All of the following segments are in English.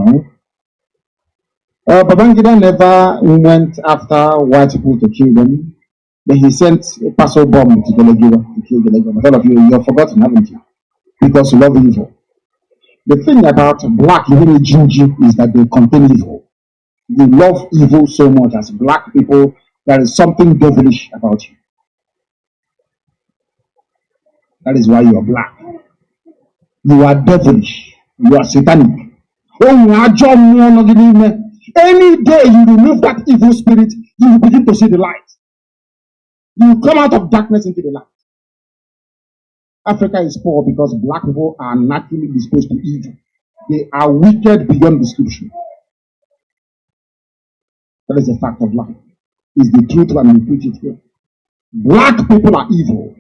now. Babangida never went after white people to kill them. Then he sent a parcel bomb to Delegiwa to kill Delegiwa. But all of you have forgotten, haven't you? Because you love evil. The thing about black, even Jinji, is that they contain evil. They love evil so much as black people. There is something devilish about you. That is why you are black. You are devilish. You are satanic. Any day you remove that evil spirit, you will begin to see the light. You will come out of darkness into the light. Africa is poor because black people are naturally disposed to evil. They are wicked beyond description. That is a fact of life. It's the truth and we preach it here. Black people are evil.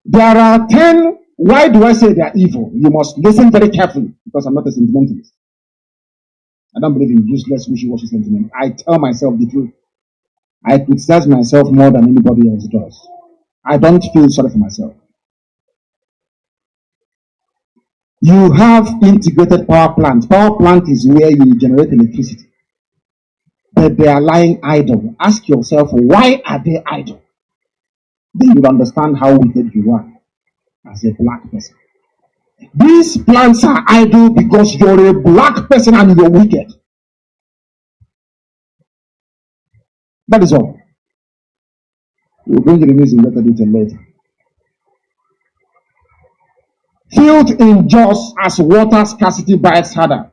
There are 10. Why do I say they are evil? You must listen very carefully because I'm not a sentimentalist. I don't believe in useless, wishy-washy sentiment. I tell myself the truth. I criticize myself more than anybody else does. I don't feel sorry for myself. You have integrated power plant. Power plant is where you generate electricity. But they are lying idle. Ask yourself, why are they idle? Then you'll understand how wicked you are as a black person. These plants are idle because you're a black person and you're wicked. That is all. We'll bring you the news in better detail later. Field in Jos as water scarcity bites harder.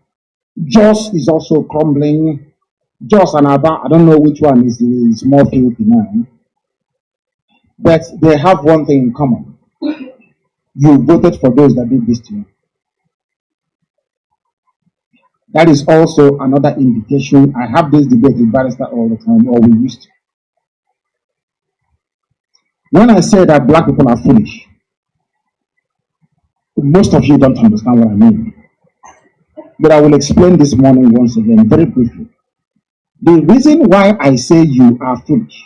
Jos is also crumbling. Jos and Aba, I don't know which one is more filthy now. But they have one thing in common. You voted for those that did this to you. That is also another indication. I have this debate with Barrister all the time, or we used to. When I say that black people are foolish, most of you don't understand what I mean. But I will explain this morning once again, very briefly. The reason why I say you are foolish,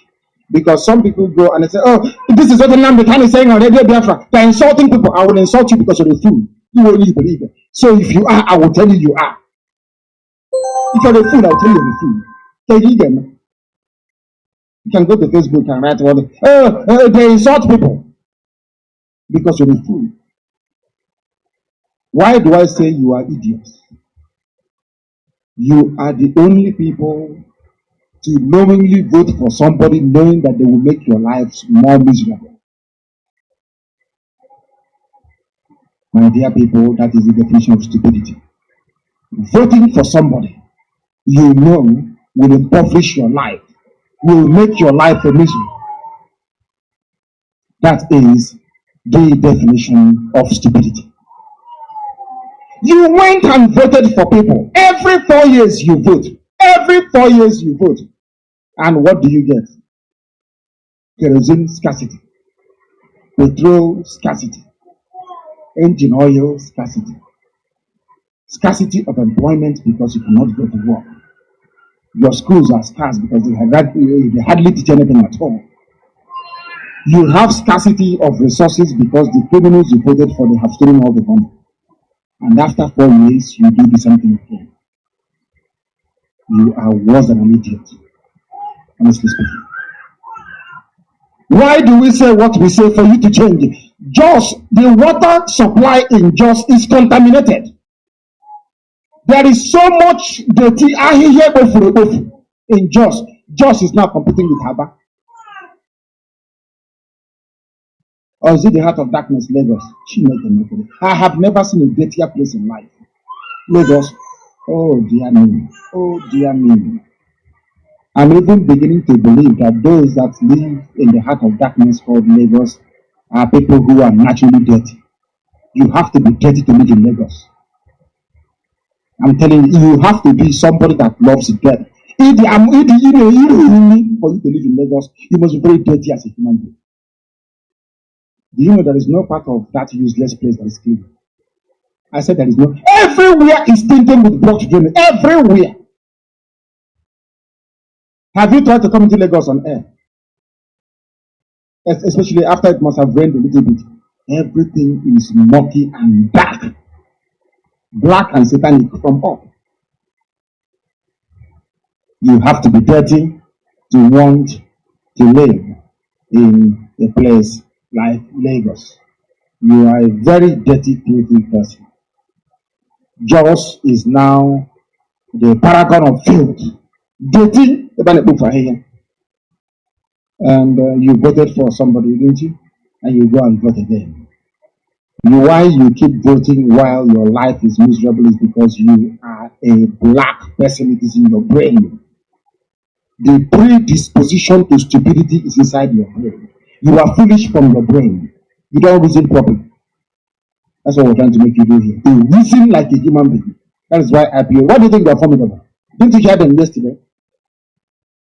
because some people go and they say, oh, this is what Nnamdi is saying on Radio Biafra. They're insulting people. I will insult you because you're a fool. You won't really believe it. So if you are, I will tell you you are. If you're a fool, I'll tell you you're a fool. Tell them. You can go to Facebook and write about they insult people because you're a fool. Why do I say you are idiots? You are the only people to knowingly vote for somebody knowing that they will make your lives more miserable. My dear people, that is the definition of stupidity. Voting for somebody you know will impoverish your life, will make your life a misery. That is the definition of stupidity. You went and voted for people. Every 4 years you vote. Every 4 years you vote. And what do you get? Kerosene scarcity. Petrol scarcity. Engine oil scarcity. Scarcity of employment because you cannot go to work. Your schools are scarce because they hardly teach anything at all. You have scarcity of resources because the criminals you voted for, they have stolen all the money. And after 4 years, you do the same thing again. You are worse than an idiot, honestly speaking. Why do we say what we say for you to change it? Jos, the water supply in Jos is contaminated. There is so much dirty in Jos. Jos is now competing with Haba. Or is it the heart of darkness, Lagos? I have never seen a dirtier place in life. Lagos, oh dear me, oh dear me. I'm even beginning to believe that those that live in the heart of darkness called Lagos are people who are naturally dirty. You have to be dirty to live in Lagos. I'm telling you, you have to be somebody that loves death. For you to live in Lagos, you must be very dirty as a human being. Do you know there is no part of that useless place that is clean? I said there is no. Everywhere is tinted with blocked drainage. Everywhere. Have you tried to come into Lagos on air? Especially after it must have rained a little bit. Everything is murky and dark. black and satanic from up. You have to be dirty to want to live in a place like Lagos. You are a very dirty, filthy person. Jos is now the paragon of filth. Dirty, and you voted for somebody, didn't you? And you go and vote again. Why you keep voting while your life is miserable is because you are a black person. It is in your brain. The predisposition to stupidity is inside your brain. You are foolish from your brain. You don't reason properly. That's what we're trying to make you do here. To reason like a human being. That is why I appeal. Why do you think we are formidable? Didn't you hear them yesterday?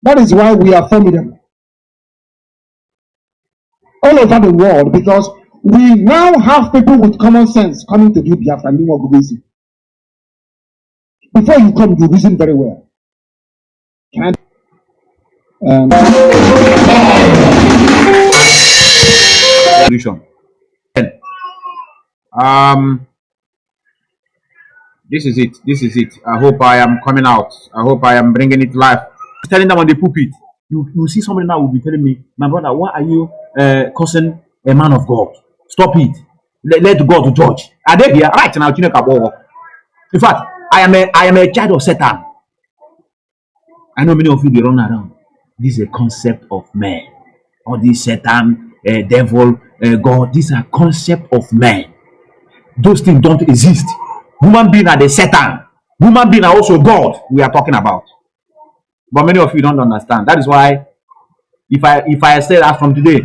That is why we are formidable. All over the world, because we now have people with common sense coming to do Biafra. Before you come, you reason very well. Can This is it. This is it. I hope I am coming out. I hope I am bringing it live. Telling them on the pulpit. You see somebody now will be telling me, my brother, why are you cursing a man of God? Stop it. Let God judge. Are they here? Right now, in fact, I am a child of Satan. I know many of you they run around. This is a concept of man. All this Satan, devil, God. These are concept of man. Those things don't exist. Human being are the Satan. Human being are also God. We are talking about. But many of you don't understand. That is why, if I say that from today,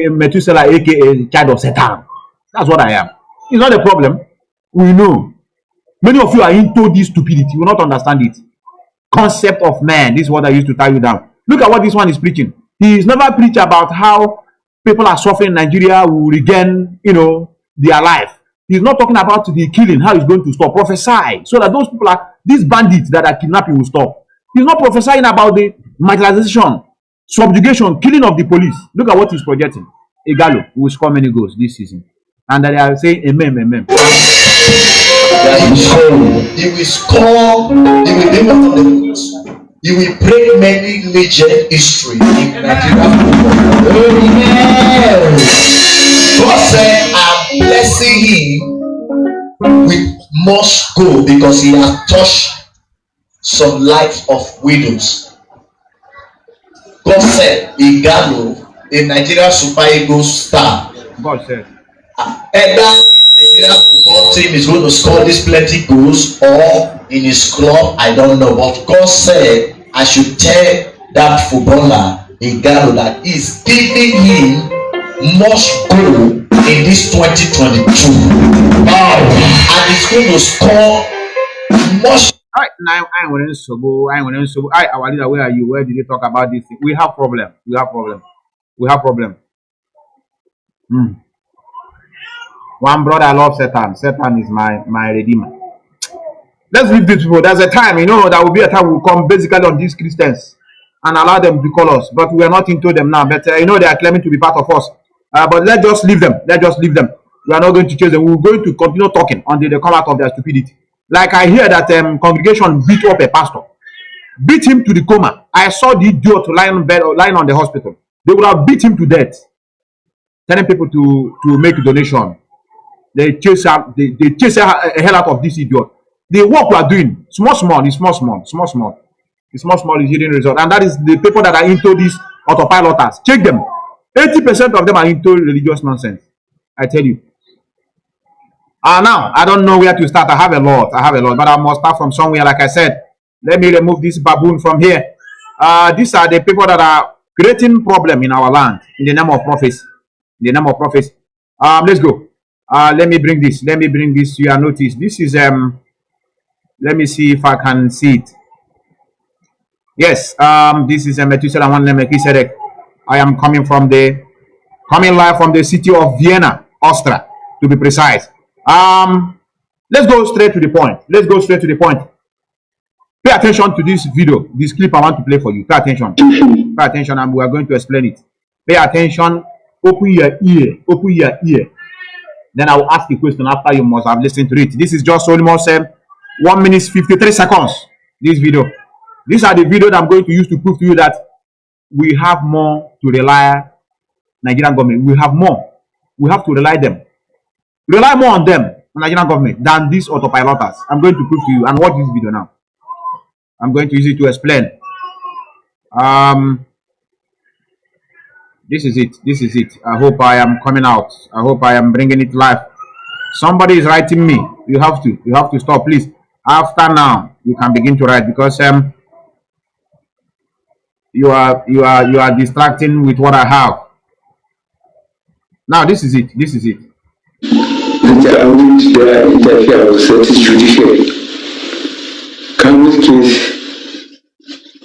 Methuselah, aka child of Satan, that's what I am. It's not a problem. We know. Many of you are into this stupidity. You will not understand it. Concept of man. This is what I used to tie you down. Look at what this one is preaching. He is never preached about how people are suffering in Nigeria will regain, their life. He's not talking about the killing, how it's going to stop. Prophesy so that those people these bandits that are kidnapping will stop. He's not prophesying about the marginalization, subjugation, killing of the police. Look at what he's projecting. Igalo will score many goals this season. And they are saying amen, amen. He will score, he will be one of the goals. He will break many legend history in Nigeria football. Amen. God said, I'm blessing him with much gold because he has touched some lives of widows. God said, Igalo, a Nigeria Super Eagles star. God said, either in Nigeria football team is going to score this plenty goals or in his club, I don't know. But God said, I should tell that footballer, Igalo, that he's giving him much goal in this 2022. And he's going to score much. All right, now I want to our leader, where are you? Where did they talk about this thing? We have problem. We have problem. One brother loves Satan. Satan is my redeemer. Let's leave this people. There's a time, there will be a time we'll come basically on these Christians and allow them to call us. But we are not into them now. But they are claiming to be part of us. But let's just leave them. We are not going to chase them. We're going to continue talking until they come out of their stupidity. Like I hear that congregation beat up a pastor, beat him to the coma. I saw the idiot lying on the hospital. They would have beat him to death, telling people to make a donation. They chase a hell out of this idiot. The work we are doing, small is yielding result, and that is the people that are into these autopiloters. Check them. 80% of them are into religious nonsense. I tell you. Now I don't know where to start. I have a lot, but I must start from somewhere. Like I said, let me remove this baboon from here. These are the people that are creating problem in our land in the name of prophecy. Let's go. Let me bring this to your notice. This is let me see if I can see it. Yes, this is Methuselah one Melchizedek. I am coming live from the city of Vienna, Austria, to be precise. Let's go straight to the point. Pay attention to this video, this clip I want to play for you. Pay attention, and we are going to explain it. Pay attention. Open your ear. Then I will ask a question after you must have listened to it. This is just almost 1 minute 53 seconds. This video. These are the video that I'm going to use to prove to you that we have more to rely Nigerian government. We have more. We have to rely more on them, Nigerian government, than these autopiloters. I'm going to prove to you and watch this video now. I'm going to use it to explain. This is it. This is it. I hope I am coming out. I hope I am bringing it live. Somebody is writing me. You have to stop, please. After now, you can begin to write because you are distracting with what I have. Now this is it. This is it. The interfere with the judiciary. Kanu's case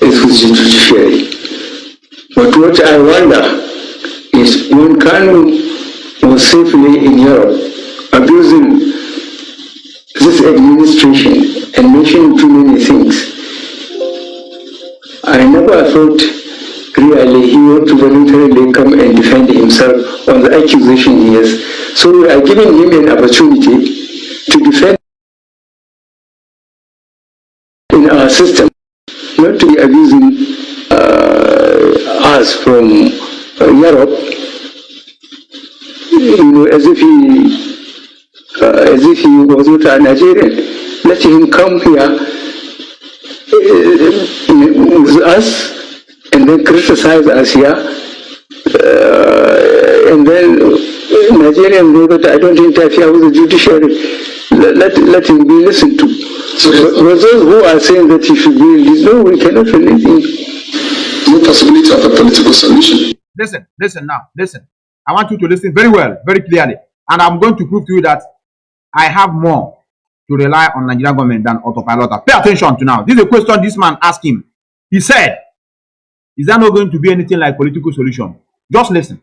is with the judiciary. But what I wonder is when Kanu was safely in Europe, abusing this administration and mentioning too many things, I never thought really he would to voluntarily come and defend himself on the accusation he has. So we are giving him an opportunity to defend in our system, not to be abusing us from Europe, as if he was not a Nigerian. Let him come here with us and then criticize us here, and then Nigerians know that I don't interfere with the judiciary. Let him be listened to. So those who are saying that he should be released, no, we cannot release him. No possibility of a political solution. Listen now. Listen. I want you to listen very well, very clearly. And I'm going to prove to you that I have more to rely on Nigerian government than autopilot. Pay attention to now. This is a question this man asked him. He said, is there not going to be anything like political solution? Just listen.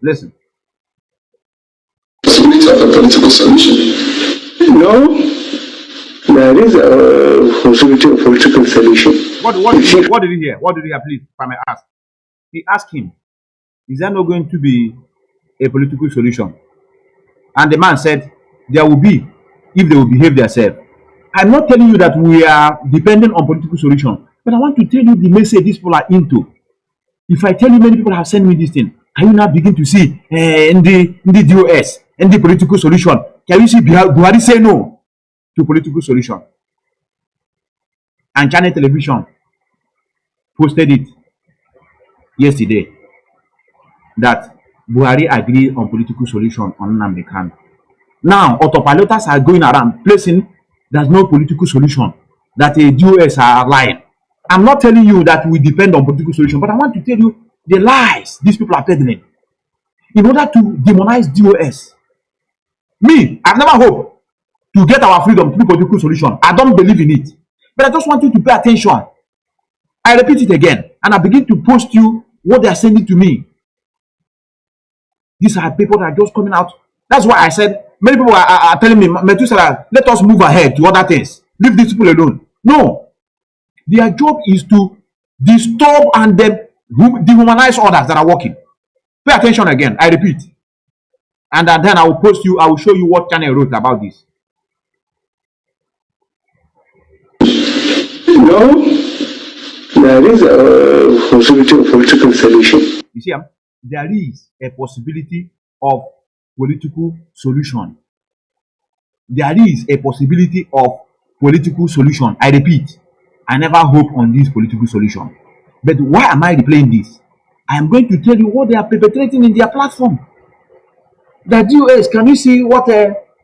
Possibility of a political solution. No, there is a possibility of political solution. What did he hear? What did he hear, please, if I may ask? He asked him, is there not going to be a political solution? And the man said, there will be, if they will behave themselves. I'm not telling you that we are dependent on political solution, but I want to tell you the message these people are into. If I tell you many people have sent me this thing, can you now begin to see in the DOS, in the political solution? Can you see Buhari say no to political solution? And Channel Television posted it yesterday that Buhari agreed on political solution on Nnamdi Kanu. Now, autopiloters are going around placing there's no political solution, that the DOS are lying. I'm not telling you that we depend on political solution, but I want to tell you the lies these people are peddling in order to demonize DOS. Me, I've never hoped to get our freedom through political solution. I don't believe in it. But I just want you to pay attention. I repeat it again, and I begin to post you what they are sending to me. These are people that are just coming out. That's why I said, many people are telling me, Methuselah, let us move ahead to other things. Leave these people alone. No. Their job is to disturb and dehumanize others that are working. Pay attention again. I repeat. And then I will post you, I will show you what channel wrote about this. No, there is a possibility of political solution. You see, there is a possibility of political solution. There is a possibility of political solution. I repeat, I never hope on this political solution. But why am I replaying this? I am going to tell you what they are perpetrating in their platform. The DOS, can you see what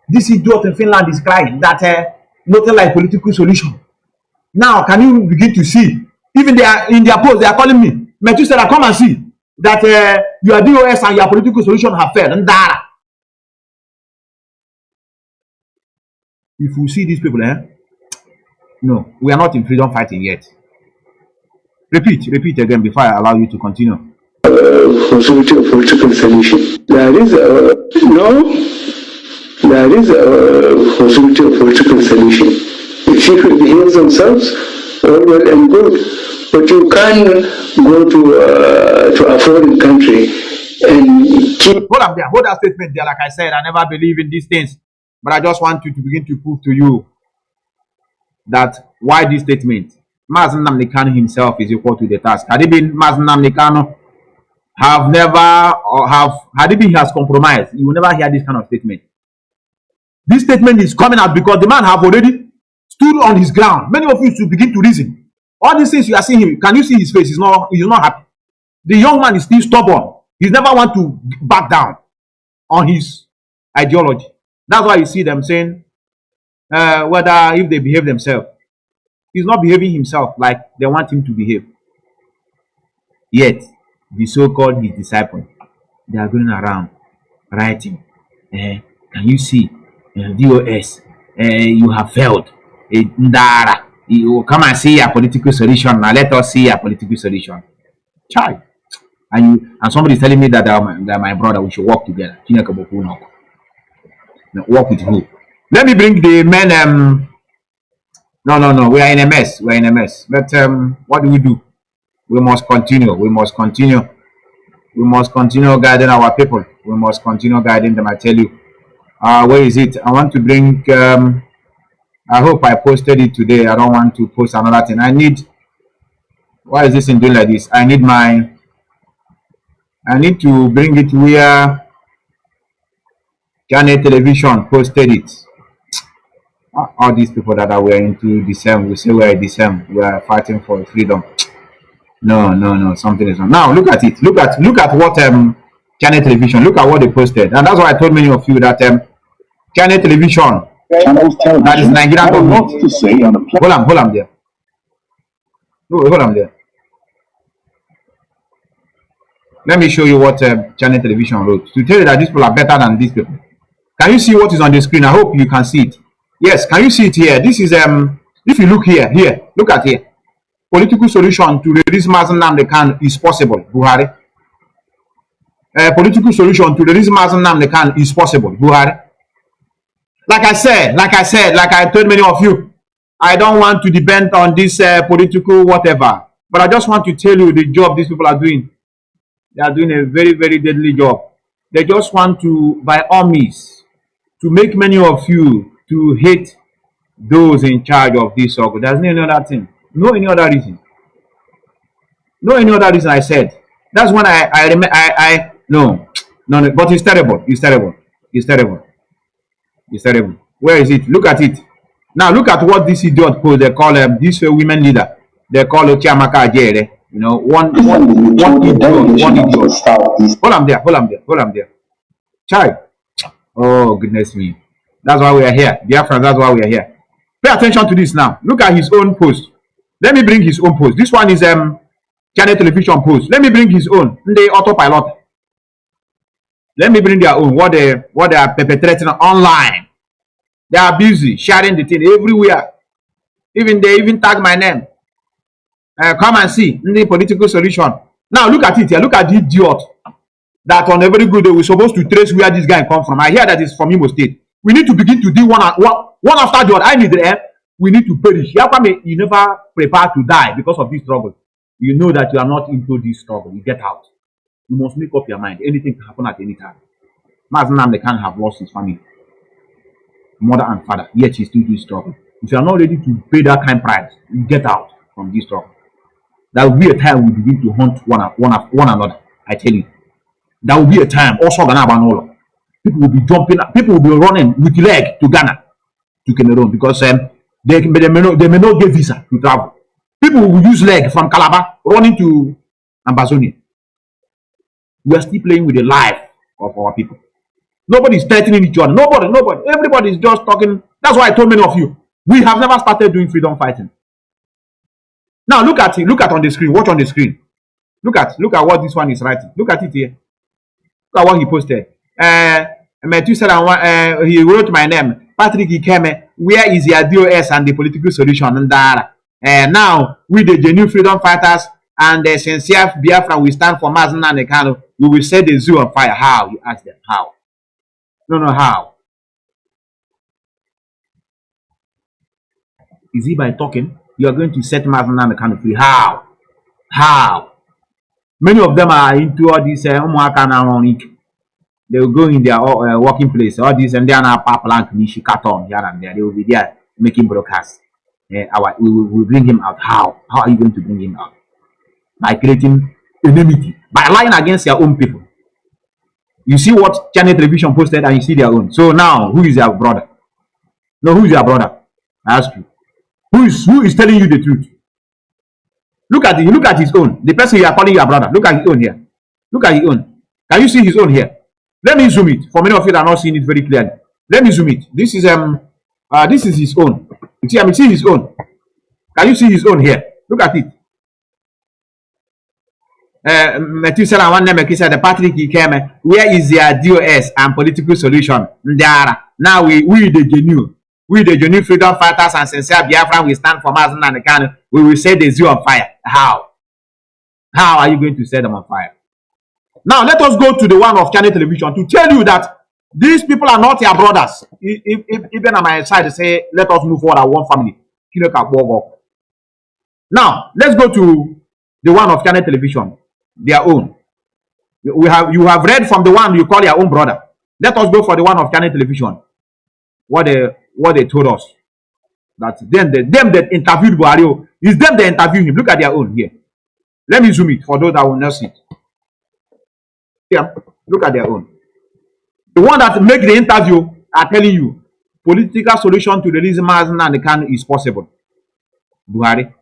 this idiot in Finland is crying? That nothing like political solution. Now, can you begin to see? Even they are in their post, they are calling me, Methuselah, come and see that your DOS and your political solution have failed. If you see these people, no, we are not in freedom fighting yet. Repeat again before I allow you to continue. Possibility of political solution. There is a possibility of political solution. If people behave themselves, all well and good. But you can't go to a foreign country and keep. Hold up there. Hold that statement there. Like I said, I never believe in these things. but I just want you to begin to prove to you that why this statement. Mazi Nnamdi himself is equal to the task. Had it been Mazi Nnamdi have never or had it been he has compromised, you will never hear this kind of statement. This statement is coming out because the man have already stood on his ground. Many of you should begin to reason. All these things you are seeing him, can you see his face? He's not happy. The young man is still stubborn. He never want to back down on his ideology. That's why you see them saying whether if they behave themselves. He's not behaving himself like they want him to behave. Yet, the so-called his disciples, they are going around writing, can you see, DOS, you have failed. Ndara, you come and see a political solution. Now let us see a political solution. Child. And somebody is telling me that my brother, we should work together. Work with who? Let me bring the men. No. We are in a mess. We are in a mess. But what do? We must continue. We must continue. We must continue guiding our people. We must continue guiding them. I tell you. Where is it? I want to bring. I hope I posted it today. I don't want to post another thing. I need. Why is this in doing like this? I need to bring it where Channel Television posted it. All these people that were into December, we say we are December, we are fighting for freedom. No, something is wrong. Now look at it. Look at what Channel Television. Look at what they posted, and that's why I told many of you that Channel Television, that is Nigerian government. Hold on there. Hold on there. Let me show you what Channel Television wrote to tell you that these people are better than these people. Can you see what is on the screen? I hope you can see it. Yes, can you see it here? This is if you look here, look at here. Political solution to release Mazi Nnamdi is possible, Buhari. Political solution to release Mazi Nnamdi is possible, Buhari. Like I told many of you, I don't want to depend on this political whatever, but I just want to tell you the job these people are doing. They are doing a very, very deadly job. They just want to, by all means, to make many of you to hate those in charge of this circle. There's no any other thing. No any other reason. No any other reason I said. That's when I remember no, but it's terrible. It's terrible. Where is it? Look at it. Now look at what this idiot post. They call this women leader. They call Chiamaka Ajere. You know, one idiot. Hold on there. Child. Oh goodness me. That's why we are here. Biafrans, that's why we are here. Pay attention to this now. Look at his own post. Let me bring his own post. This one is Channel Television post. Let me bring his own. The autopilot. Let me bring their own. What they are perpetrating online. They are busy sharing the thing everywhere. They even tag my name. Come and see the political solution. Now look at it here. Look at the idiot. That on a very good day we're supposed to trace where this guy come from. I hear that it's from Imo State. We need to begin to do one after the other. I need the we need to perish. You never prepare to die because of this struggle. You know that you are not into this struggle. You get out. You must make up your mind. Anything can happen at any time. Mazi Nnamdi can't have lost his family, mother and father, yet he still do struggle. If you are not ready to pay that kind of price, you get out from this struggle. There will be a time we begin to hunt one another. I tell you. There will be a time also Ghana. People will be jumping, people will be running with leg to Ghana, to Cameroon, because they may not get visa to travel. People will use leg from Calabar running to Ambazonia. We are still playing with the life of our people. Nobody is threatening each other. Nobody. Everybody is just talking. That's why I told many of you, we have never started doing freedom fighting. Now look at it. Look at on the screen. Watch on the screen. Look at what this one is writing. Look at it here. Look at what he posted. Methuselah, he wrote my name. Patrick Ikeme, where is your DOS and the political solution? And now, with the genuine freedom fighters and the sincere Biafra, we stand for Mazi Nnamdi Kanu. We will set the zoo on fire. How? You ask them. How? No, how? Is it by talking? You are going to set Mazi Nnamdi Kanu free. How? How? Many of them are into all this They will go in their working place, all this, and they are now plank, nishi, carton, here and there. They will be there making broadcasts. We will bring him out. How? How are you going to bring him out? By creating enmity, by lying against your own people. You see what channel television posted, and you see their own. So now, who is your brother? No, who is your brother? I ask you. Who is telling you the truth? Look at his own. The person you are calling your brother. Look at his own here. Look at his own. Can you see his own here? Let me zoom it. For many of you that are not seeing it very clearly. Let me zoom it. This is his own. You see, see his own. Can you see his own here? Look at it. Methuselah one name said the Patrick he came. Where is their DOS and political solution? Now we the genuine freedom fighters and sincere Biafran, we stand for Mazi and Kanu. We will set the zoo on fire. How? How are you going to set them on fire? Now let us go to the one of channel television to tell you that these people are not your brothers. Even on my side, say let us move forward as one family. Now let's go to the one of channel television, their own. You have read from the one you call your own brother. Let us go for the one of channel television. What they told us, that them that interviewed Buhari, is them that interviewed him. Look at their own here. Let me zoom it for those that will not see it. Yeah, look at their own. The one that make the interview are telling you political solution to release Mazi and Kanu is possible. Buhari.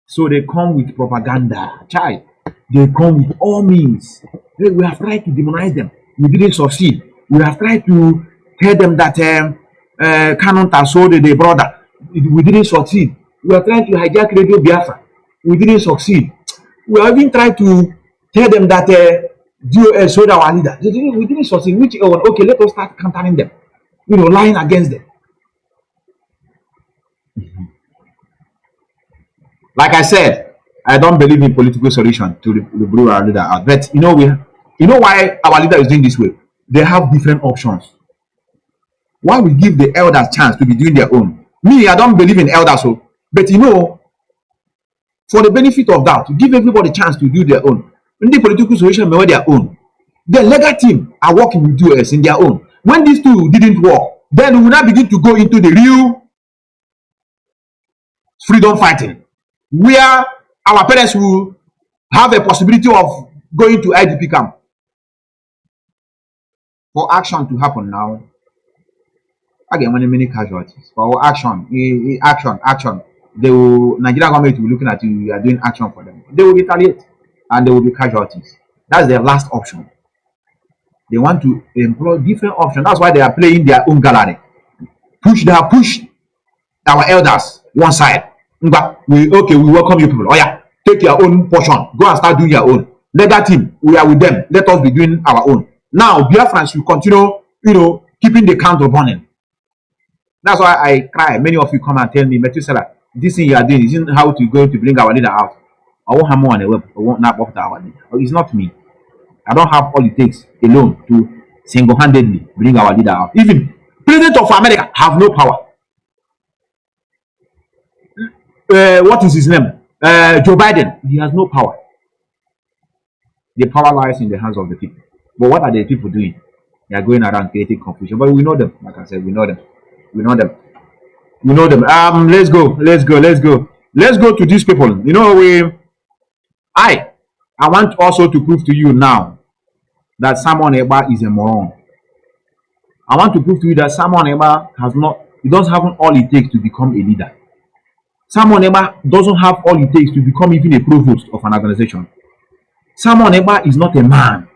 So they come with propaganda. Child, they come with all means. We have tried to demonize them. We didn't succeed. We have tried to tell them that Kanu sold their brother. We didn't succeed. We are trying to hijack Radio Biafra. We didn't succeed. We have even tried to tell them that DOS sold our leader. We didn't succeed. Which okay, let us start countering them. Lying against them. Like I said, I don't believe in political solution to bring our leader out. But you know why our leader is doing this way? They have different options. Why we give the elders chance to be doing their own? Me, I don't believe in elders, but for the benefit of that, to give everybody a chance to do their own. When the political solution may their own, the legal team are working with us in their own. When these two didn't work, then we will now begin to go into the real freedom fighting, where our parents will have a possibility of going to IDP camp. For action to happen now, again, many casualties. For action, the Nigerian government will be looking at you. You are doing action for them. They will retaliate, and there will be casualties. That's their last option. They want to employ different options. That's why they are playing their own gallery. They have pushed our elders one side. We welcome you people. Oh yeah, take your own portion. Go and start doing your own. Let that team, we are with them. Let us be doing our own. Now, Biafrans will continue, keeping the candle burning. That's why I cry. Many of you come and tell me, Methuselah, this thing you are doing isn't how to go to bring our leader out. I won't have more on the web. I won't not after our leader. It's not me. I don't have all it takes alone to single-handedly bring our leader out. Even President of America have no power. What is his name? Joe Biden. He has no power. The power lies in the hands of the people. But what are the people doing? They are going around creating confusion. But we know them. Like I said, we know them. We know them. We know them. Let's go. Let's go. Let's go. Let's go to these people. I want also to prove to you now that Simon Eba is a moron. I want to prove to you that Simon Eba he doesn't have all it takes to become a leader. Simon Eba doesn't have all it takes to become even a provost of an organization. Simon Eba is not a man.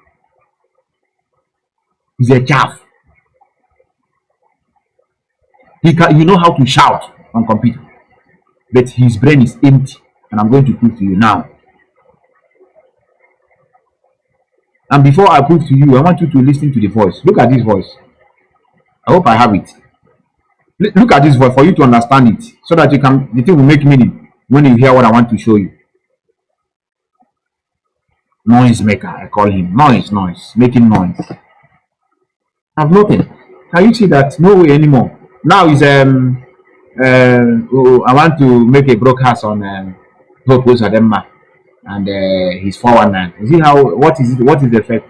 He's a chaff. You know how to shout on computer, but his brain is empty, and I'm going to prove to you now. And before I prove to you, I want you to listen to the voice. Look at this voice. I hope I have it. Look at this voice for you to understand it, so that the thing will make meaning when you hear what I want to show you. Noise maker, I call him. Noise, making noise. I have nothing. Can you see that? No way anymore. Now is I want to make a broadcast on Hope Uzadema. and his 419. You see how what is it? What is the effect?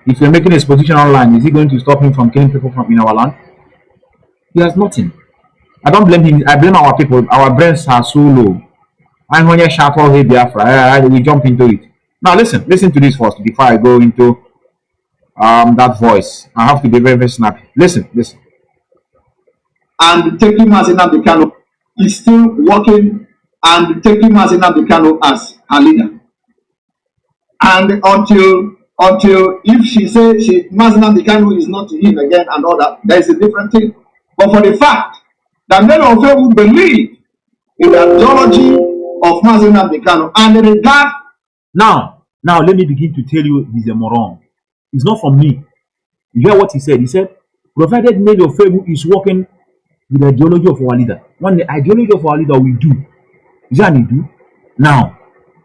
If you're making a exposition online, is he going to stop him from killing people from in our land? He has nothing. I don't blame him. I blame our people. Our brains are so low. And when you shout all hey Biafra, we jump into it. Now listen to this first before I go into that voice. I have to be very, very snappy. Listen. And taking Mazi Methuselah is still working and taking Mazi Methuselah as her leader. And until if she says Mazi Methuselah is not him again and all that, there is a different thing. But for the fact that many of them will believe in the ideology of Mazi Methuselah and the regard. Now let me begin to tell you he's a moron. It's not from me. You hear what he said? He said, provided many of them is working with the ideology of our leader. When the ideology of our leader we do, is that he do? Now,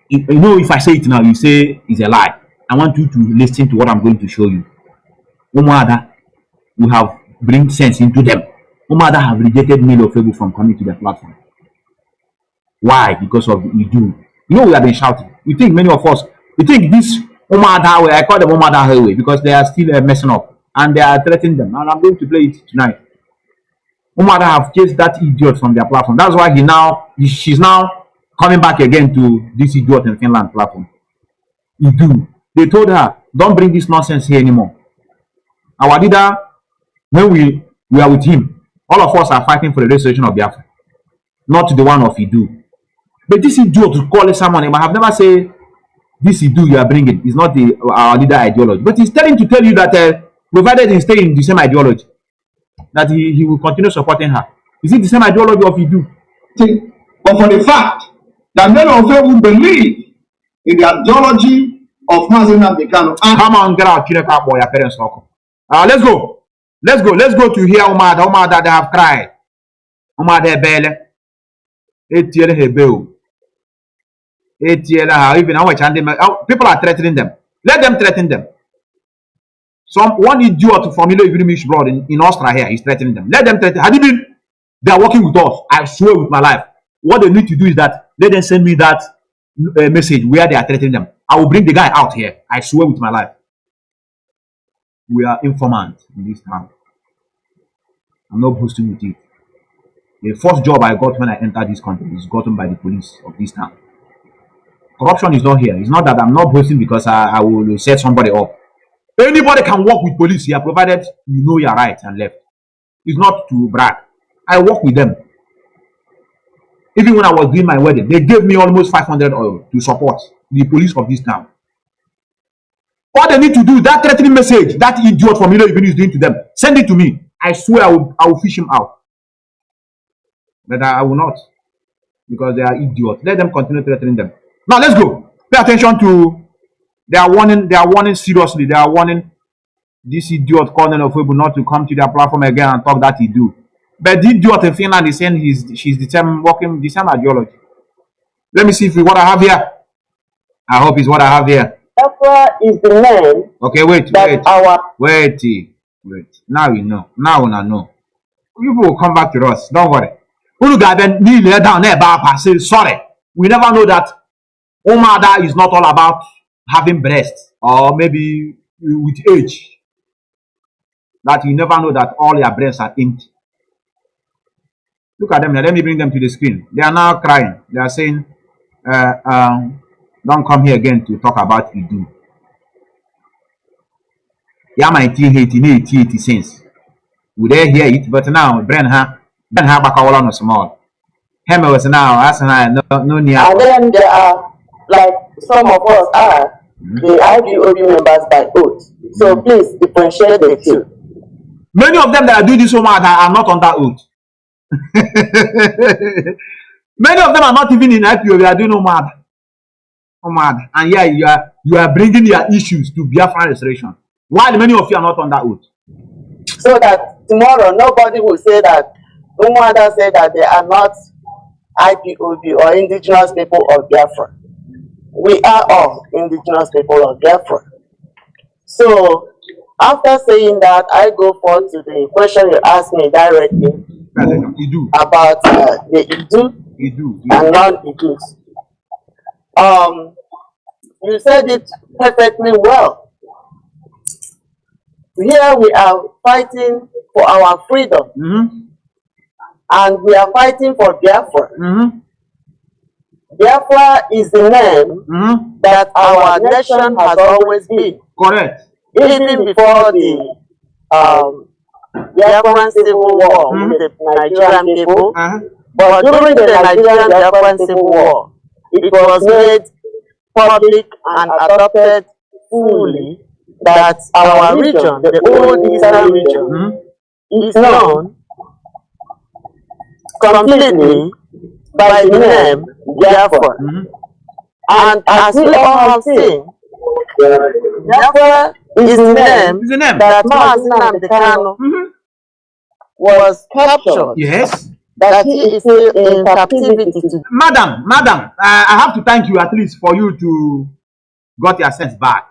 if I say it now, you say it's a lie. I want you to listen to what I'm going to show you. Umada, we have bring sense into them. Umada have rejected many of them from coming to their platform. Why? Because of we do. We have been shouting. We think many of us, we think this Umada way, I call them Umada way because they are still messing up and they are threatening them. And I'm going to play it tonight. Umada have chased that idiot from their platform. That's why she's now coming back again to this idiot in Finland platform. They told her, don't bring this nonsense here anymore. Our leader, when we are with him, all of us are fighting for the restoration of Biafra, not the one of Idu. But this idiot to call it someone, I have never said this Idu you are bringing is not our leader ideology. But he's tell you that provided he stay in the same ideology, that he will continue supporting her. Is it the same ideology of Idu? But for the fact that many of them will believe in the ideology of Mazi Methuselah. Come on, get out, boy, your parents talk. Let's go to hear Umada they have cried. Umada bele. Etiele hebeu. Etiele even how much people are threatening them. Let them threaten them. One idiot from Ilemish blood in Austria here is threatening them. Let them threaten. They are working with us. I swear with my life. What they need to do is that let them send me that message where they are threatening them. I will bring the guy out here. I swear with my life. We are informants in this town. I'm not boasting with it. The first job I got when I entered this country is gotten by the police of this town. Corruption is not here. It's not that I'm not boasting because I will set somebody up. Anybody can work with police here, provided you know your right and left. It's not to brag. I work with them. Even when I was doing my wedding, they gave me almost 500 oil to support the police of this town. What they need to do, that threatening message, that idiot from Milo is doing to them, send it to me. I swear I will fish him out. But I will not. Because they are idiots. Let them continue threatening them. Now let's go. Pay attention to they are warning seriously. They are warning this idiot Colonel of Webu not to come to their platform again and talk that he do. But the idiot in Finland is saying she's the same working the same ideology. Let me see if what I have here. I hope it's what I have here. Biafra is the man. Okay, wait. Now you know. Now I know. People will come back to us. Don't worry. Down there, say sorry. We never know that Umada is not all about having breasts or maybe with age. That you never know that all your breasts are empty. Look at them now. Let me bring them to the screen. They are now crying. They are saying, don't come here again to talk about Idu. Yeah, my 80 cents. We dare hear it, but now Ben back all on a small. Hema was now asking no near. And then there are, like some of us are, the IPOB members by oath. So please differentiate the two. Many of them that are doing this so much are not on that oath. Many of them are not even in IPO. They are doing no mad. And yeah, you are bringing your issues to Biafra restoration. While many of you are not on that oath. So that tomorrow nobody will say that Umada said that they are not IPOB or indigenous people of Biafra. We are all indigenous people of Biafra. So after saying that, I go forward to the question you asked me directly about the Idu and non-Idus. you said it perfectly well. Here we are fighting for our freedom, and we are fighting for Biafra. Biafra is the name that our nation has always been. Correct. Even before the Biafran civil war with the Nigerian people, but during the Nigerian Biafran civil war, it was made public and adopted fully that our region, the old eastern region, is known completely by the name Biafra. And as we all have seen, Biafra is the name that Mazi Methuselah was captured. Yes. That he is still in captivity today. Madam, I have to thank you at least for you to got your sense back.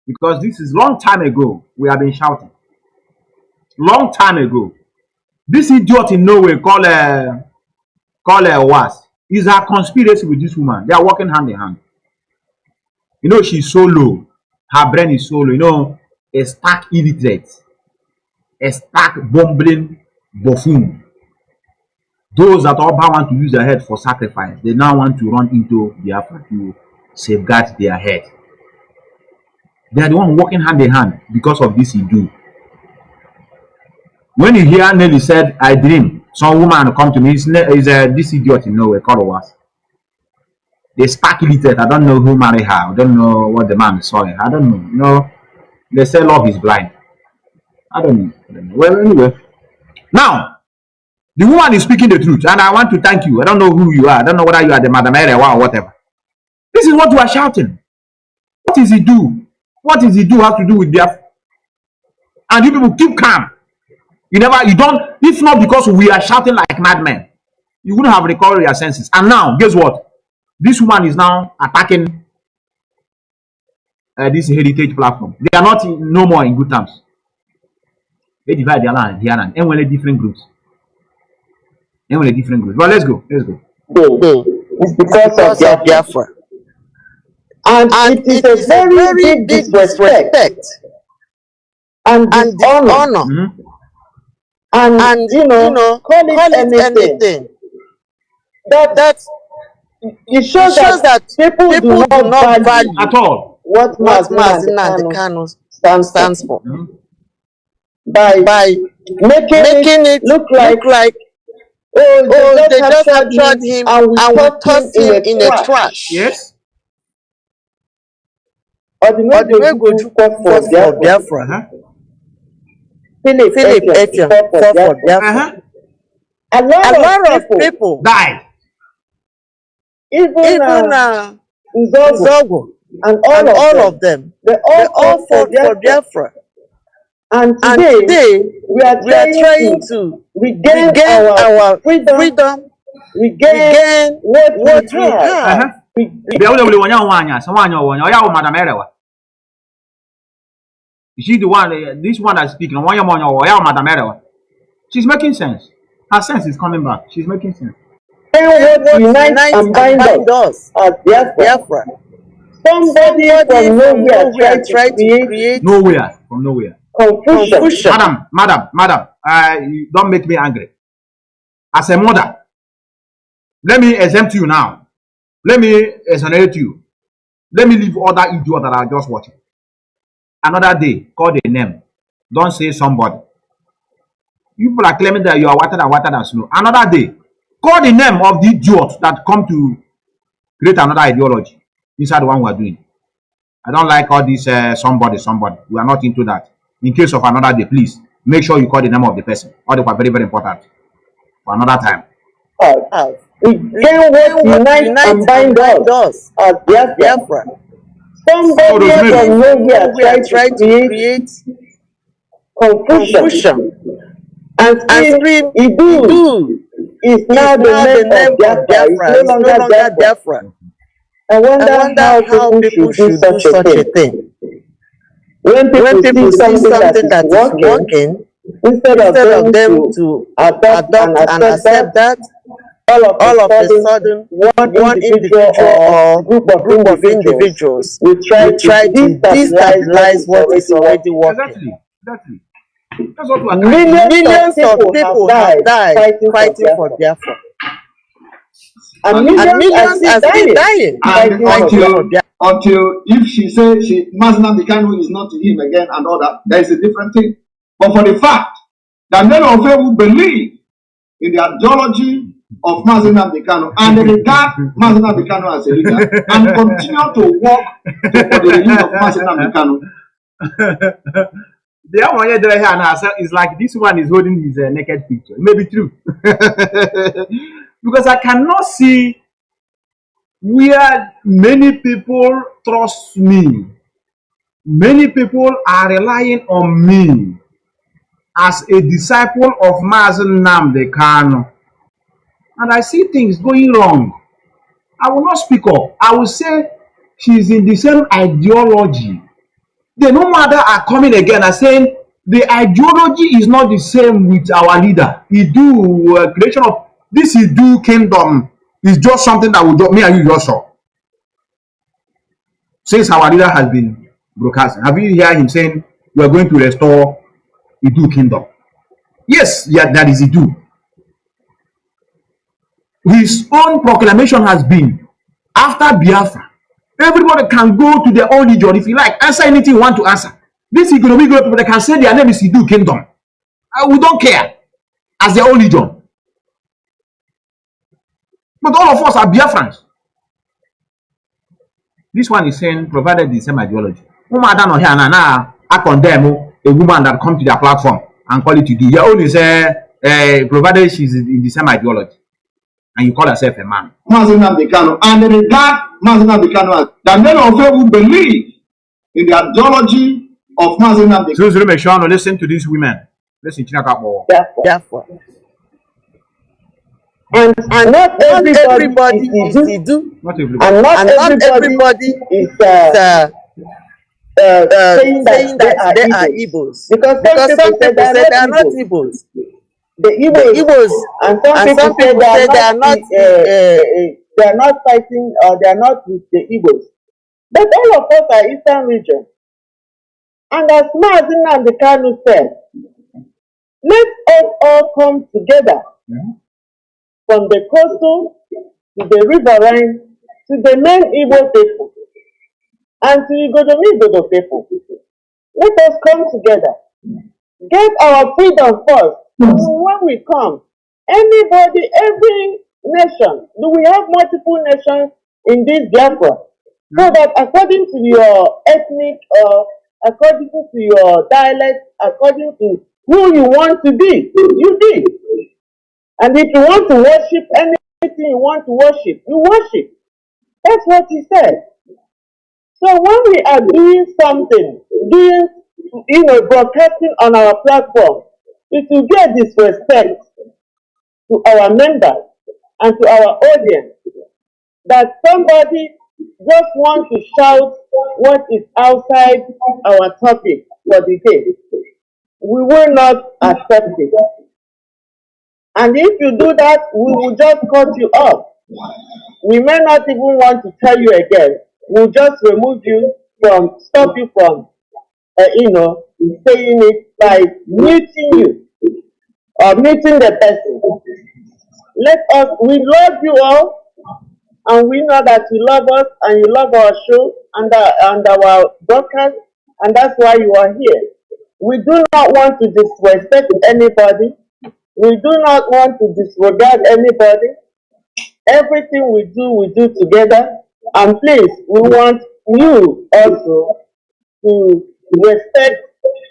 Because this is long time ago we have been shouting. Long time ago. This idiot in Norway called was is a conspiracy with this woman. They are working hand in hand. You know, she's so low. Her brain is so low. You know, a stark illiterate, a stark bumbling buffoon. Those that all want to use their head for sacrifice, they now want to run into Biafra to safeguard their head. They are the one working hand in hand because of this he do. When you hear Nelly said, I dream, some woman come to me, is this idiot in Norway called was. They spark illiterate. I don't know who married her. I don't know what the man saw her. I don't know. You know, they say love is blind. I don't know. Well, anyway. Now, the woman is speaking the truth, and I want to thank you. I don't know who you are. I don't know whether you are the Madam Erewa or whatever. This is what you are shouting. What is he do? What does he do have to do with Biafra? And you people keep calm. You don't, if not because we are shouting like madmen, you wouldn't have recovered your senses. And now, guess what? This woman is now attacking this heritage platform. They are not no more in good terms. They divide their land here and when different groups. Different groups. But let's go. It's because of Biafra. And it is a very big disrespect and dishonor. And you know, call it anything. That it shows that people do not value at all what Mazi Methuselah stands for. By making it look like they just captured him and we tossed him in a trash. Yes. Or the way go for Biafra. Philip Etienne for Biafra. A lot of people died. Even Zogo and all of them. They all fought for Biafra. And today we are trying to regain our freedom, regain what we have. You see the one, this one that's speaking, she's making sense. Her sense is coming back. She's making sense. What unites and bind us as Biafra. Somebody from nowhere tried to create from nowhere. Confusion. Madam, don't make me angry. As a mother, let me exempt you now. Let me exonerate you. Let me leave other idiots that are just watching. Another day, call the name. Don't say somebody. You people are claiming that you are whiter than snow. Another day, call the name of the idiots that come to create another ideology inside the one we are doing. I don't like all this somebody. We are not into that. In case of another day, please make sure you call the name of the person. All they are very, very important. For another time. Regain what unites and bind us as Biafra. Somebody from nowhere tried to create confusion. And scream, Ibu is now the name of Biafra. It's no longer Biafra. I wonder how people should do such a thing. When people see something that is working, instead of them to adopt and accept that, all of a sudden one individual or group of individuals will try to destabilize what is already working. Exactly. That's what we're Millions of people have died fighting for Biafra. And millions are still dying until if she says Mazi Methuselah is not him again and all that, there is a different thing. But for the fact that many of them will believe in the ideology of Mazi Methuselah and they regard Mazi Methuselah as a leader and continue to work for the regime of Mazi Methuselah. The one here now is like this one is holding his naked picture. It may be true. Because I cannot see where many people trust me. Many people are relying on me as a disciple of Mazi Nnamdi Kanu. And I see things going wrong. I will not speak up. I will say she's in the same ideology. The no matter are coming again and saying the ideology is not the same with our leader. He do creation of this he do kingdom is just something that will do me and you just saw. Since our leader has been broadcasting, have you heard him saying we are going to restore the do kingdom? Yes, yeah, that is do. His own proclamation has been after Biafra. Everybody can go to their own religion. If you like, answer anything you want to answer. This economic people that can say their name is Idu Kingdom. We don't care as their own religion. But all of us are Biafrans. This one is saying, provided the same ideology. I condemn a woman that come to their platform and call it to do. Your own is provided she's in the same ideology. And you call yourself a man. Mazi Methuselah and they regard Mazi Methuselah as that many of them who believe in the ideology of Mazi Methuselah. So make sure to listen to these women. Listen to more. Therefore. And not everybody is Idu. Not everybody. And not everybody is saying that they are Igbos. Because some people say they are not Igbos. The Igbos and some people say they are not fighting or they are not with the Igbos. But all of us are Eastern region. And as Mazi Nnamdi Kanu said, let us all come together from the coastal to the riverine to the main Igbo people and to Igodo people. Let us come together. Get our freedom first. When we come, anybody, every nation, do we have multiple nations in this Biafra? So that according to your ethnic or according to your dialect, according to who you want to be, you be. And if you want to worship anything you want to worship, you worship. That's what he said. So when we are doing something, broadcasting on our platform, it will get disrespect to our members and to our audience that somebody just want to shout what is outside our topic for the day. We will not accept it. And if you do that, we will just cut you off. We may not even want to tell you again. We'll just remove you stop you from, saying it by muting you or muting the person. We love you all, and we know that you love us and you love our show and our broadcast, and that's why you are here. We do not want to disrespect anybody. We do not want to disregard anybody. Everything we do together. And please, we want you also to respect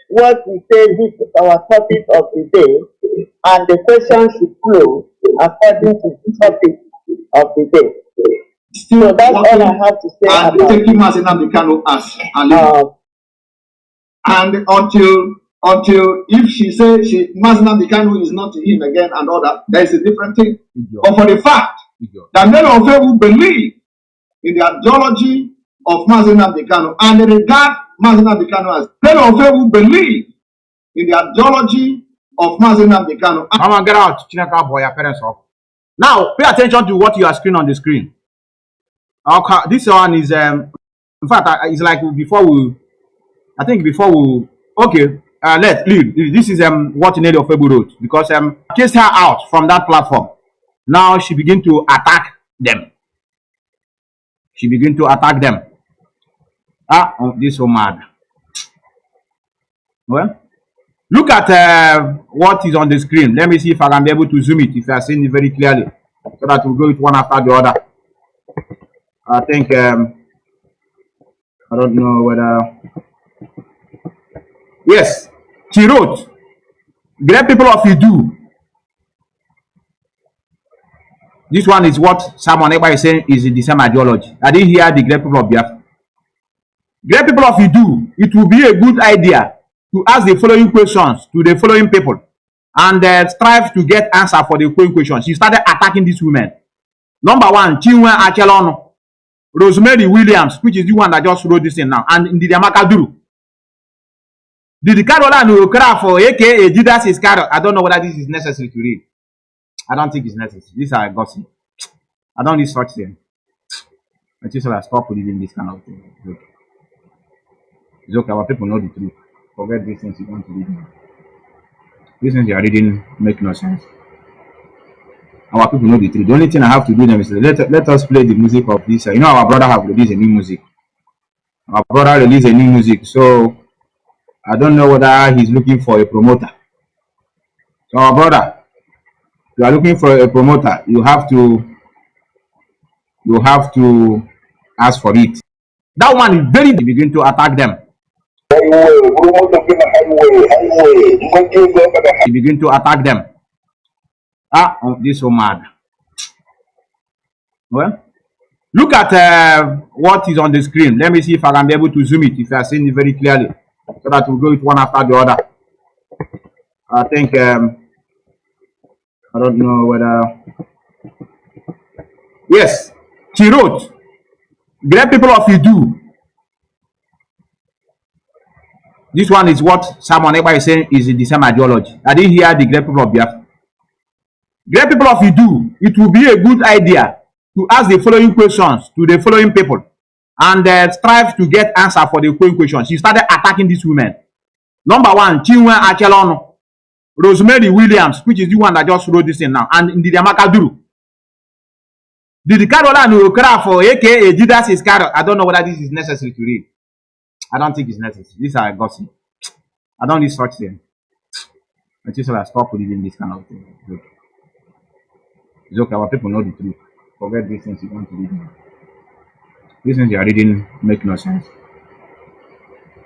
what we say. This is our topic of the day, and the questions should flow according to the topic of the day. So that's all I have to say and about taking Mazi Methuselah as a leader. And until if she says Mazi Methuselah is not him again and all that, there is a different thing. But for the fact that many of them who believe in the ideology of Mazi Methuselah and they regard Mazi Methuselah as many of them who believe in the ideology of Mazi Methuselah. Mama, get out. Chinaka boy, your parents off. Now, pay attention to what you are screen on the screen. Okay, this one is in fact, it's like before we, I think before we, okay, let's leave. This is what Nnamdi of Ebu wrote because chased her out from that platform. Now she begin to attack them. She begin to attack them. Ah, oh, this so mad. Well, look at what is on the screen. Let me see if I can be able to zoom it if you are seeing it very clearly, so that we'll go with one after the other. I think I don't know whether. Yes, she wrote, "Great people of Idu." This one is what someone is saying is the same ideology. I didn't hear the great people of Biafra. Great people of Idu, it will be a good idea to ask the following questions to the following people and strive to get answer for the following questions. She started attacking these women. Number one, Chinwe Achelono, Rosemary Williams, which is the one that just wrote this thing now, and Ndidi Amakaduru. Did Carola Nukra for aka Judas Iscariot? I don't know whether this is necessary to read. I don't think it's necessary. These are gossip. I don't need such thing. Methuselah, stop reading this kind of thing. It's okay. Our people know the truth. Forget these things you want to read. These things you are reading make no sense. Our people know the truth. The only thing I have to do them is let us play the music of this. You know, our brother have released a new music. Our brother released a new music, so I don't know whether he's looking for a promoter. So our brother, if you are looking for a promoter, you have to ask for it. That one is very begin to attack them. He begin to attack them. Ah, oh, this so mad. Well, look at what is on the screen. Let me see if I can be able to zoom it if you are seeing it very clearly, so that we'll go with one after the other. I think I don't know whether. Yes, she wrote, "Great people of Idu." This one is what someone is saying is the same ideology. I didn't hear the great people of Biafra. Great people of Idu, it will be a good idea to ask the following questions to the following people and strive to get answer for the following questions. She started attacking these women. Number one, Chinwe Achelono, Rosemary Williams, which is the one that just wrote this thing now, and Ndidi Amakaduru. Did Carola Nukra for aka Judas Iscariot? I don't know whether this is necessary to read. I don't think it's necessary. These are gossip. I don't need such thing. Methuselah, stop reading this kind of thing. It's okay. Our people know the truth. Forget these things you want to read. These things you are reading make no sense.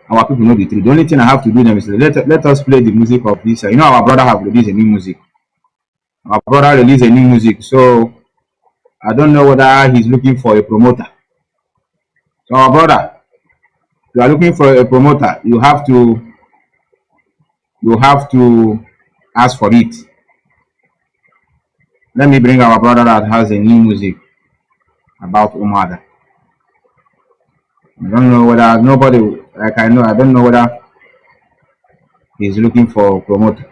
Our people know the truth. The only thing I have to do them is let us play the music of this. You know, our brother have released a new music. Our brother released a new music, so I don't know whether he's looking for a promoter. So our brother, if you are looking for a promoter, you have to ask for it. Let me bring our brother that has a new music about Umada. I don't know whether nobody, like I know, I don't know whether he's looking for a promoter.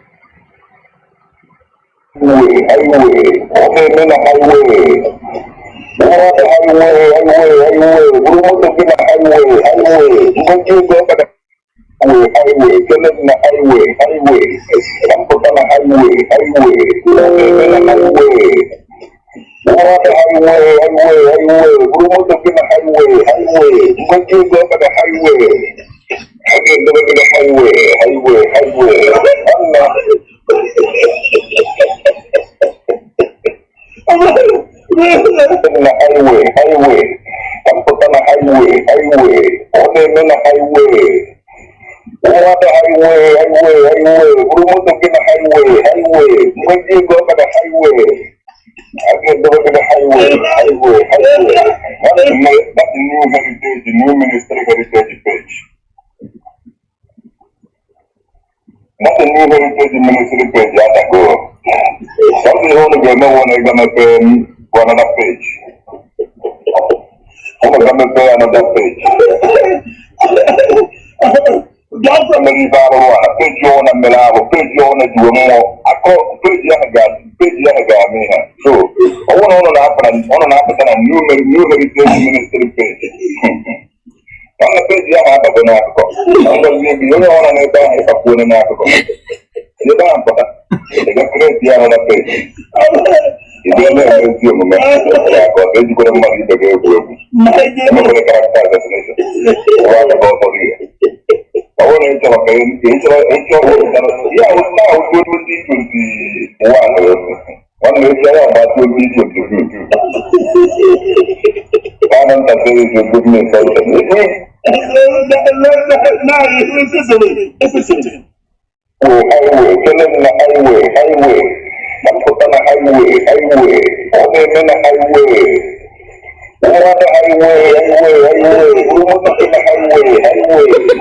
Biafra meri baro wana page ona melabo page ona duomo ako page ya ga meha so ona na hapana na new heritage ministry page ona page ya hapa bona ako ona ni ona na ba eka kuona na ako ile ba mpaka ile page ya ona page ile na ndio mama ako page kuna mali bege kwa kuna karakter destination wala ba kwa I want to enter my yeah, now 2021. One year about 2022. Finance and service will give me a solution. Oh, highway, tell them the highway. I'm putting a highway. Oh, they mean a highway. We want the highway. We want the highway.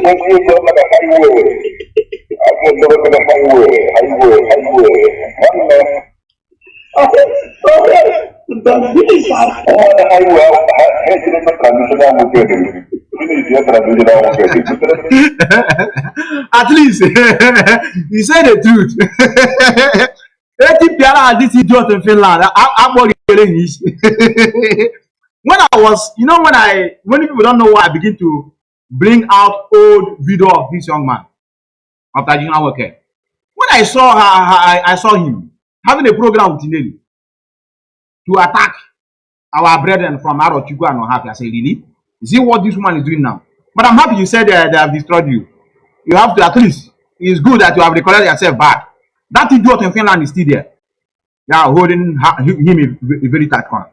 When you go to the highway, I can go to the highway. One man. Okay. The highway, at least you say the truth. This idiot in Finland. I'm when I was, when people don't know why, I begin to bring out old video of this young man after doing our work. When I saw I saw him having a program with Nnamdi to attack our brethren from Arochukwu and Ohapi. I said, really? Is it what this woman is doing now? But I'm happy you said they have destroyed you. You have to, at least, it's good that you have recorded yourself back. That idiot in Finland is still there. They are holding him a very tight corner.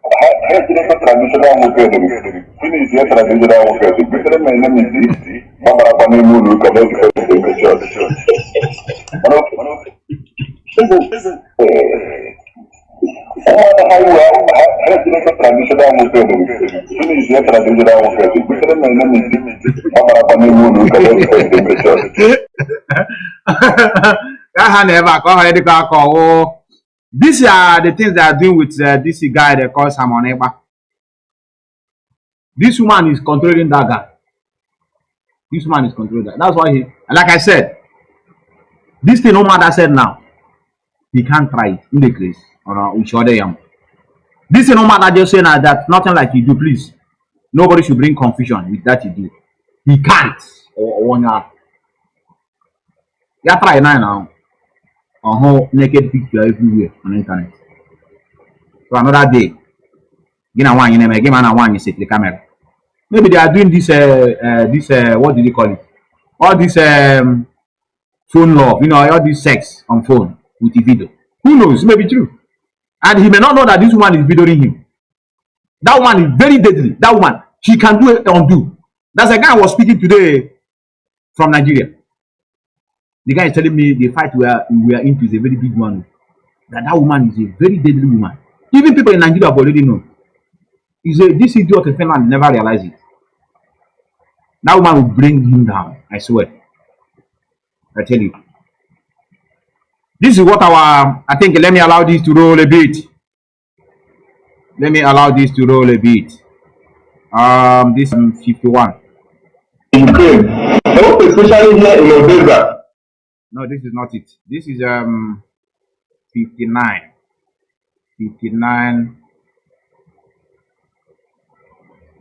These are the things they are doing with this guy they call Simon Eba. This woman is controlling that guy. This woman is controlling that. That's why like I said, this thing no matter said now, he can't try it in the case. Or we should this thing no matter just saying that nothing like you do, please. Nobody should bring confusion with that you do. He can't. Or you try now. A whole naked picture everywhere on the internet. So another day, you set the camera. Maybe they are doing this what do they call it? All this phone love, all this sex on phone with the video. Who knows? It may be true. And he may not know that this woman is videoing him. That woman is very deadly. That woman, she can do it undo. That's a guy I was speaking today from Nigeria. The guy is telling me the fight we are into is a very big one. That woman is a very deadly woman. Even people in Nigeria have already known. This idiot in Finland never realized it. That woman will bring him down. I swear. I tell you. This is what I think. Let me allow this to roll a bit. This is 51. Ukraine. Especially here in Odessa. No, this is not it. This is 59. 59.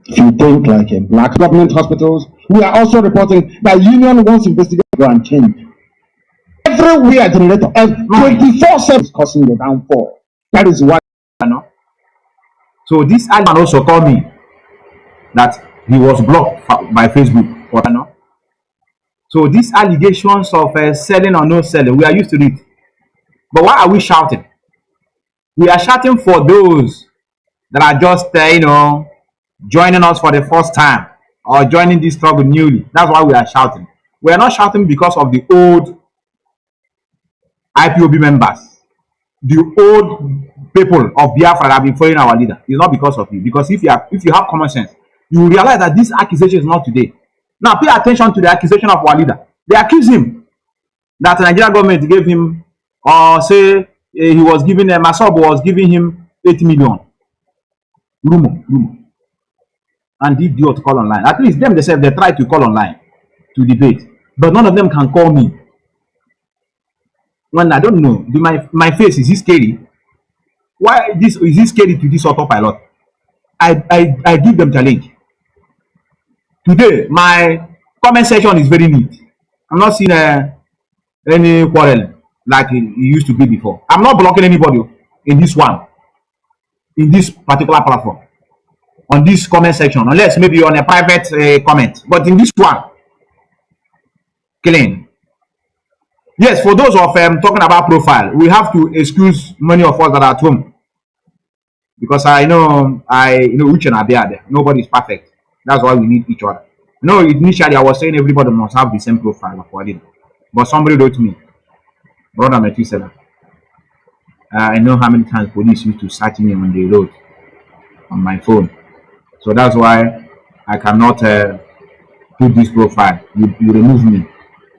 If you think like a black government hospitals, we are also reporting that union wants to investigate and change. Everywhere generator 24/7 is causing the downfall. That is why. So this man also called me that he was blocked by Facebook. So these allegations of selling or no selling, we are used to it. But why are we shouting? We are shouting for those that are just, joining us for the first time or joining this struggle newly. That's why we are shouting. We are not shouting because of the old Ipob members, the old people of Biafra that have been following our leader. It's not because of you. Because if you have common sense, you will realize that this accusation is not today. Now pay attention to the accusation of our leader. They accuse him that the Nigerian government gave him, or say he was giving Masob was giving him 8 million. Rumor. And the idiot call online. At least them themselves they try to call online to debate. but none of them can call me. When I don't know, my face, is it scary? Why is this scary to this autopilot? I give them challenge. Today, my comment section is very neat. I'm not seeing any quarrel like it used to be before. I'm not blocking anybody in this particular platform, on this comment section, unless maybe on a private comment. But in this one, clean. Yes, for those of talking about profile, we have to excuse many of us that are at home, because I know Uche and Abiade. Nobody is perfect. That's why we need each other. Initially I was saying everybody must have the same profile of Wadid, but somebody wrote me, Brother Methuselah, I know how many times police used to search me on the road on my phone, so that's why I cannot put this profile. You remove me,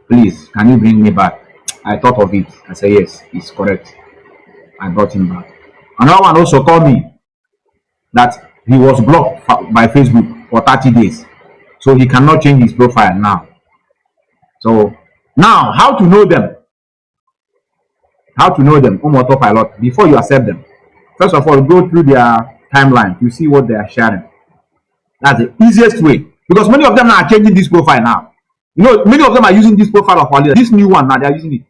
please. Can you bring me back? I thought of it. I said yes, it's correct. I brought him back. Another one also called me that he was blocked by Facebook for 30 days, so he cannot change his profile now. So now, how to know them? How to know them? Autopilot. Before you accept them, first of all, go through their timeline to see what they are sharing. That's the easiest way, because many of them are changing this profile now. Many of them are using this profile of our leader. This new one now, they are using it.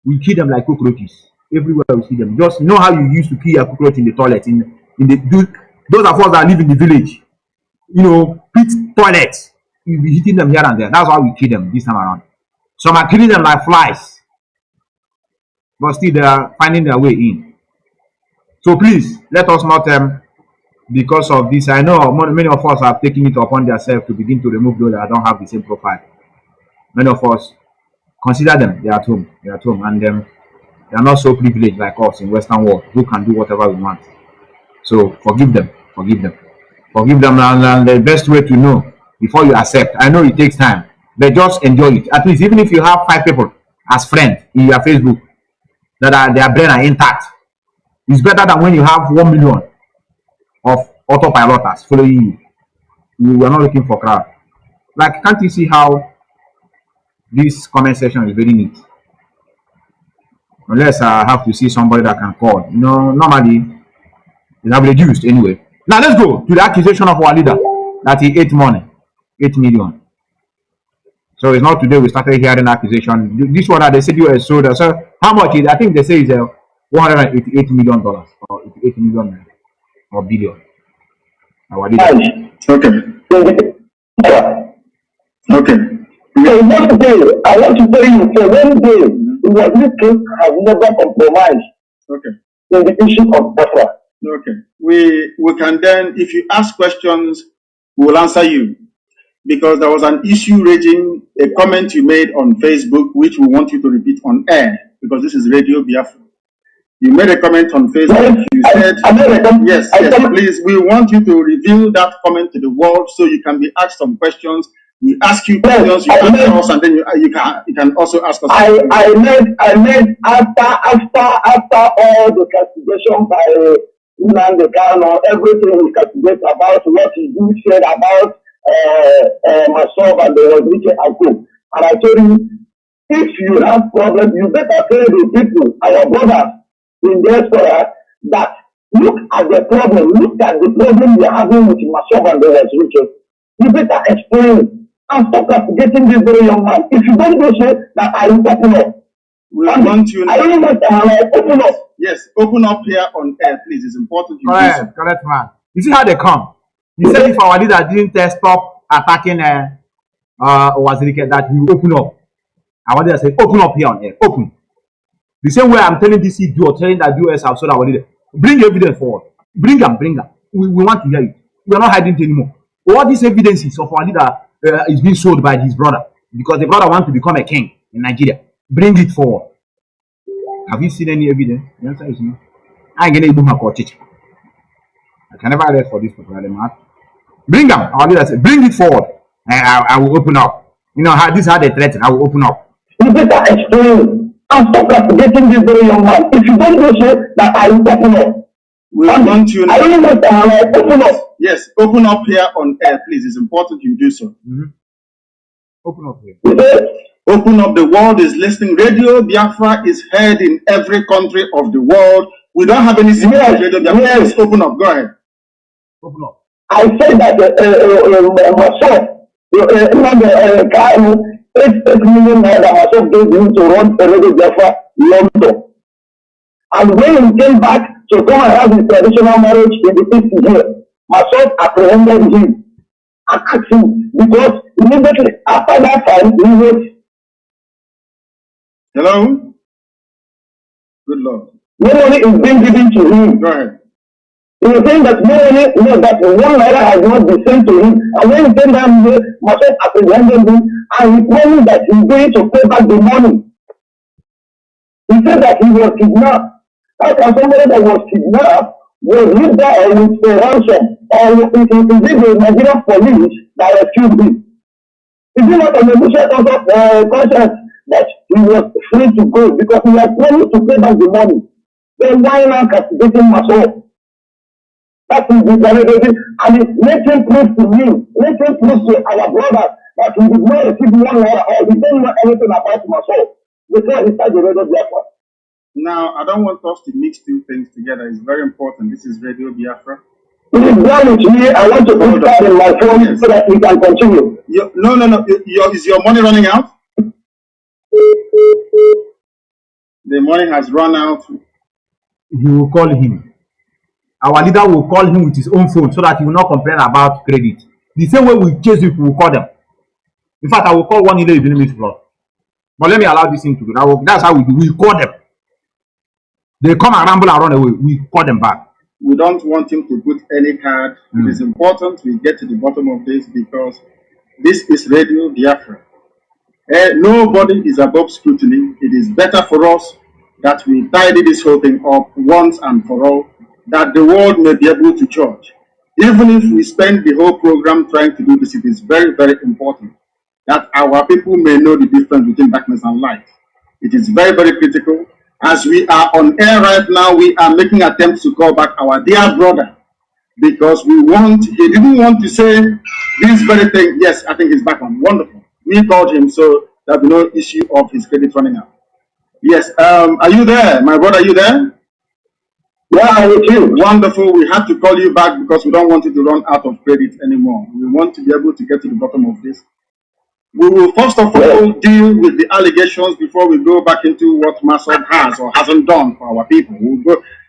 We kill them like cockroaches everywhere we see them. Just know how you used to kill your cockroach in the toilet, those of us that live in the village. Pit toilets. You'll be hitting them here and there. That's why we kill them this time around. Some are killing them like flies, but still they are finding their way in. So please, let us not because of this. I know many of us have taken it upon themselves to begin to remove those that don't have the same profile. Many of us consider them, they are at home, and they are not so privileged like us in Western world who can do whatever we want. So forgive them, and the best way to know before you accept. I know it takes time, but just enjoy it. At least, even if you have 5 people as friends in your Facebook that their brain are intact, it's better than when you have 1 million of autopiloters following you. You are not looking for crowd. Like, can't you see how this comment section is very neat? Unless I have to see somebody that can call. Normally they have reduced anyway. Now let's go to the accusation of our leader that he ate money, 8 million. So it's not today we started hearing accusation. This one that they said you were sold. So how much? I think they say it's $188 million or 88 million or billion. Our leader. Okay. So one day, I want to tell you, for one day, this case has never compromised. Okay. In the issue of Biafra. Okay. We can then, if you ask questions, we will answer you. Because there was an issue raging, a comment you made on Facebook, which we want you to repeat on air, because this is Radio Biafra. You made a comment on Facebook. You said, yes, please, we want you to reveal that comment to the world so you can be asked some questions. We ask you questions, you answer us, and then you can also ask us. I made after all the castigation by Nnamdi Kanu, everything we castigate about what he said about myself and the Wazirike Aku. And I told you, if you have problems, you better tell the people, our brothers in diaspora, that look at the problem we are having with myself and the Wazirike. You better explain and stop castigating this very young man. If you don't do so, that I will open up. We want you. I don't want to open up. Yes, open up here on air, please. It's important. Correct, man. You see how they come. You said if our leader didn't stop attacking Wazirike, that he will open up. Our leader said, open up here on air. Open. The same way I'm telling this idiot, telling that US have sold our leader. Bring evidence forward. Bring them. We want to hear it. We are not hiding it anymore. All these evidences of our leader is being sold by his brother, because the brother wants to become a king in Nigeria. Bring it forward. Have you seen any evidence? The answer is no. I ain't gonna do my court. I can never arrest for this people. Bring them. Our leader said, bring it forward. I will open up. This is how they threaten. I will open up. You better explain and stop castigating this very young man. If you don't do so, that I will open up. We want you. I don't want to open up. Yes, open up here on air, please. It's important you do so. Open up here. You say, Open up, the world is listening. Radio Biafra is heard in every country of the world. We don't have any secret Yes, Radio Biafra. yes. Please open up. Go ahead. Open up. I said that myself, Kanu, 8 million naira myself gave him to run a Radio Biafra London. And when he came back to come and have his traditional marriage in the 50 years, myself apprehended him and asked him because immediately after that time, he was Hello? Good Lord. no money is being given to him. Go ahead. He was saying that no money, no, that 1 naira has not been sent to him. And when he came down here, myself apprehended him and he told me that he's going to pay back the money. He said that he was kidnapped. How can somebody that was kidnapped was lived there with a ransom or is it the Nigerian police that rescued him? Is it not a negotiator conscience that he was free to go because he had promised to pay back the money? Then why not castigating myself? That is the reality, and it makes him prove to me, makes him prove to our brothers that he did not receive 1 naira or he don't know anything about myself before he started the Radio Biafra. Now, I don't want us to mix two things together. It's very important. This is Radio Biafra. Please bear with me. I want to put that in my phone so that we can continue. No. Is your money running out? The money has run out. He will call him. Our leader will call him with his own phone so that he will not complain about credit. The same way we chase people, we will call them. In fact, I will call one leader during this plot. But let me allow this thing to do. That's how we do. We call them. They come and ramble and run away. We call them back. We don't want him to put any card. It is important we get to the bottom of this because this is Radio Biafra. Nobody is above scrutiny. It is better for us that we tidy this whole thing up once and for all, that the world may be able to judge. Even if we spend the whole program trying to do this, it is very, very important that our people may know the difference between darkness and light. It is very, very critical. As we are on air right now, we are making attempts to call back our dear brother because he didn't want to say this very thing. Yes, I think he's back on. Wonderful. We called him, so there'll be no issue of his credit running out. Yes, are you there? My brother, are you there? Yeah, I'm with you. Wonderful. We have to call you back because we don't want you to run out of credit anymore. We want to be able to get to the bottom of this. We will first of all deal with the allegations before we go back into what Masad has or hasn't done for our people.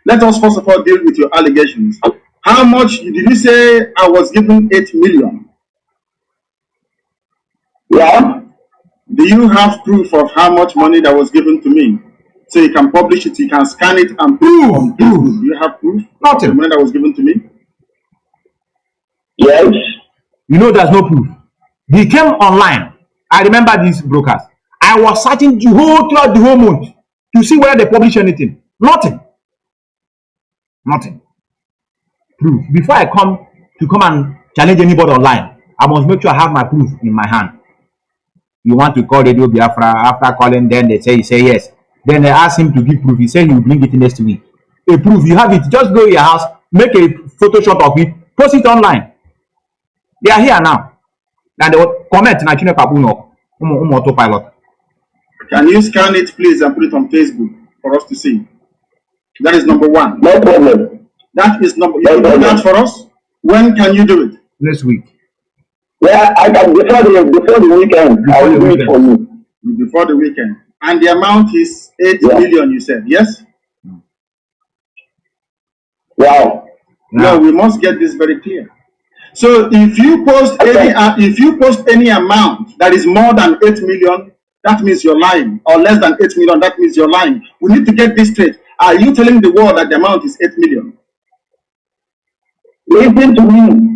Let us first of all deal with your allegations. How much did you say I was given 8 million? Yeah. Do you have proof of how much money that was given to me? So you can publish it, you can scan it and put it on Facebook. Do you have proof of the money that was given to me? Yes. You know there's no proof. He came online. I remember these brokers. I was searching throughout the whole month to see whether they publish anything. Nothing. Proof. Before I come and challenge anybody online, I must make sure I have my proof in my hand. You want to call Radio Biafra, after calling, then they say yes. Then they ask him to give proof. He said he will bring it next week. A proof, you have it. Just go to your house, make a Photoshop of it, post it online. They are here now. And they will comment na Chine Pabuno, autopilot. Can you scan it, please, and put it on Facebook for us to see? That is number one. No problem. That is number. You can do that for us. When can you do it? Next week. Yeah, I can before the weekend. I will do it for you. Before the weekend. And the amount is 8 million, you said, yes? Wow. No, we must get this very clear. So if you post any amount that is more than 8 million, that means you're lying. Or less than 8 million, that means you're lying. We need to get this straight. Are you telling the world that the amount is 8 million? Listen to me.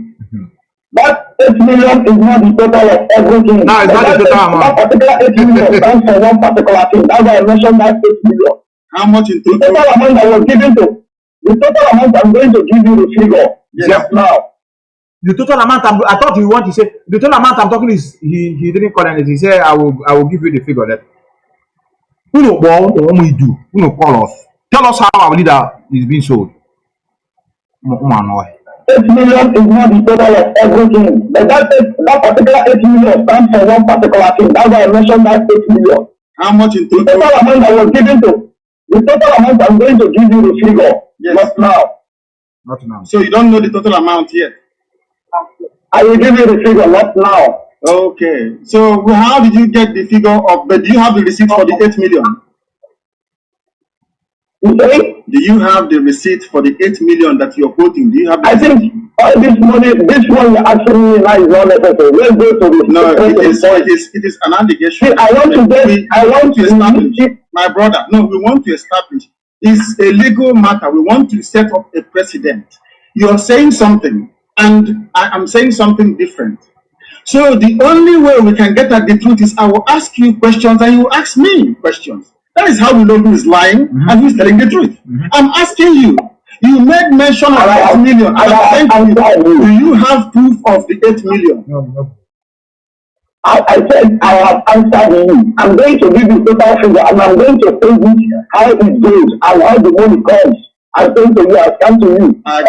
That 8 million is not the total of everything. No, it's not the total amount. That particular 8 million comes from one particular thing. That's why I mentioned that 8 million. How much in total? The total amount I was given to. The total amount I'm going to give you the figure. Yes. Now. The total amount I thought you want to say the total amount I'm talking is he didn't call anything. He said I will give you the figure that we know what we do. We know call us. Tell us how our leader is being sold. 8 million is not the total of everything. But that particular 8 million stands for one particular thing. That's why I mentioned that 8 million. How much in The total? total amount I was given to, the total amount I'm going to give you the figure, Yes. not now. Not now. So you don't know the total amount yet? I will give you the figure, not now. Okay. So how did you get the figure of, but do you have the receipt for the 8 million? You say? Do you have the receipt for the 8 million that you're quoting? Do you have the I think all this money, this one you're asking me now is not necessary. Let's go to the No, point. it is an allegation. See, I want to get, I want to establish. My brother, no, we want to establish. It's a legal matter. We want to set up a precedent. You're saying something, and I am saying something different. So the only way we can get at the truth is I will ask you questions and you will ask me questions. That is how we know who is lying and who is telling the truth. I'm asking you. You made mention of 8 million. Do you have proof of the 8 million? No. I said I have answered you. I'm going to give you total figure and I'm going to tell you how it goes and how the money comes. I'm going to you, I'll come to you. I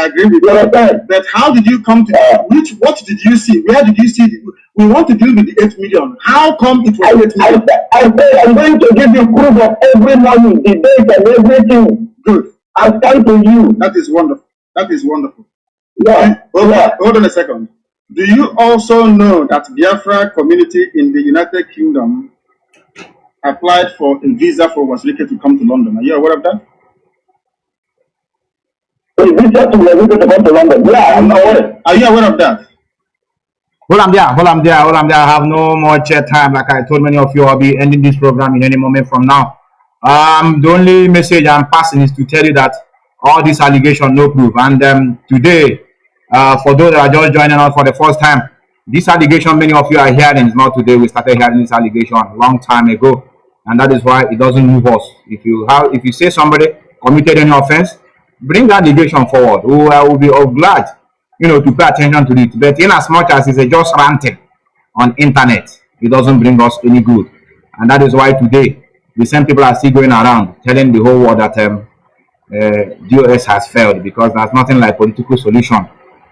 agree with you. But how did you come to what did you see? Where did you see we want to deal with the 8 million. How come it was 8 million? I said I'm going to give you proof of every money, the date and everything. Good. I'll come to you. That is wonderful. That is wonderful. Yeah. Hold on a second. Do you also know that Biafra community in the United Kingdom applied for a visa for Wasilike to come to London? Are you aware of that? A visa to Wasilike to come to London? Yeah, I'm aware. Are you aware of that? Hold on there. I have no more time. Like I told many of you, I'll be ending this program in any moment from now. The only message I'm passing is to tell you that all these allegations no proof. And today, for those that are just joining us for the first time, this allegation many of you are hearing is not today. We started hearing this allegation a long time ago, and that is why it doesn't move us. If you say somebody committed any offense, bring that allegation forward. We will be glad, to pay attention to it. But in as much as it's just ranting on internet, it doesn't bring us any good, and that is why today the same people are still going around telling the whole world that DOS has failed because there's nothing like political solution.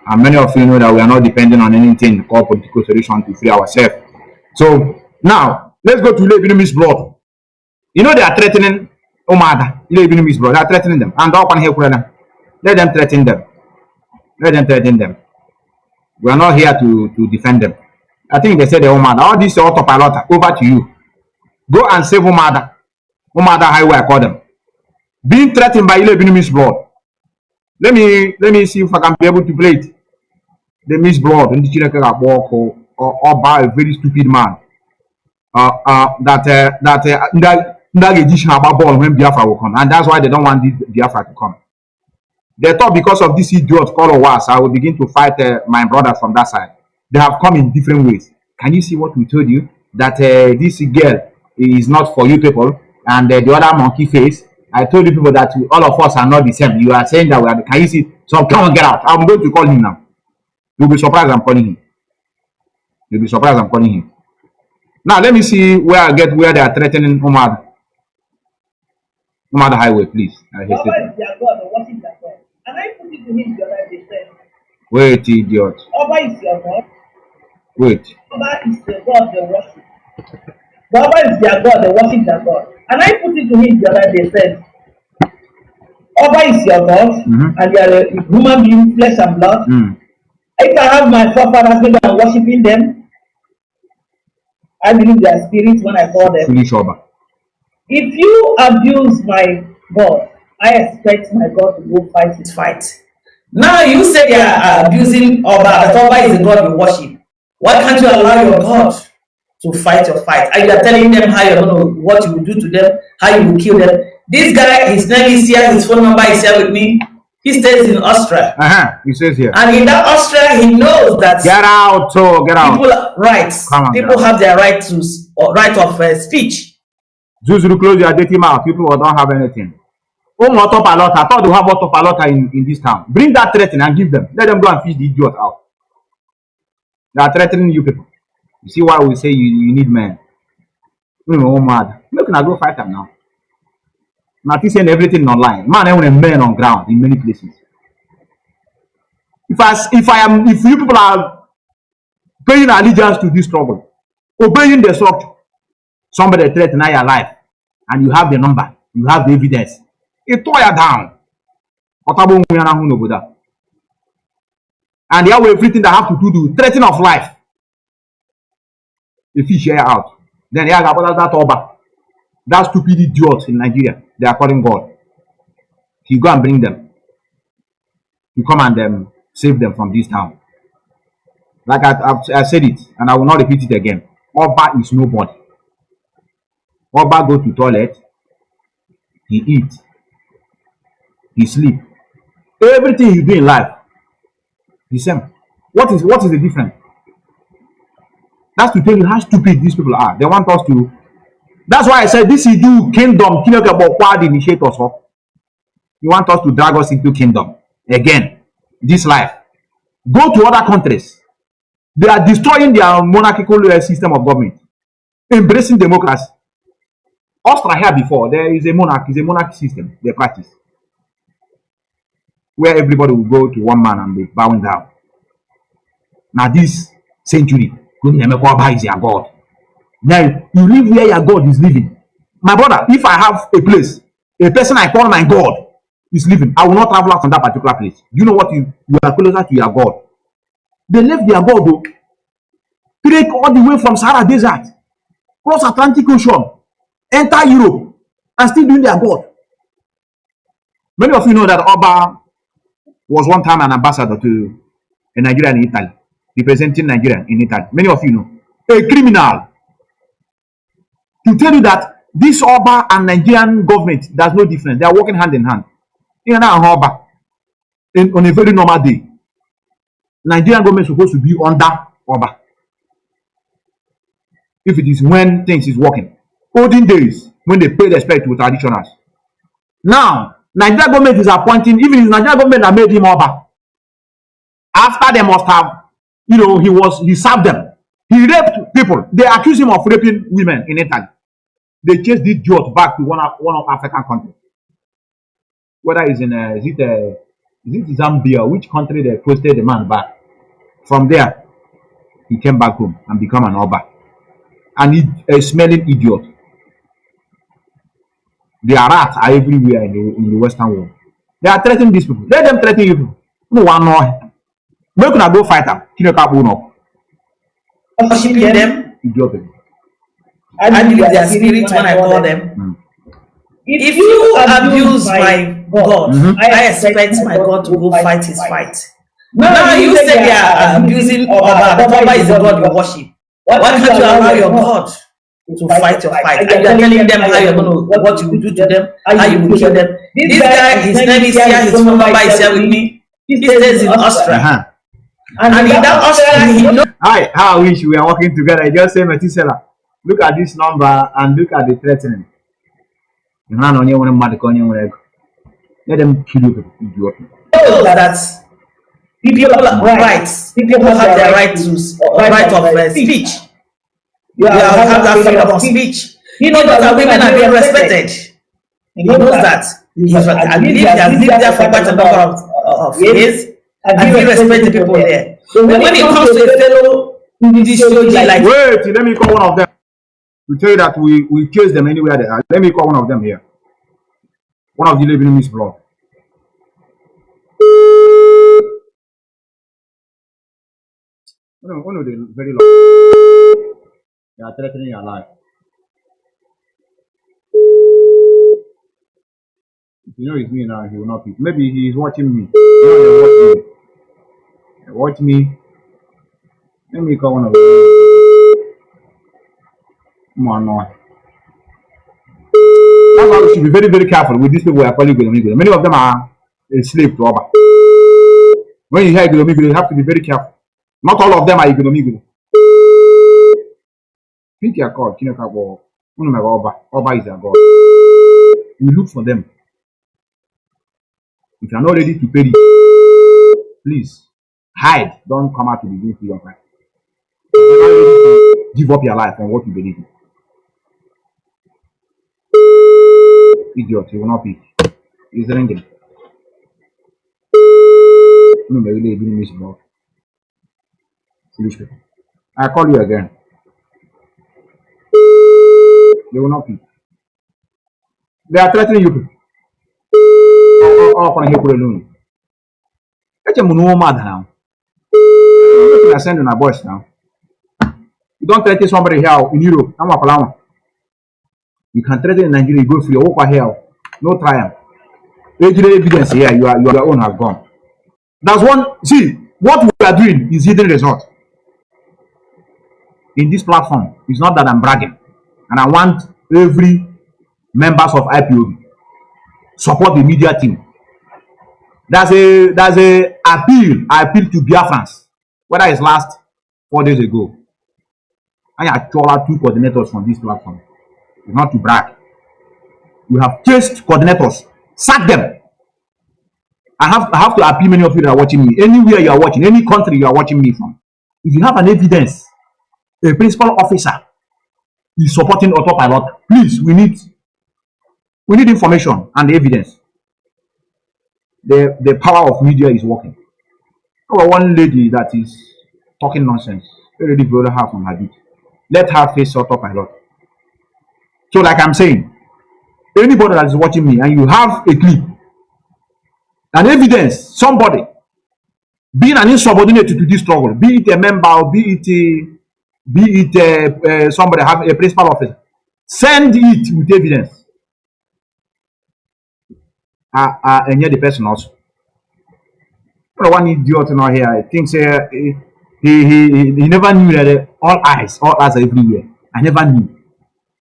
And many of you know that we are not depending on anything called political solution to free ourselves. So now let's go to Lebanese blood. They are threatening Omada, Lebanese blood. They are threatening them, and let them threaten them. Let them threaten them. We are not here to defend them. I think they said the Omada. All this autopilot over to you. Go and save Omada. Omada Highway, I call them. Being threatened by Lebanese blood. Let me see if I can be able to play it. The Miss Blood and the or by a very stupid man. That edition about ball when Biafra will come, and that's why they don't want this Biafra to come. They thought because of this idiot called Owas, I will begin to fight my brothers from that side. They have come in different ways. Can you see what we told you? That this girl is not for you people, and the other monkey face. I told you people that all of us are not the same. You are saying that we are. Can you see? So come on, get out. I'm going to call him now. You'll be surprised I'm calling him. You'll be surprised I'm calling him. Now let me see where they are threatening Omar. Omar the highway, please. Wait, idiot. Oba is your God. Wait. Oba is the God they worship. Oba is their God, they worship their God. And I put it to him the other day, said, Oba is your God, and you are a human being, flesh and blood. If I have my forefathers, maybe I'm worshiping them. I believe they are spirits when I call them. Foolish Oba. If you abuse my God, I expect my God to go fight his fight. Now you say you are abusing Oba, that Oba is the God you worship. Why can't you allow your God to fight your fight? And you are telling them how you're going to, what you will do to them, how you will kill them. This guy, his name is here, his phone number is here with me. He stays in Austria. He says here. And in that Austria, he knows that get out, so get out. People have their right to right of speech. Zuzuru, close your dirty mouth. People don't have anything. I thought they have autopilot in this town. Bring that threatening and give them. Let them go and feed the idiot out. They are threatening you people. You see why we say you need men. Mad. Look, I go fight them now. Not saying everything online. Man, I want a man on ground in many places. If you people are paying allegiance to this struggle, obeying the structure, somebody threaten your life, and you have the number, you have the evidence, it tore you down. And they have everything that have to do with threatening of life. If you share out, then they have that over. That stupid idiot in Nigeria, they are calling God. He go and bring them. He come and save them from this town. Like I've said it, and I will not repeat it again. Oba is nobody. Oba go to toilet, he eat, he sleep. Everything you do in life, the same. What is the difference? That's to tell you how stupid these people are. They want us to. That's why I said this is do kingdom. Initiators. You want us to drag us into kingdom again. This life. Go to other countries. They are destroying their monarchical system of government, embracing democracy. Austria here before there is a monarchy system they practice, where everybody will go to one man and be bowing down. Now this century, Oba is your God. Now you live where your God is living. My brother, if I have a place, a person I call my God is living, I will not travel out from that particular place. You know what? You are closer to your God. They left their God though. Trek all the way from Sahara Desert, cross Atlantic Ocean, enter Europe, and still doing their God. Many of you know that Oba was one time an ambassador to Nigeria and Italy, representing Nigeria in Italy. Many of you know. A criminal. To tell you that this Oba and Nigerian government, there's no difference. They are working hand in hand. On a very normal day, Nigerian government is supposed to be under Oba. If it is when things is working. Olden days, when they pay respect to traditionals. Now, Nigerian government is appointing, even if Nigerian government that made him Oba, after they must have, he served them. He raped people. They accuse him of raping women in Italy. They chased this idiot back to one of African countries. Whether it's in is it Zambia, which country they posted the man back. From there, he came back home and become an Oba. And he a smelling idiot. Their rats are everywhere in the Western world. They are threatening these people. Let them threaten you. No one know. Where can I go fight them? Worshiping them. Idiot. I believe their spirit when I call them. If you abuse my God, I expect my God to go fight his fight. Now you say they are abusing Oba, but Oba is the God you worship. Why can't you allow your God to fight your fight? And you are telling them how you're going to, what you will do to them, how you will kill them. This guy, his name is here, his phone number is here with me. He stays in Austria. And in that Austria, he knows. Hi, how I wish we are working together. I just say Methuselah. Look at this number and look at the threatening. Let them kill you, idiot. That people have rights. People have their right of speech. You have that freedom of speech. He knows that women are being respected. He knows that. I believe he has lived there for quite a number of years, and he respects the people there. So when it comes to a fellow like wait, let me call one of them. We tell you that we chase them anywhere they are. Let me call one of them here. One of the living in this blood. One of the very long. They are threatening your life. If you know it's me now, he will not pick. Maybe he is watching me. They watch me. Let me call one of them. Come on, no. That's why we should be very, very careful with these people who are calling Igolomi. Many of them are a slave to Oba. When you hear Igolomi, you have to be very careful. Not all of them are Igolomi. Think you are called Kinokabo. Oba is their God. We look for them. If you are not ready to pay it, please hide. Don't come out to begin to your life. Give up your life on what you believe in. Idiot, he will not pick. He's ringing. No, maybe they didn't miss more. Foolish people. I call you again. They will not pick. They are threatening you. Oh, can I hear you alone? Let them know mad now. I send in a voice now. You don't threaten somebody here in Europe. I'm a You can threaten in Nigeria, you go for your over here. No triumph. Evidence here, your own has gone. That's one. See, what we are doing is hidden result. In this platform, it's not that I'm bragging. And I want every members of IPOB support the media team. There's a appeal. I appeal to Biafrans. Whether it's last 4 days ago. I actually 2 coordinators from this platform. It's not to brag. We have chased coordinators. Sack them. I have to appeal many of you that are watching me. Anywhere you are watching, any country you are watching me from. If you have an evidence, a principal officer is supporting autopilot, please, we need information and evidence. The power of media is working. One lady that is talking nonsense, already brought her from her beat. Let her face autopilot. So, like I'm saying, anybody that is watching me and you have a clip, an evidence, somebody being an insubordinate to this struggle, be it a member or be it somebody have a principal officer, send it with evidence. And yet the person also. One idiot not here. I think he never knew that all eyes are everywhere. I never knew.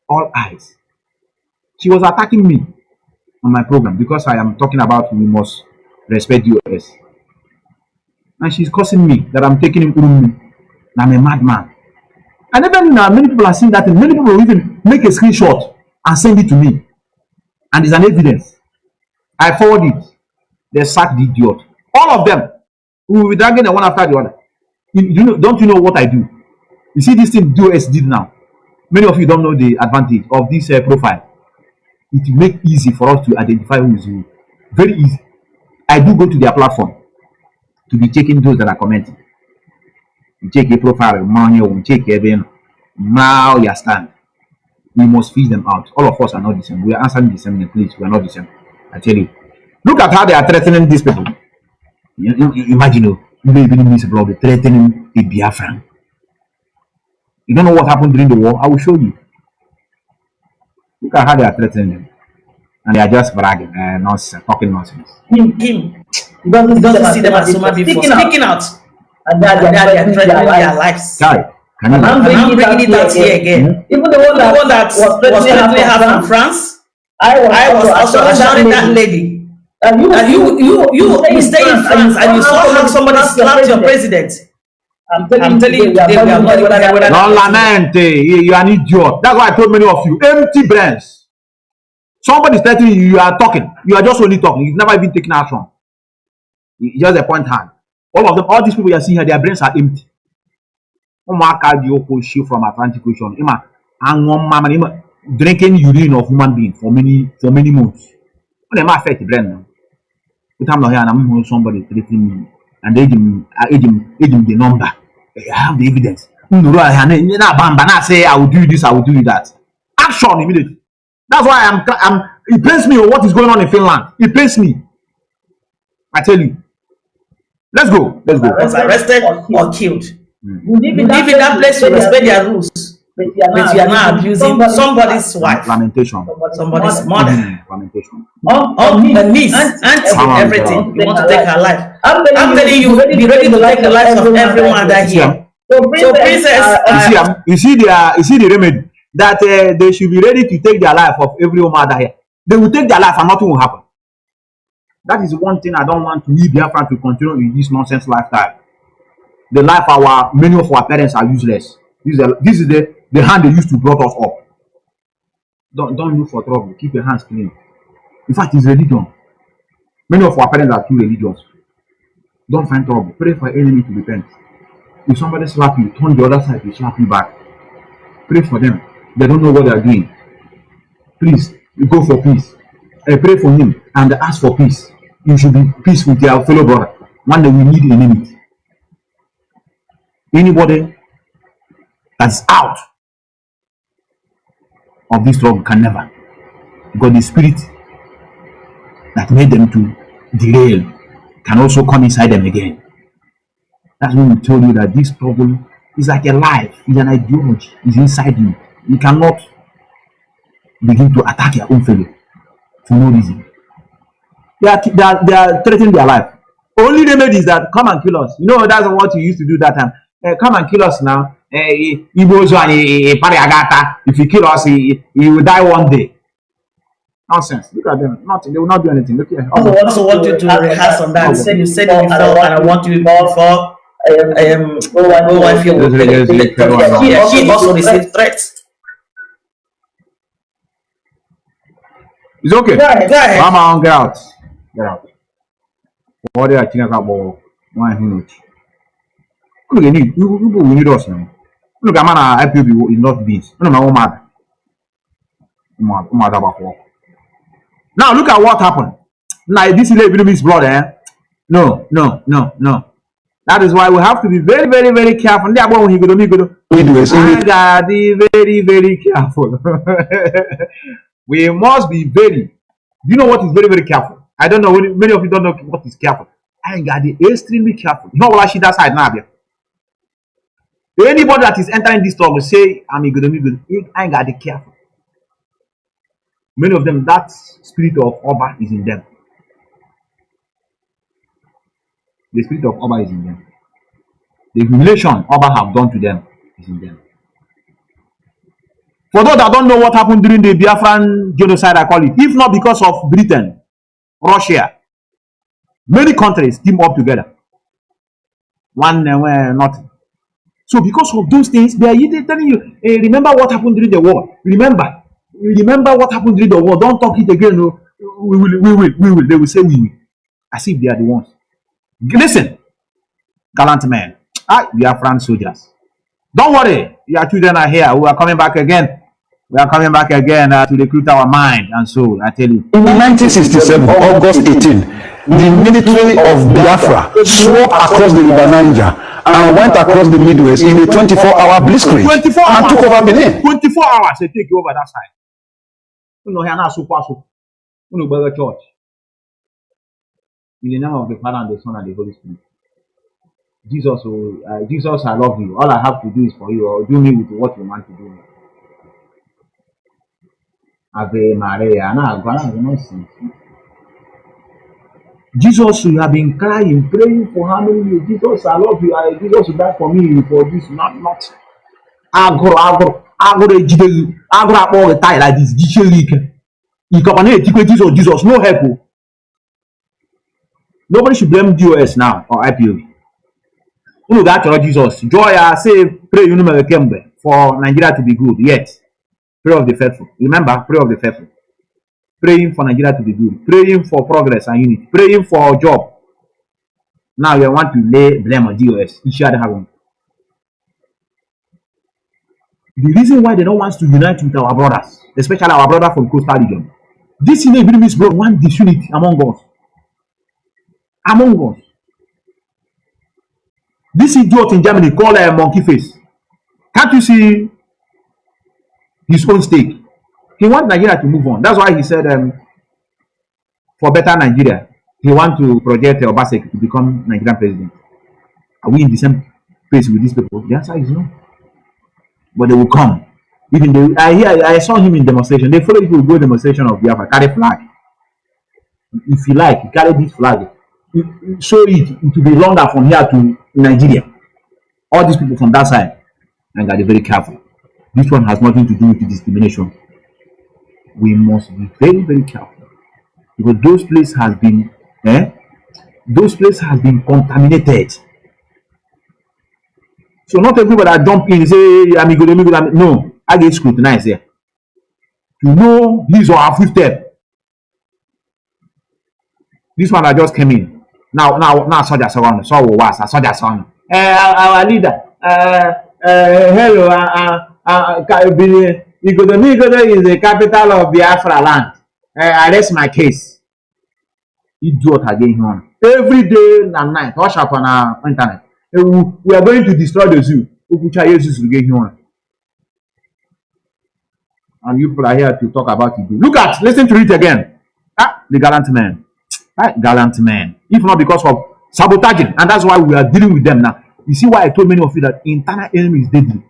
All eyes. She was attacking me on my program because I am talking about we must respect US. And she's cursing me that I'm taking him through me. I'm a madman. I never knew that many people are seeing that and many people will even make a screenshot and send it to me. And there's an evidence. I forward it. They sacked the idiot. All of them. We will be dragging them one after the other. Don't you know what I do? You see this thing US did now. Many of you don't know the advantage of this profile. It will make it easy for us to identify who is who. Very easy. I do go to their platform to be checking those that are commenting. You check your profile, money, you check everything. Now you stand. We must feed them out. All of us are not the same. We are answering the same, please. We are not the same. I tell you. Look at how they are threatening these people. Imagine you even miss blood threatening a Biafran. You don't know what happened during the war? I will show you. Look at how they are threatening them. And they are just bragging, nonsense, talking nonsense. Him. He doesn't see them as human beings speaking out. And they are threatening their lives. Sorry. And I'm bringing it out here again. Even the one that was threatening her from France, I was also assuring that lady. And you stay in France and you saw how somebody slapped your president. I'm telling you today, we are not even. Don't lament, you are an idiot. That's why I told many of you, empty brains. Somebody is telling you, you are talking. You are just only talking. You've never even taken action. It's just a point hand. All of them, all these people you are seeing here, their brains are empty. From Atlantic Ocean, drinking urine of human being for many months. When they affect the brain now. I'm not here and I'm somebody treating me and they give him the number. I have the evidence. I say I will do this, I will do that. Action immediately. That's why it pains me what is going on in Finland. It pains me. I tell you. Let's go. Arrested or killed. Live in that place to respect their rules. But you are not abusing somebody's wife. Lamentation. Somebody's mother. Lamentation. The niece, auntie, everything. You want to take her life. I'm telling you, be ready to take the lives of everyone that here. So princess, you see the remedy that they should be ready to take their life of every woman that here. They will take their life and nothing will happen. That is one thing I don't want to leave Biafra to continue in this nonsense lifestyle. The life many of our parents are useless. This is the hand they used to brought us up. Don't look for trouble. Keep your hands clean. In fact, it's religion. Many of our parents are too religious. Don't find trouble. Pray for enemy to repent. If somebody slap you, turn the other side to slap you back. Pray for them. They don't know what they are doing. Please, go for peace. Pray for him and ask for peace. You should be peace with your fellow brother. One day we need a limit. Anybody that's out of this struggle can never, because the spirit that made them to derail can also come inside them again. That's when we told you that this struggle is like a life, it's an ideology, it's inside you. You cannot begin to attack your own fellow for no reason. They are threatening their life. Only remedy is that come and kill us. You know, that's what you used to do that time. Come and kill us now. If you kill us, he will die one day. Nonsense. Look at them. Nothing. They will not do anything. Look here. Also want you to rehearse on that. You said it before, and I want you before. She also received threats. It's okay. Go ahead. Mama, get out. Get out. What are you thinking about? Why huge? Look, you need us now. Look, I'm gonna help you in not beats. No, my own mother. Now look at what happened. Now this is Vietnamese blood, eh? No. That is why we have to be very, very, very careful. I gotta be very, very careful. We must be very. Do you know what is very, very careful? I don't know. Many of you don't know what is careful. I gotta be extremely careful. You know what I see that side now? Anybody that is entering this struggle say, I'm good. I gotta be careful. Many of them, that spirit of Oba is in them. The spirit of Oba is in them. The humiliation Oba have done to them is in them. For those that don't know what happened during the Biafran genocide, I call it, if not because of Britain, Russia, many countries team up together. One nothing. So because of those things, they are telling you, hey, remember what happened during the war. Remember what happened during the war. Don't talk it again. No. We will. They will say we will. As if they are the ones. Listen, gallant men. Biafran soldiers. Don't worry. Your children are here. We are coming back again. We are coming back again to recruit our mind and soul. I tell you. In 1967, August 18, the military of Biafra swept across the River Niger and went across the Midwest in a 24-hour blitzkrieg 24 hours. and took over Benin. 24 hours they take over that side. You know, here now so you know, by the church. In the name of the Father and the Son and the Holy Spirit. Jesus, I love you. All I have to do is for you, or do me with what you want to do. Ave Maria, nonsense. Jesus, you have been crying, praying for how many years? Jesus, I love you. Jesus will die for me for this, not. I go all the time like this. Jesus, no help. Nobody should blame DOS now or IPOB. You know that Jesus. Joy, I say, pray you know for Nigeria to be good. Yes. Prayer of the faithful. Remember, prayer of the faithful. Praying for Nigeria to be good. Praying for progress and unity. Praying for a job. Now you want to lay blame on DOS. It should happen. The reason why they don't want to unite with our brothers, especially our brother from coastal region, this in Vietnamese blood want disunity among us. Among us. This idiot in Germany called a monkey face. Can't you see his own stake? He wants Nigeria to move on. That's why he said, for better Nigeria, he wants to project Obaseki to become Nigerian president. Are we in the same place with these people? The answer is no. But they will come. Even I saw him in demonstration. They follow people go demonstration of Biafra. Carry flag. If you like, carry this flag. Show it. It will be longer from here to Nigeria. All these people from that side, and gotta be very careful. This one has nothing to do with discrimination. We must be very, very careful because those places has been, contaminated. So not everybody that jump in and say, amigo. No, I get scrutinized here. To know his or her footstep. This one that just came in. Now, soldiers around. So was soldiers around. Our leader. Hello. Igodo is the capital of Biafra land. I rest my case. Idiot again on. every day and night. Watch up on our internet. We are going to destroy the zoo. And you people are here to talk about it. Look at, listen to it again. Ah, the gallant man. Ah, gallant man. If not because of sabotaging, and that's why we are dealing with them now. You see why I told many of you that internal enemy is deadly.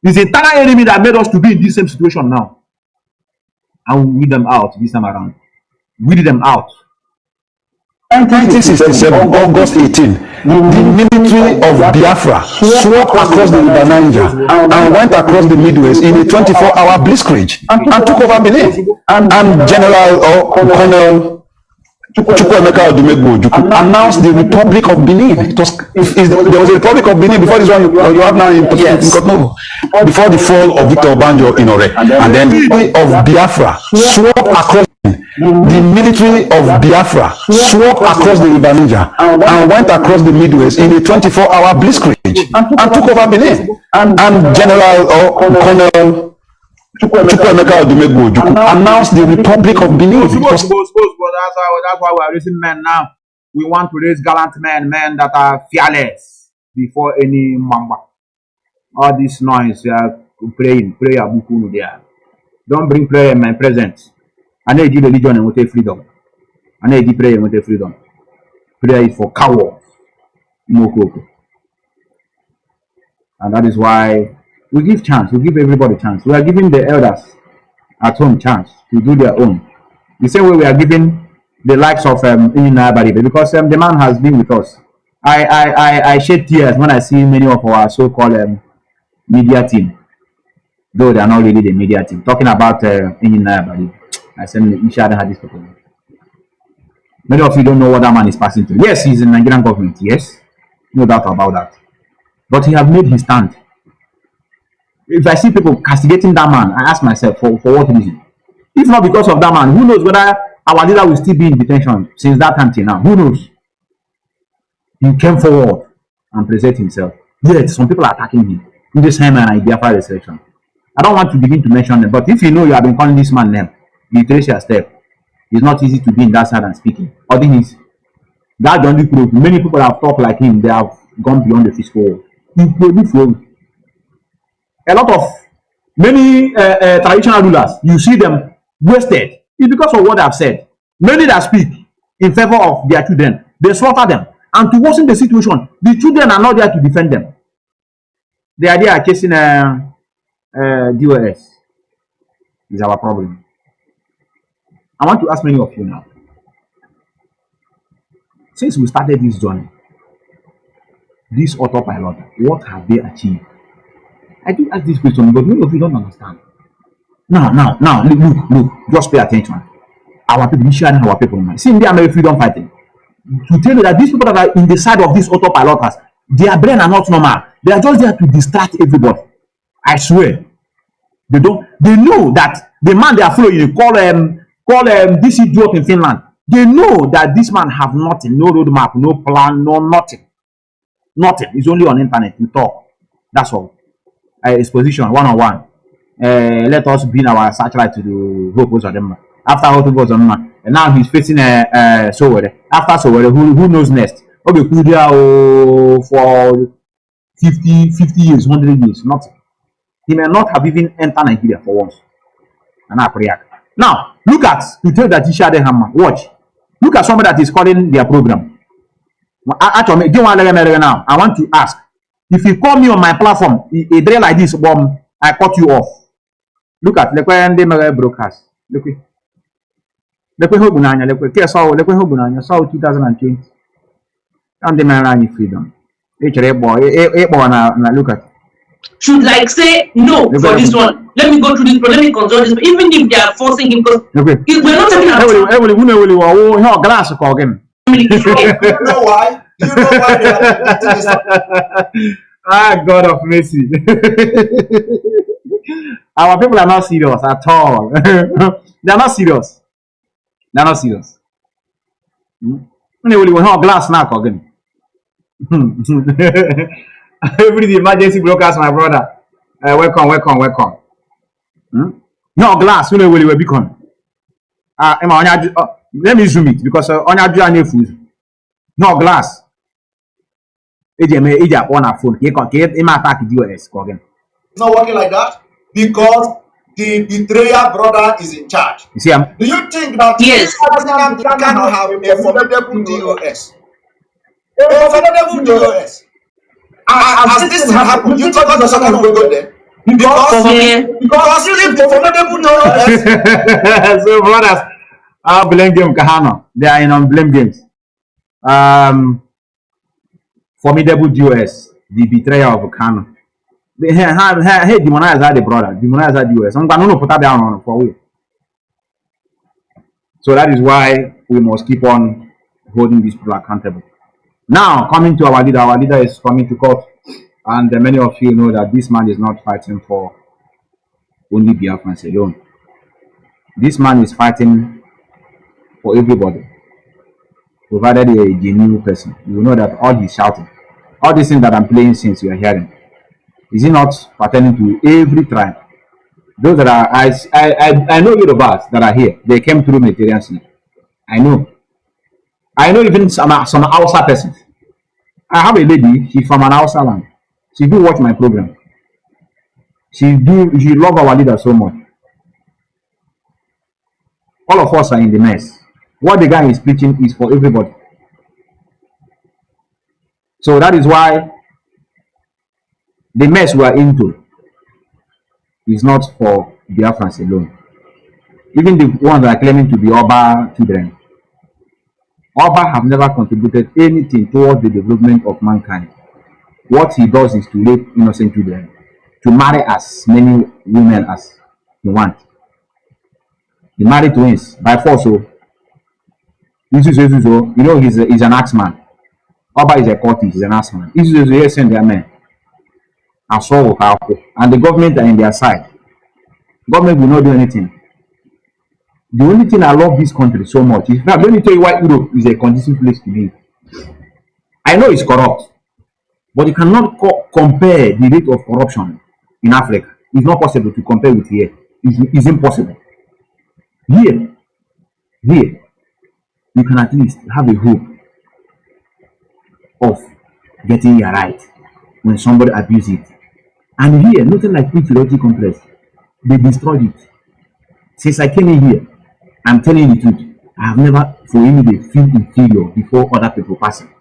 It's internal enemy that made us to be in this same situation now. And we weed them out this time around. Weed them out. 1967, August 18, the military of Biafra swept across the River Niger and went across the Midwest in a 24-hour blitzkrieg and took over Benin. And General or Colonel Chukwuemeka Odumegwu announced the Republic of Benin. There was a Republic of Benin before this one you have now in Kotonu, before the fall of Victor Obanjo in Ore. And then the military of Biafra swept across the military of Biafra swept across the River Niger and went across the Midwest in a 24-hour blitzkrieg and took over Benin. And General or Colonel Chukwuemeka Odumegwu announced the Republic of Benin. That's why we are raising men now. We want to raise gallant men that are fearless before any mamba. All this noise, prayer, buku there. Don't bring prayer in my presence. I need religion and with freedom. I need prayer and with freedom. Prayer is for cowards. And that is why we give chance. We give everybody chance. We are giving the elders at home chance to do their own. The same way we are giving the likes of Nnamdi, because the man has been with us. I shed tears when I see many of our so-called media team, though they are not really the media team, talking about Nnamdi. I said, you should have had this people. Many of you don't know what that man is passing through. Yes, he's in the Nigerian government. Yes, no doubt about that. But he has made his stand. If I see people castigating that man, I ask myself, for what reason? If not because of that man, who knows whether our leader will still be in detention since that time till now? Who knows? He came forward and presented himself. Yet, some people are attacking him. In this time and Biafra resurrection. I don't want to begin to mention them, but if you know you have been calling this man name, you trace your step. It's not easy to be in that side and speaking. Other thing is, that the only proof. Many people have talked like him, they have gone beyond the physical world. A lot of many traditional rulers, you see them wasted. It's because of what I've said. Many that speak in favor of their children, they slaughter them. And to worsen the situation, the children are not there to defend them. The idea of chasing DOS is our problem. I want to ask many of you now. Since we started this journey, this autopilot, what have they achieved? I do ask this question, but many of you don't understand. Now, look, just pay attention. Our people, sharing our people, man. See in the American freedom fighting. To tell you that these people that are in the side of these autopiloters, their brain are not normal. They are just there to distract everybody. I swear. They know that the man they are following, call this idiot in Finland. They know that this man have nothing, no roadmap, no plan, no nothing. Nothing. It's only on internet. You talk. That's all. Exposition, one-on-one. Let us be in our satellite to the hope of them. After hope of them, and now he's facing Sowore. After Sowore, who knows next? Okay, for 50 years, 100 years, nothing. He may not have even entered Nigeria for once. And I pray. Now, look at to tell that Ishade Hammer. Watch. Look at somebody that is calling their program. Actually, now I want to ask. If you call me on my platform, a day like this, I cut you off. Look at the broadcast. Look at South 2020. And the man freedom. Look at. Should like say no for this one. Let me go through this, but let me consult this. Even if they are forcing him, because we're not talking about. You know why? You know why they are doing this? Ah, God of mercy. Our people are not serious at all. They are not serious. They are not serious. Anyway, we have glass now again. Every emergency broadcast, my brother. Welcome. No glass. We will become. Let me zoom it because on your journey food. No glass. Ejeme on a phone. He attack DOS. It's not working like that because the betrayer brother is in charge. You see, do you think that Yes. Nnamdi Kanu have a formidable DOS? A formidable DOS. As this thing happened, you thought the second will go there? Because if the formidable DOS. So brothers, I'll blame game Kahana. They are in blame games. Formidable DOS, the betrayer of Kanu. Hey, demonize the brother, demonize the US. I'm going to put that down on for we. So that is why we must keep on holding these people accountable. Now, coming to our leader is coming to court, and many of you know that this man is not fighting for only Biafrans alone. This man is fighting for everybody, provided a genuine person. You know that all he's shouting, all these things that I'm playing since you are hearing. Is he not pertaining to every tribe? Those that are, I know Yorubas that are here. They came through Mediterranean. I know even some Hausa persons. I have a lady. She's from an Hausa land. She do watch my program. She love our leader so much. All of us are in the mess. What the guy is preaching is for everybody. So that is why the mess we are into is not for Biafrans alone. Even the ones that are claiming to be Oba children. Oba have never contributed anything towards the development of mankind. What he does is to rape innocent children, to marry as many women as he wants. He married twins by force. So, you know, he's an axeman. Oba is a cultist, he's an axeman. He send their men. And the government are in their side. Government will not do anything. The only thing I love this country so much is, now let me tell you why Europe is a conducive place to live. I know it's corrupt, but you cannot compare the rate of corruption in Africa. It's not possible to compare with here. It's impossible. Here, you can at least have a hope of getting your right when somebody abuses it. And here, nothing like inferiority complex. They destroyed it. Since I came in here, I'm telling you the truth. I have never for any day feel inferior before other people passing.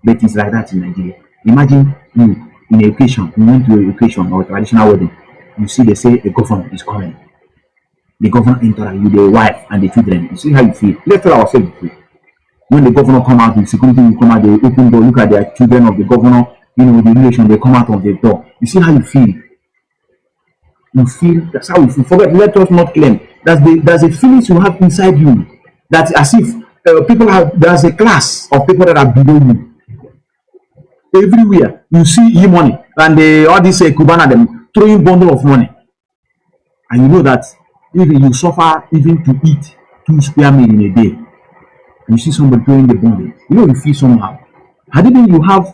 But it's like that in Nigeria. Imagine you in a occasion, you went to a occasion or a traditional wedding. You see they say the governor is coming. The governor interact with the wife and the children. You see how you feel. Let's tell ourselves the truth. When the governor come out, the security will come out, they open door, look at the children of the governor, you know, the relation, they come out of the door. You see how you feel. You feel, that's how you feel. Forget, let us not claim. There's a feeling you have inside you. That's as if people have, there's a class of people that are below you. Everywhere, you see e-money. And all these Cubana, them throwing bundle of money. And you know that even you suffer even to eat 2 square meal in a day. You see somebody throwing the bundle. You know you feel somehow. Had it been you have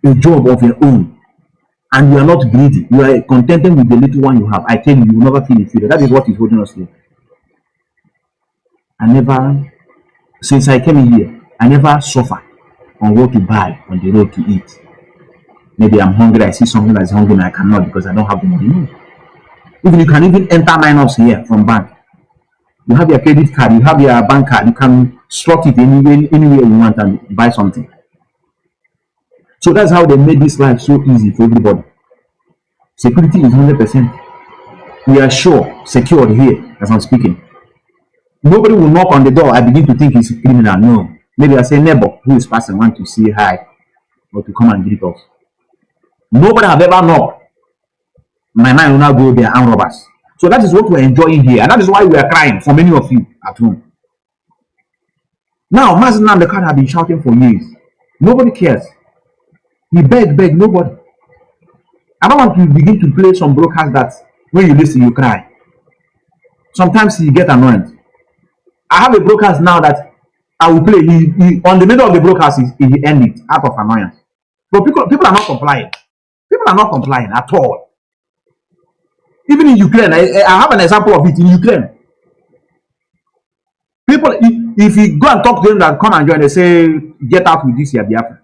a job of your own, and you are not greedy, you are contented with the little one you have, I tell you, you will never feel inferior. That is what is holding us here. Since I came in here, I never suffer on what to buy on the road to eat. Maybe I'm hungry, I see something that's hungry and I cannot because I don't have the money. No. Even you can even enter minus here from bank. You have your credit card, you have your bank card, you can slot it anywhere you want and buy something. So that's how they made this life so easy for everybody. Security is 100%. We are secured here as I'm speaking. Nobody will knock on the door. I begin to think he's a criminal. No. Maybe I say neighbor who is passing want to say hi or to come and greet us. Nobody have ever knocked. My mind will not go there and robbers. So that is what we're enjoying here. And that is why we are crying for many of you at home. Now, Mazi Methuselah have been shouting for years. Nobody cares. He beg, nobody. I don't want to begin to play some broadcast that when you listen, you cry. Sometimes you get annoyed. I have a broadcast now that I will play. He on the middle of the broadcast, he end it out of annoyance. But people are not complying. People are not complying at all. Even in Ukraine, I have an example of it in Ukraine. People, if you go and talk to them that come and join, they say, get out with this here, Biafra.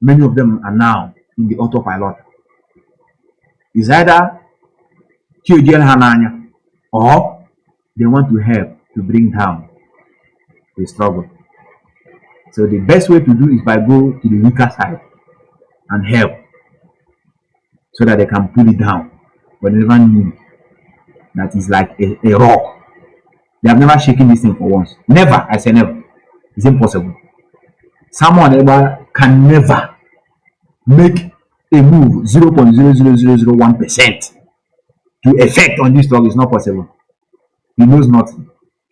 Many of them are now in the autopilot. It's either Hananya or they want to help to bring down the struggle. So the best way to do is by go to the weaker side and help so that they can pull it down. But they never knew that is like a rock. They have never shaken this thing for once. Never, I say never. It's impossible. Someone ever can never make a move 0.00001% to effect on this struggle. It's not possible. He knows nothing.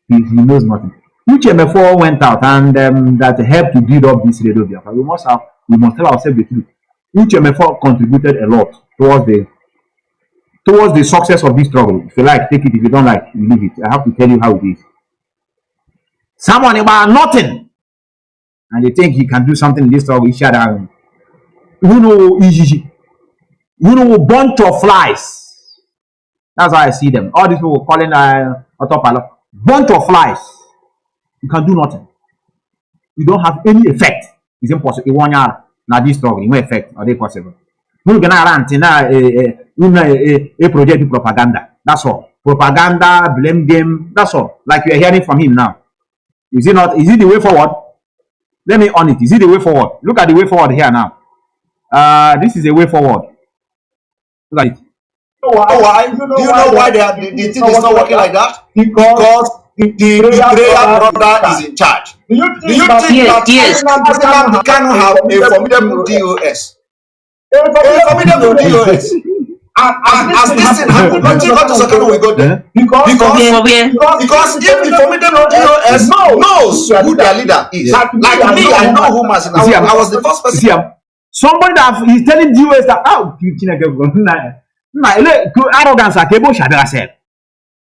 He knows nothing. UTM4 went out and that helped to build up this radio Biafra. We must tell ourselves the truth. UTM4 contributed a lot towards the success of this struggle. If you like, take it. If you don't like, you leave it. I have to tell you how it is. Someone about nothing, and they think he can do something in this struggle. You know, bunch of flies. That's how I see them. All these people calling autopilot, bunch of flies. You can do nothing. You don't have any effect. It's impossible. You want now this struggle, no effect. Are they possible? We're gonna rant in a project propaganda. That's all. Propaganda, blame game. That's all. Like you are hearing from him now. Is it not? Is it the way forward? Let me on it. Is it the way forward? Look at the way forward here now. This is a way forward. Look at it. Do you know why the thing is not working like that? Because the prayer brother is in charge. Do you think that Nnamdi Kanu have a formidable DOS? A formidable DOS. As this thing happened, don't you to Kanu we go there? Because if the formidable DOS knows who their leader is, like me, I know who Mazi. I was the first person. Somebody that is telling DOS that arrogance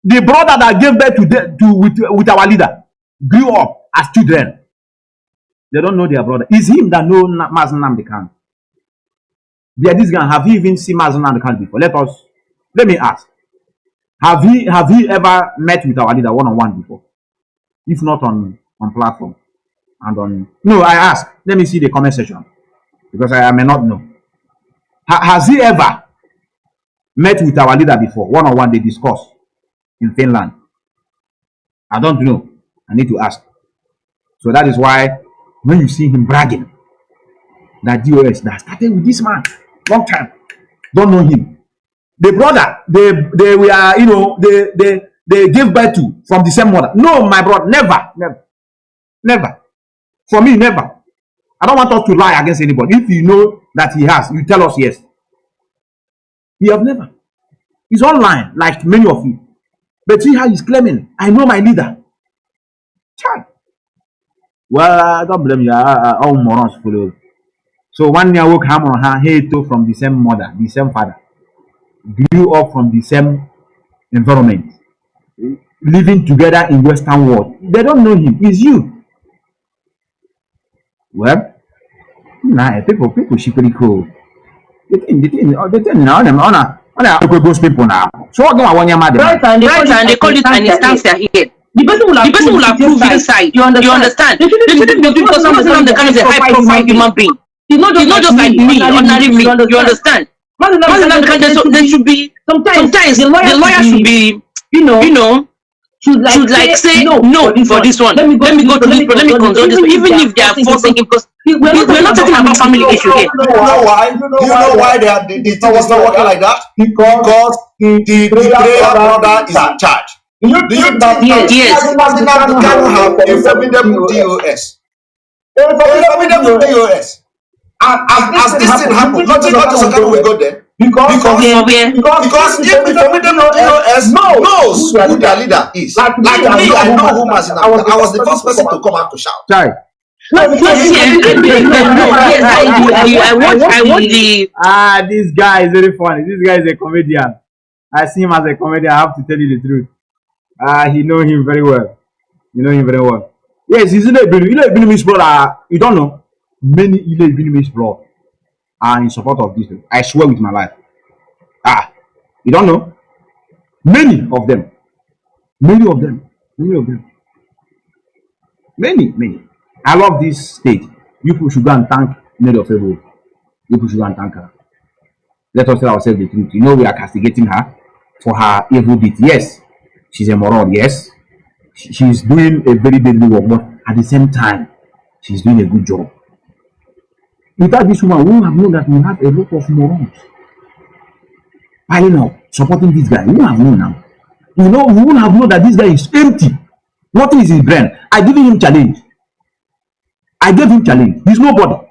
the brother that gave birth with our leader grew up as children. They don't know their brother. It's him that know Mazi Nnamdi Kanu. This guy, have you even seen Mazi Nnamdi Kanu before? Let me ask. Have he ever met with our leader one-on-one before? If not on platform and on no, I ask. Let me see the comment section because I may not know. Has he ever met with our leader before one-on-one? They discuss in Finland. I don't know. I need to ask. So that is why when you see him bragging that DOS that started with this man long time, don't know him. The brother they were they gave birth to from the same mother. No, my brother, never. For me, never. I don't want us to lie against anybody. If you know that he has, you tell us yes. We have never. He's online like many of you. But see how he's claiming, I know my leader. Child. Well, I don't blame you. All morons follow. So one year woke hammer on her head from the same mother, the same father. Grew up from the same environment. Living together in Western world. They don't know him. It's you. Well, nah, people she pretty cool. The thing now, those people now. So what do I want your mother? Right, and they call it an instance here. The person will approve this side. You understand? They shouldn't be doing because someone the kind of a high profile human being. He's not just like me, ordinary me. You understand? There should be sometimes the lawyer should be, should say no for this one. Let me go to this. Let me consult this. Even if they are forcing him, because we're not talking about family issue here. You know why? Do you know why the thing is not working like that? Because the prayer brother is in charge. Do you think that Mazi Kanu have a formidable DOS? A formidable DOS. As this thing happened, not to Kanu we go there. Because if the formidable DOS knows who their leader is, like me, I know who Mazi Nnamdi. I was the first person to come out to shout. Sorry. This guy is very funny. This guy is a comedian. I see him as a comedian. I have to tell you the truth. He know him very well. Yes, he's Ile Ibinumi's brother. You don't know. Many Ile Ibinumi's blood are in support of this. I swear with my life. You don't know. Many of them. Many, many. I love this state. You people should go and thank Mary of Favour. You people should go and thank her. Let us tell ourselves the truth. You know we are castigating her for her evil deed. Yes, she's a moron. Yes, she's doing a very deadly work, but at the same time, she's doing a good job. Without this woman, we would have known that we have a lot of morons piling up, supporting this guy. We would have known now. You know, we would have known that this guy is empty. Nothing is in his brain. I gave him challenge. I gave him challenge. He's nobody.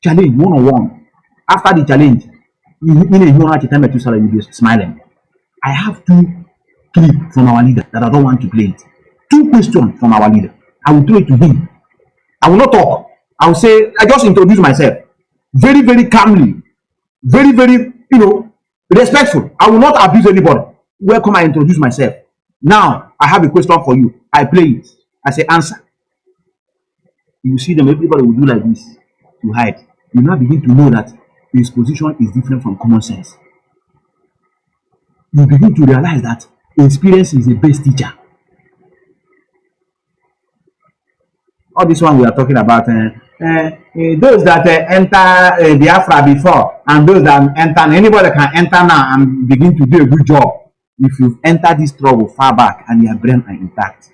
Challenge one-on-one. After the challenge, in a human time Methuselah, you'll be smiling. I have two clips from our leader that I don't want to play it. Two questions from our leader. I will throw it to him. I will not talk. I will say, I just introduce myself. Very, very calmly. Very, very, respectful. I will not abuse anybody. Welcome, I introduce myself. Now, I have a question for you. I play it. I say, answer. You see them, everybody will do like this to hide. You now begin to know that his position is different from common sense. You begin to realize that experience is the best teacher. All this one we are talking about, those that enter Biafra before and those that enter, anybody can enter now and begin to do a good job. If you've entered this trouble far back and your brain are intact,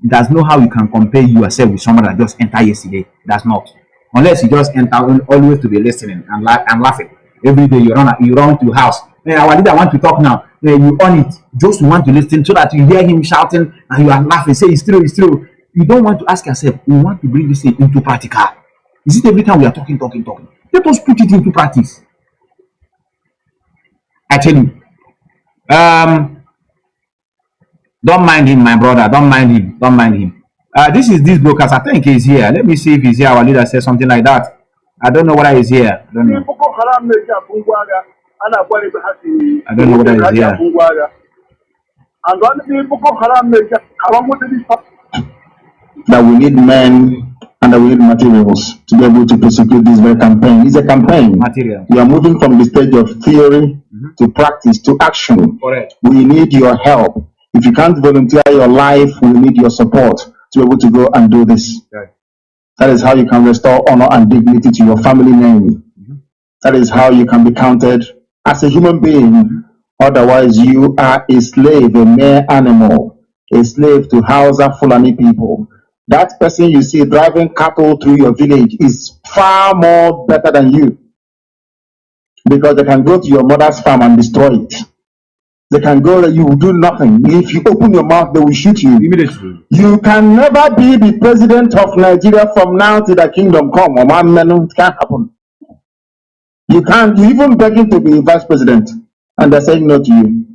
there's no how you can compare yourself with someone that just entered yesterday. That's not. Unless you just enter always to be listening and laughing. Every day you run to house. Our leader want to talk now. You on it. Just want to listen so that you hear him shouting and you are laughing. Say it's true, it's true. You don't want to ask yourself, we want to bring this thing into practical. Is it every time we are talking? Let us put it into practice. I tell you. Don't mind him, my brother. Don't mind him. This brokers. I think he's here. Let me see if he's here. Our leader says something like that. I don't know whether he's here. I don't know whether he's here. That we need men and that we need materials to be able to prosecute this very campaign. It's a campaign. Material. We are moving from the stage of theory to practice to action. Correct. We need your help. If you can't volunteer your life, we need your support to be able to go and do this. Okay. That is how you can restore honor and dignity to your family name. That is how you can be counted as a human being. Otherwise, you are a slave, a mere animal, a slave to Hausa Fulani people. That person you see driving cattle through your village is far more better than you, because they can go to your mother's farm and destroy it. They can go there, you will do nothing. If you open your mouth, they will shoot you immediately. You can never be the president of Nigeria from now till the kingdom come. It can't happen. You can't. You even begging to be vice president, and they're saying no to you.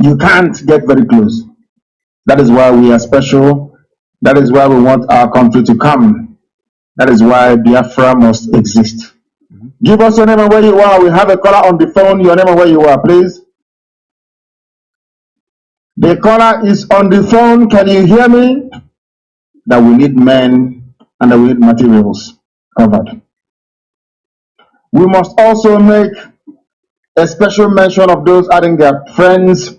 You can't get very close. That is why we are special. That is why we want our country to come. That is why Biafra must exist. Give us your name and where you are. We have a caller on the phone. Your name and where you are, please. The caller is on the phone. Can you hear me? That we need men and that we need materials covered. We must also make a special mention of those adding their friends.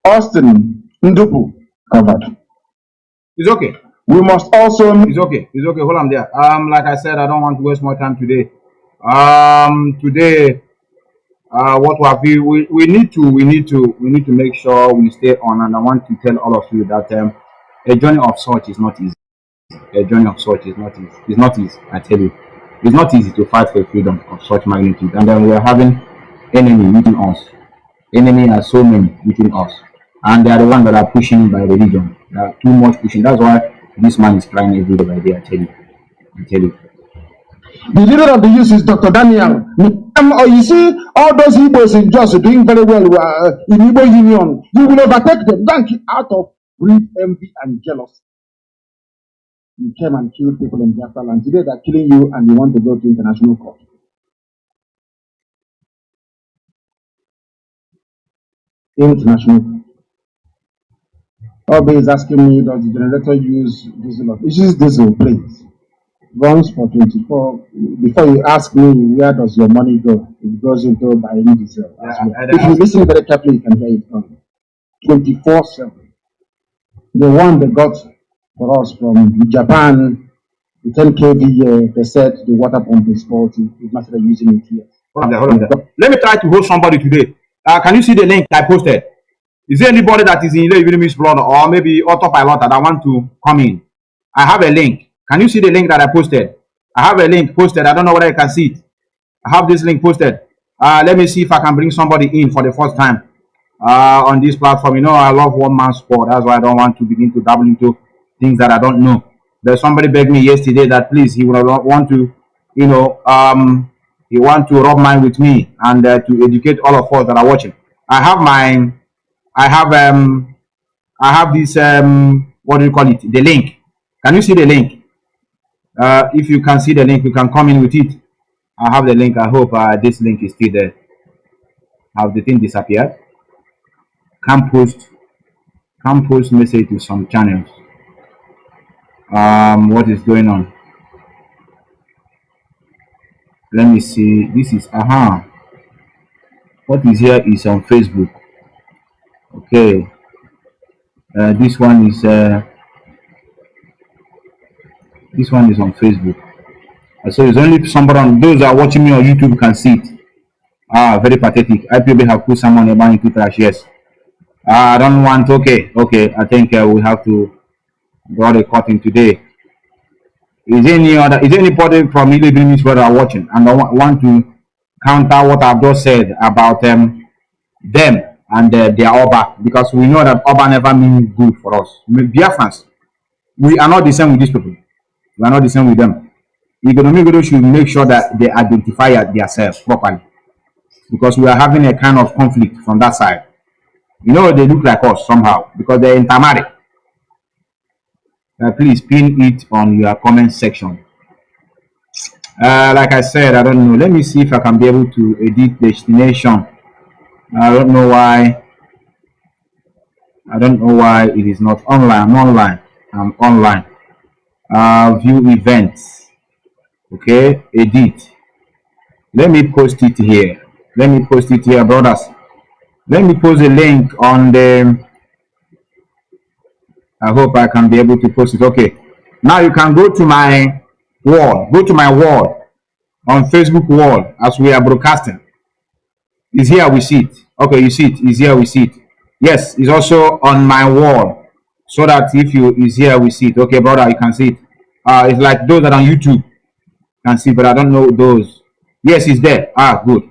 Austin Ndupu covered. It's okay. We must also. It's okay. Hold on there. Like I said, I don't want to waste more time today. What have we need to make sure we stay on, and I want to tell all of you that a journey of such is not easy. A journey of such is not easy. It's not easy. I tell you, it's not easy to fight for freedom of such magnitude. And then we are having enemy meeting us. Enemy are so many meeting us, and they are the ones that are pushing by religion. They are too much pushing. That's why this man is crying every day by day. I tell you. The leader of the youth is Dr. Daniel. You see, all those Igbos in Jos doing very well in Igbo Union. You will overtake them. Thank you out of greed, envy, and jealousy. You came and killed people in Biafra land. Today they're killing you and you want to go to international court. International court. Obi is asking me, does the generator use diesel? It uses diesel, please. Runs for 24. Before you ask me, where does your money go? It goes into buying diesel. If you listen very carefully, you can hear it on 24/7. The one they got for us from Japan. The 10 kV, they said the water pump is faulty. We've not started using it yet. Hold on there. Let me try to host somebody today. Can you see the link I posted? Is there anybody that is in Ile blood or maybe autopilot that want to come in? I have a link. Can you see the link that I posted? I have a link posted. I don't know whether you can see it. I have this link posted. Let me see if I can bring somebody in for the first time on this platform. You know, I love one man sport. That's why I don't want to begin to dabble into things that I don't know. There's somebody begged me yesterday that please he would want to, you know, he want to rub mind with me and to educate all of us that are watching. I have this what do you call it? The link. Can you see the link? If you can see the link, you can come in with it. I have the link. I hope this link is still there. Have the thing disappeared? Can't post message to some channels. What is going on? Let me see. This is what is here is on Facebook. Okay. This one is on Facebook. So it's only somebody on those that are watching me on YouTube can see it. Very pathetic. IPOB have put someone about into trash. Yes. I don't want. Okay. I think we have to draw the curtain today. Is anybody from Ile where are watching and I want to counter what I've just said about them and their Oba, because we know that Oba never means good for us. Biafrans, we are not the same with these people. We are not the same with them. Economic should make sure that they identify themselves properly, because we are having a kind of conflict from that side. You know, they look like us somehow because they're intermarried. Please pin it on your comment section. Like I said, I don't know. Let me see if I can be able to edit destination. I don't know why it is not online. I'm online. View events. Okay, edit. Let me post it here. Brothers. Let me post a link on the. I hope I can be able to post it. Okay. Now you can go to my wall. Go to my wall on Facebook wall as we are broadcasting. Is here we see it. Okay, you see it. Is here we see it. Yes, it's also on my wall. So that if you is here we see it. Okay, brother, you can see it. It's like those that are on YouTube can see, but I don't know those. Yes, it's there. Good.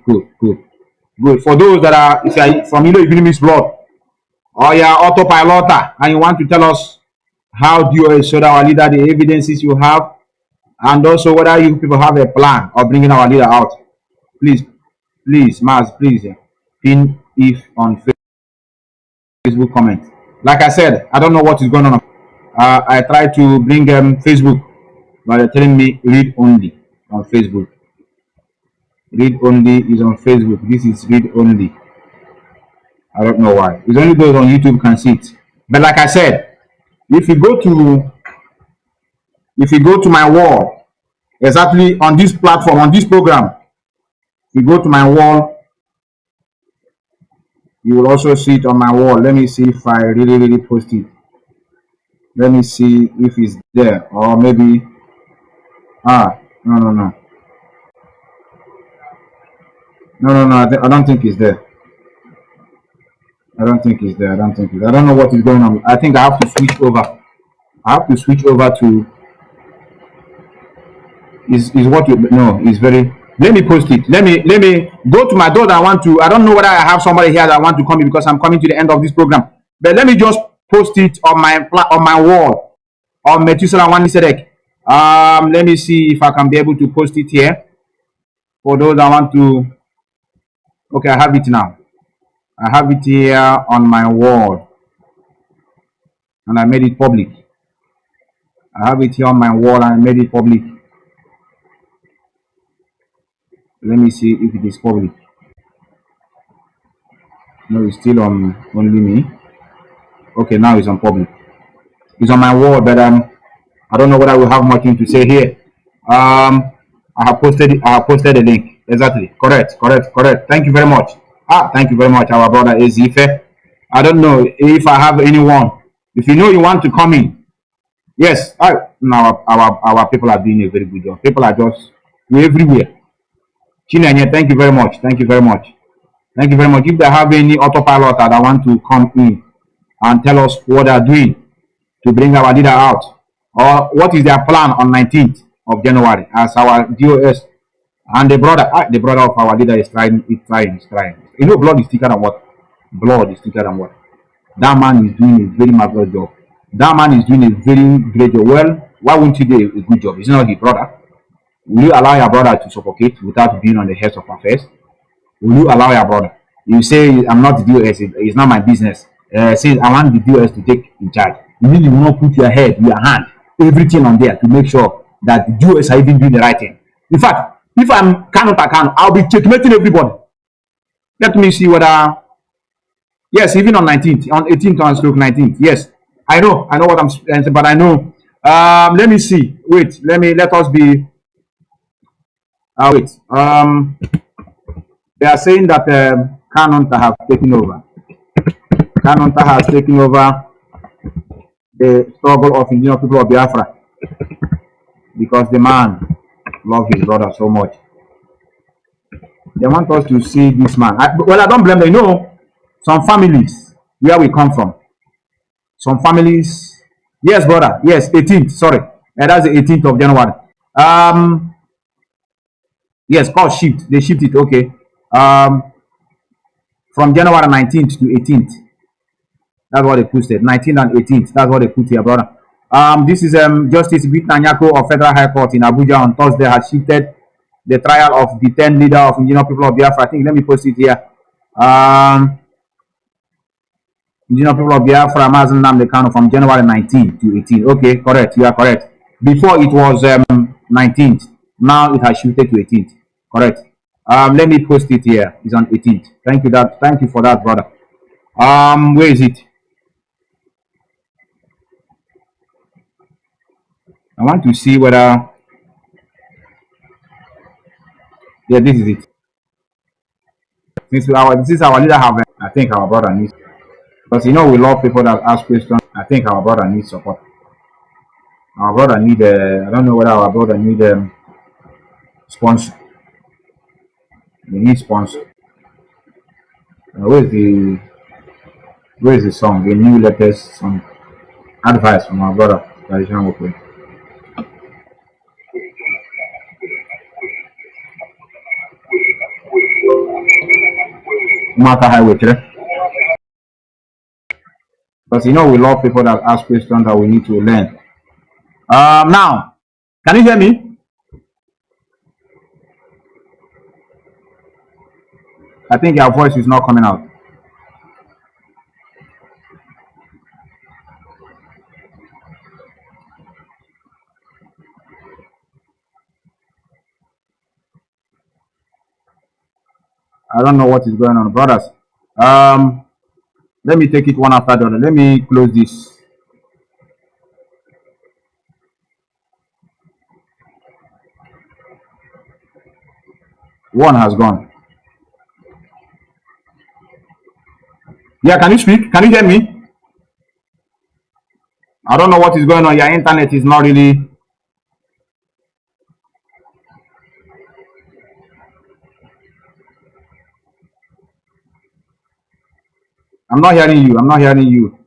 For those that are, if you are from Vietnamese blood or you are autopilot and you want to tell us how do you show our leader the evidences you have, and also whether you people have a plan of bringing our leader out, please, Maz, please pin if on Facebook comment. Like I said, I don't know what is going on. I try to bring Facebook, but they're telling me read only on Facebook. Read only is on Facebook. This is read only. I don't know why. It's only those on YouTube can see it. But like I said, if you go to my wall, exactly on this platform, on this program, if you go to my wall, you will also see it on my wall. Let me see if I really post it. Let me see if it's there, or maybe no. I don't think it's there. I don't know what is going on. I think I have to switch over. To is what you no is very. Let me post it. Let me go to my door that I don't know whether I have somebody here that I want to come in, because I'm coming to the end of this program. But let me just post it on my wall on Methuselah one Sedek. Let me see if I can be able to post it here for those that want to. Okay, I have it now. I have it here on my wall, and I made it public. I have it here on my wall, and I made it public. Let me see if it is public. No, it's still on only me. Okay, now it's on public. It's on my wall, but I don't know whether I will have much to say here. I have posted the link. Exactly. Correct. Thank you very much. Thank you very much, our brother Ezife. I don't know if I have anyone. If you know you want to come in, Yes, our people are doing a very good job. People are just everywhere. Chinenye, thank you very much. Thank you very much. Thank you very much. If they have any autopilot that want to come in and tell us what they are doing to bring our leader out, or what is their plan on 19th of January as our DOS and the brother of our leader is trying. You know, blood is thicker than what? Blood is thicker than what? That man is doing a very marvelous job. That man is doing a very great job. Well, why won't you do a good job? It's not his brother. Will you allow your brother to suffocate without being on the heads of affairs? Will you allow your brother? You say, I'm not the DOS, it's not my business. Since I want the DOS to take in charge, you mean you will not put your head, your hand, everything on there to make sure that the DOS are even doing the right thing. In fact, if I'm Kanu, I'll be checkmating everybody. Let me see whether, yes, even on 19th, on 18th, on stroke 19th, yes. I know what I'm saying, but I know. Let me see. Wait, let us be. Wait. They are saying that Kanu have taken over. Kanu has taken over the struggle of indigenous people of Biafra because the man loves his brother so much. They want us to see this man. Well, I don't blame them. You know, some families where we come from, some families. Yes, brother. Yes, 18th. Sorry, that's the 18th of January. Yes, call shift. They shift it. Okay. From January 19th to 18th. That's what they posted. 19th and 18th. That's what they put here, brother. This is Justice Bitnanyako of Federal High Court in Abuja on Thursday has shifted the trial of the 10 leader of indigenous people of Biafra. I think let me post it here. Indigenous people of Biafra, Mazi Nnamdi Kanu from January 19th to 18th. Okay, correct. You are correct. Before it was 19th. Now it has shifted to 18th. Correct. Let me post it here. It's on 18th. Thank you for that, brother. Where is it? I want to see whether. Yeah, this is it. Since our leader have, I think our brother needs, because you know we love people that ask questions. I think our brother needs support. Our brother need. I don't know whether our brother need sponsor. We need sponsor. Where is the song? The new latest song. Advice from our brother traditional workplace. Matter highway today. Because you know we love people that ask questions that we need to learn. Now, can you hear me? I think your voice is not coming out. I don't know what is going on, brothers. Let me take it one after the other. Let me close this. One has gone. Yeah, can you speak? Can you hear me? I don't know what is going on. Your internet is not really. I'm not hearing you. I'm not hearing you.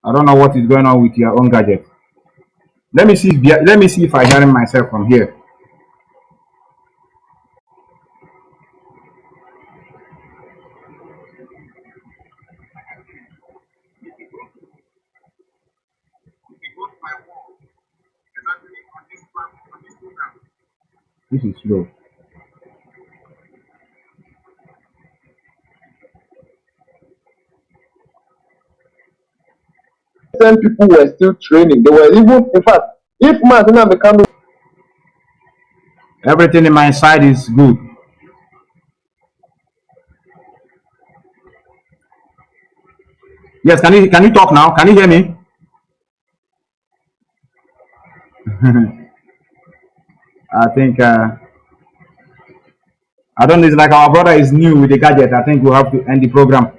I don't know what is going on with your own gadget. Let me see. Let me see if I'm hearing myself from here. This is slow. Some people were still training. They were even, in fact, if Mazi Nnamdi Kanu. Everything in my side is good. Yes, can you talk now? Can you hear me? I think I don't know. It's like our brother is new with the gadget. I think we'll have to end the program.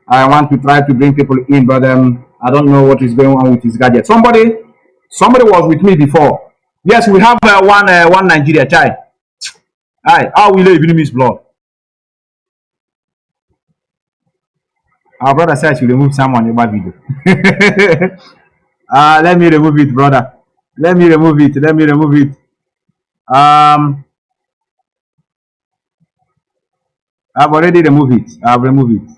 I want to try to bring people in, but I don't know what is going on with his gadget. Somebody Somebody was with me before. Yes, we have one Nigeria child. Aye, how will you even miss blood? Our brother said she remove someone in my video. Let me remove it, brother. Let me remove it. Let me remove it. I've already removed it. I've removed it.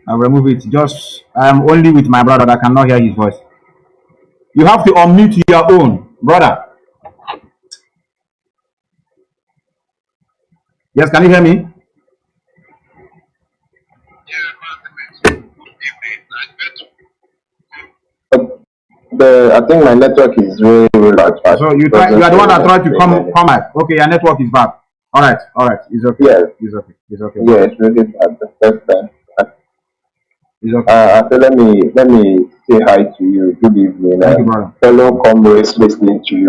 I've removed it. Just I'm only with my brother. I cannot hear his voice. You have to unmute your own, brother. Yes, can you hear me? I think my network is really bad. So you are the one that tried to come back. Okay, your network is bad. All right, it's okay. Yes. It's okay. It's okay. Yeah, it's really bad. The first time. It's okay. So let me say hi to you. Good evening. Thank you, brother. Fellow comrades listening to you.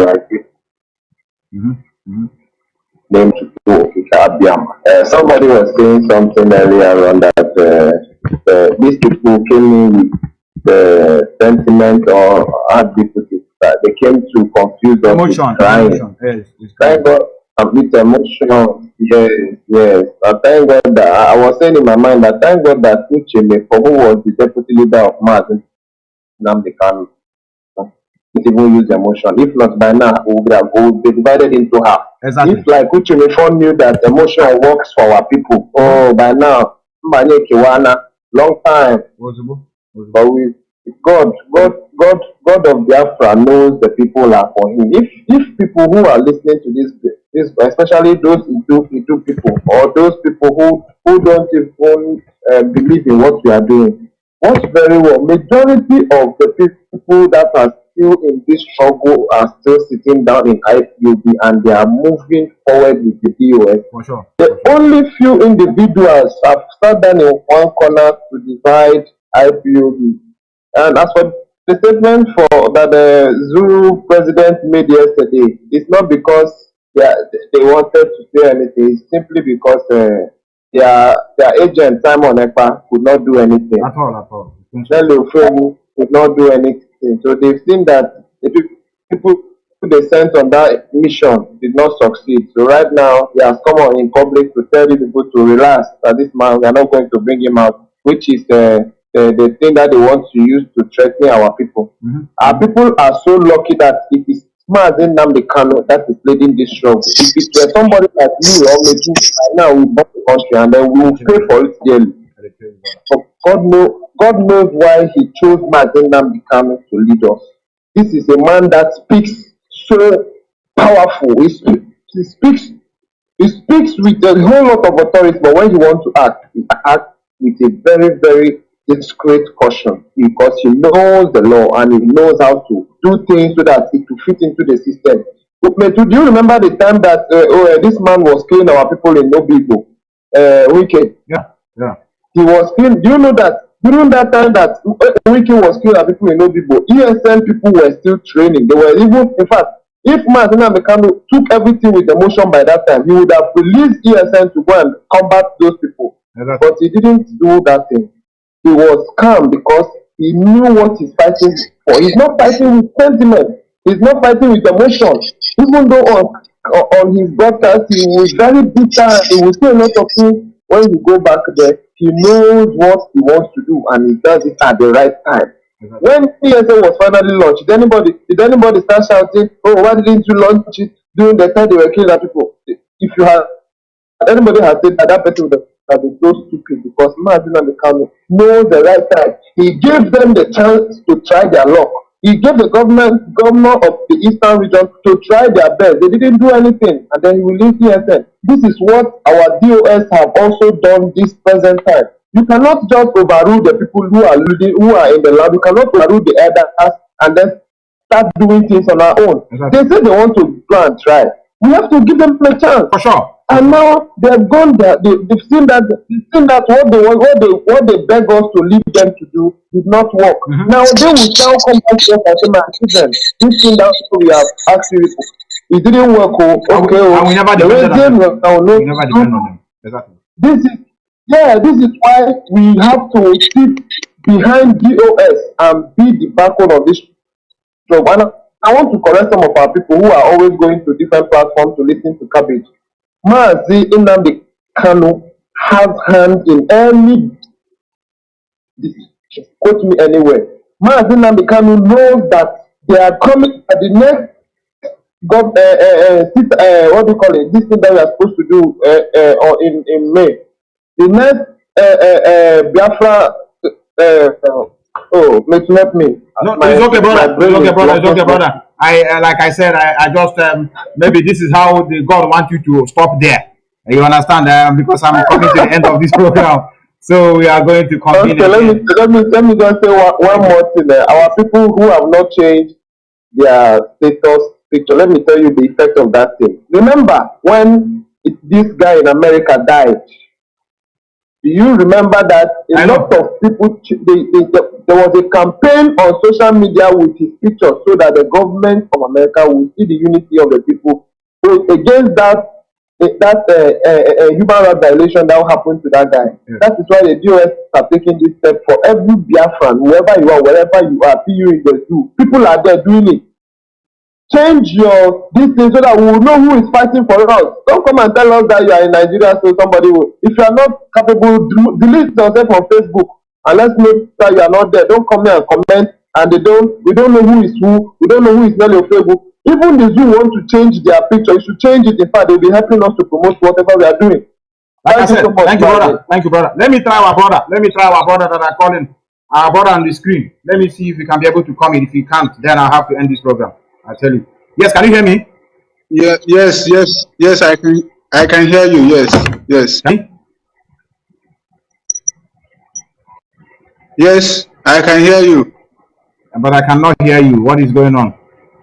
Name to somebody was saying something earlier on that these people came in with the sentiment or that they came to confuse us with crying. Yes, thank God, with emotion. Yes. Thank God that I was saying in my mind that thank God that Ucheme, for who was the deputy leader of Mazi, Nnamdi Kanu, it even use emotion. If not, by now we would be divided into half. Exactly. If like Ucheme knew that emotion works for our people, oh, by now, long time. But we, God of Biafra knows the people are for him. If people who are listening to this, especially those Idu people or those people who don't even believe in what we are doing, watch very well. Majority of the people that are still in this struggle are still sitting down in IPOB and they are moving forward with the DOS. For sure. The only few individuals have sat down in one corner to divide IPOB. And as for the statement that the Zulu president made yesterday, it's not because they wanted to say anything. It's simply because their agent Simon Ekpa could not do anything. At all. Nelly could not do anything. So they've seen that the people they sent on that mission did not succeed. So right now he has come on in public to tell the people to relax. That this man, we are not going to bring him out, which is the thing that they want to use to threaten our people. Our people are so lucky that it is Mazi Nnamdi Kanu that is leading this struggle. If it were somebody like me or maybe right now we bought the country and then we will pay for it daily. But God knows why he chose Mazi Nnamdi Kanu to lead us. This is a man that speaks so powerful. He speaks with a whole lot of authority, but when he wants to act, he acts with a very, very discreet caution because he knows the law and he knows how to do things so that it will fit into the system. Do you remember the time that this man was killing our people in Nobibo? Wicked. Yeah. He was killing. Do you know that during that time that Wicked was killing our people in Nobibo, ESN people were still training. They were even, in fact, if Mazi Nnamdi Kanu took everything with emotion by that time, he would have released ESN to go and combat those people. Exactly. But he didn't do that thing. He was calm because he knew what he's fighting for. He's not fighting with sentiment. He's not fighting with emotion. Even though on his broadcast he was very bitter, he will say a lot of things. When you go back there, he knows what he wants to do and he does it at the right time. Exactly. When ESA was finally launched, did anybody start shouting, "Oh, why didn't you launch it during the time they were killing people?" If you had anybody has said that person would have been so stupid because Mazi Nnamdi Kanu knows the right time. He gave them the chance to try their luck. He gave the governor of the Eastern region to try their best. They didn't do anything, and then he released ESN. This is what our DOS have also done this present time. You cannot just overrule the people who are in the land. You cannot overrule the elders and then start doing things on our own. Exactly. They say they want to go and try. We have to give them a chance. For sure. And now they've gone there. They've seen that what they beg us to leave them to do did not work. Now they will now come back to us and say, "My children, this thing that we have asked you, it didn't work." And we never depend on them. Exactly. This is why we have to keep behind DOS and be the backbone of this job. And I want to correct some of our people who are always going to different platforms to listen to cabbage. Mazi Nnamdi Kanu has hands in any, quote me anywhere. Mazi Nnamdi Kanu knows that they are coming at the next what do you call it? This thing that we are supposed to do or in May. The next Biafra it's not me. No, it's okay, brother. It's okay, brother. It's okay, brother. I like I said, I just maybe this is how God wants you to stop there. You understand? Because I'm coming to the end of this program, so we are going to continue. Okay, let me just say one more thing. Our people who have not changed their status picture. Let me tell you the effect of that thing. Remember when this guy in America died? Do you remember that a lot of people, there was a campaign on social media with his picture so that the government of America will see the unity of the people. So against that human rights violation that happened to that guy. Yeah. That is why the US are taking this step for every Biafran, whoever you are, wherever you are, PU in the zoo. People are there doing it. Change your this thing so that we will know who is fighting for us. Don't come and tell us that you are in Nigeria so somebody will. If you are not capable, delete yourself on Facebook and let's make sure you are not there. Don't come here and comment and we don't know who is who. We don't know who is not on Facebook. Even the zoo want to change their picture. You should change it. In fact, they'll be helping us to promote whatever we are doing. Like I said, thank you, brother. Thank you, brother. Let me try our brother. Let me try our brother that are calling. Our brother on the screen. Let me see if we can be able to come in. If he can't, then I'll have to end this program. I tell you. Yes, can you hear me? Yeah, yes, I can hear you. Yes. Yes, I can hear you. But I cannot hear you. What is going on?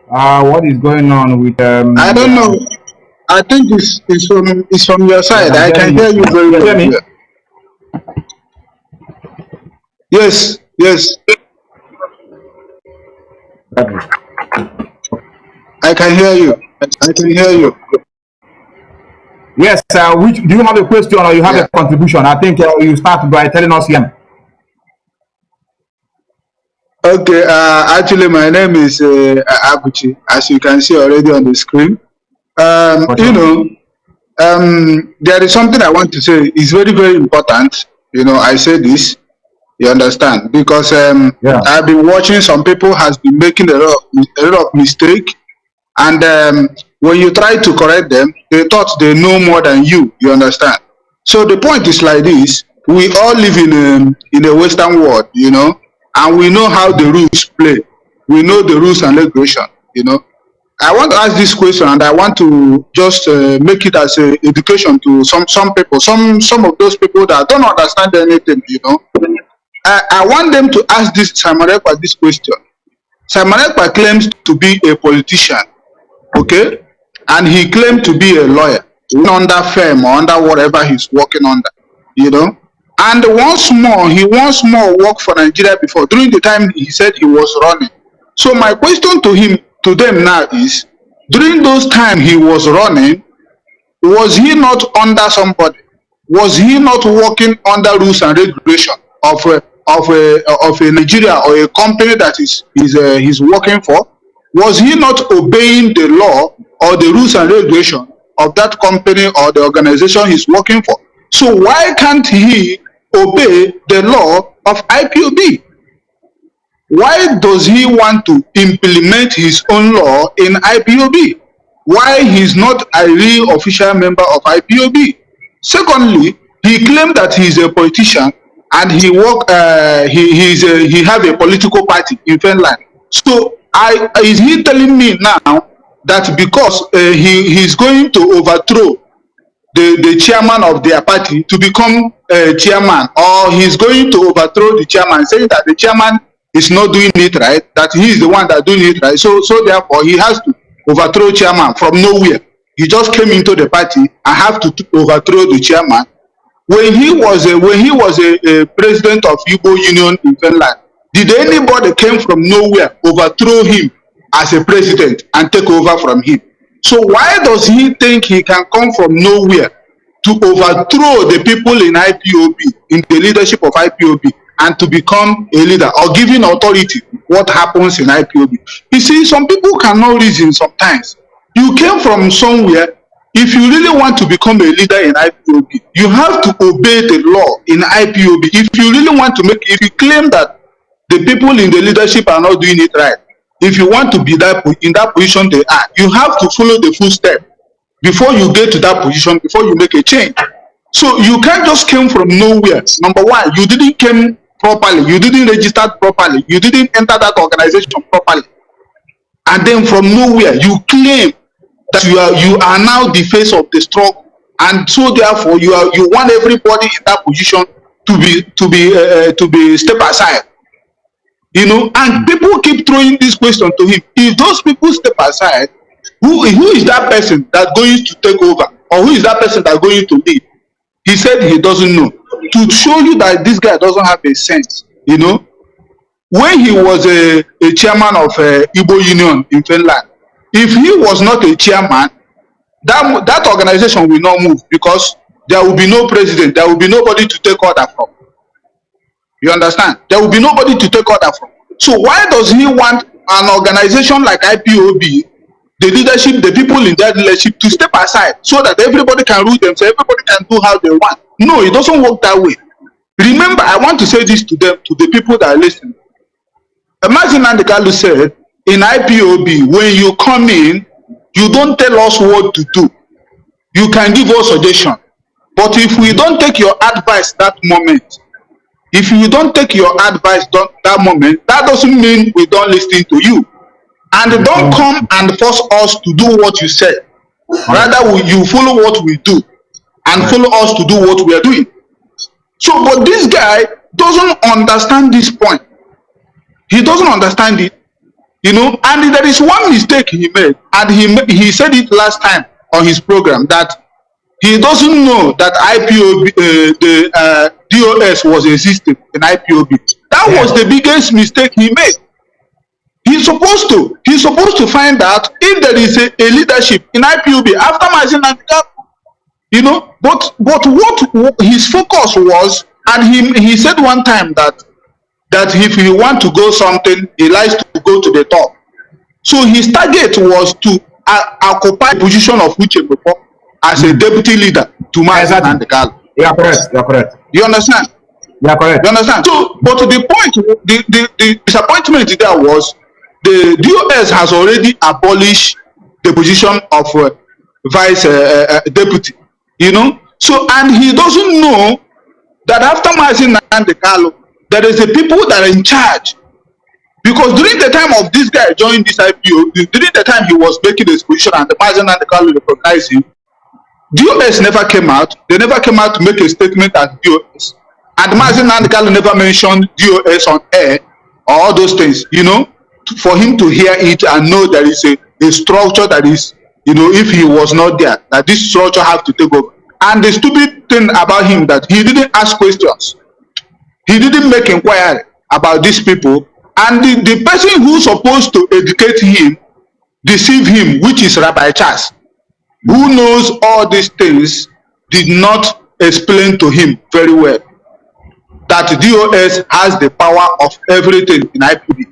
What is going on with I don't know. I think it's from your side. I can hear you very well. Hear me? Yes. I can hear you. Yes, do you have a question or you have a contribution? I think you start by telling us here. Okay, actually my name is Abuchi, as you can see already on the screen. You know, there is something I want to say. It's very, very important. You know, I say this, you understand, because I've been watching some people has been making a lot of mistake. And when you try to correct them, they thought they know more than you understand? So the point is like this: we all live in a Western world, you know, and we know how the rules play. We know the rules and regulation, you know. I want to ask this question, and I want to just make it as an education to some people, some of those people that don't understand anything, you know. I want them to ask this Samarekwa this question. Samarekwa claims to be a politician. Okay, and he claimed to be a lawyer under firm or under whatever he's working under, you know. And he once more worked for Nigeria before, during the time he said he was running. So my question to them now is, during those time he was running, was he not under somebody? Was he not working under rules and regulation of a Nigeria or a company that he's working for? Was he not obeying the law or the rules and regulation of that company or the organization he's working for? So why can't he obey the law of IPOB? Why does he want to implement his own law in IPOB? Why he's not a real official member of IPOB? Secondly, he claimed that he's a politician and he have a political party in Finland. So is he telling me now that because he's going to overthrow the chairman of their party to become chairman, or he's going to overthrow the chairman, saying that the chairman is not doing it right, that he is the one that doing it right, so therefore he has to overthrow chairman from nowhere? He just came into the party and have to overthrow the chairman. When he was a president of Igbo Union in Finland, did anybody came from nowhere overthrow him as a president and take over from him? So why does he think he can come from nowhere to overthrow the people in IPOB, in the leadership of IPOB, and to become a leader or giving authority what happens in IPOB. You see, some people cannot reason sometimes. You came from somewhere. If you really want to become a leader in IPOB, you have to obey the law in IPOB. If you really want to make, if you claim that the people in the leadership are not doing it right, if you want to be in that position they are, you have to follow the full step before you get to that position, before you make a change. So you can't just come from nowhere. Number one, you didn't come properly, you didn't register properly, you didn't enter that organization properly, and then from nowhere you claim that you are now the face of the struggle, and so therefore you want everybody in that position to be step aside. You know, and people keep throwing this question to him. If those people step aside, who is that person that's going to take over, or who is that person that's going to lead? He said he doesn't know. To show you that this guy doesn't have a sense, you know, when he was a chairman of Igbo Union in Finland, if he was not a chairman, that organization will not move, because there will be no president, there will be nobody to take order from. You understand? There will be nobody to take order from. So why does he want an organization like IPOB, the leadership, the people in that leadership, to step aside so that everybody can rule themselves, everybody can do how they want? No, it doesn't work that way. Remember, I want to say this to them, to the people that are listening. Imagine Nnamdi said, in IPOB, when you come in, you don't tell us what to do. You can give us suggestions. But if we don't take your advice that moment, if you don't take your advice that moment, that doesn't mean we don't listen to you. And don't come and force us to do what you said. Rather, you follow what we do and follow us to do what we are doing. So, but this guy doesn't understand this point. He doesn't understand it, you know. And there is one mistake he made, and he said it last time on his program, that he doesn't know that IPOB, the DOS was existing in IPOB. That was the biggest mistake he made. He's supposed to find out if there is a leadership in IPOB after Mazi Methuselah, you know. But what his focus was, and he said one time that if he want to go something, he likes to go to the top. So his target was to occupy the position of Uche as a deputy leader to Mazi Methuselah. Yeah, correct. You're correct. You understand? Yeah, correct. You understand? So, but the point, the disappointment there was, the DOS has already abolished the position of vice deputy, you know. So, and he doesn't know that after Mazi Methuselah, there is a people that are in charge. Because during the time of this guy joining this IPO, during the time he was making this position and the Mazi Methuselah recognized him, DOS never came out. They never came out to make a statement as DOS. And Mazi Methuselah never mentioned DOS on air or all those things, you know, for him to hear it and know there is a structure that is, you know, if he was not there, that this structure have to take over. And the stupid thing about him, that he didn't ask questions. He didn't make inquiry about these people. And the person who's supposed to educate him deceived him, which is Rabbi Charles, who knows all these things, did not explain to him very well that DOS has the power of everything in IPB.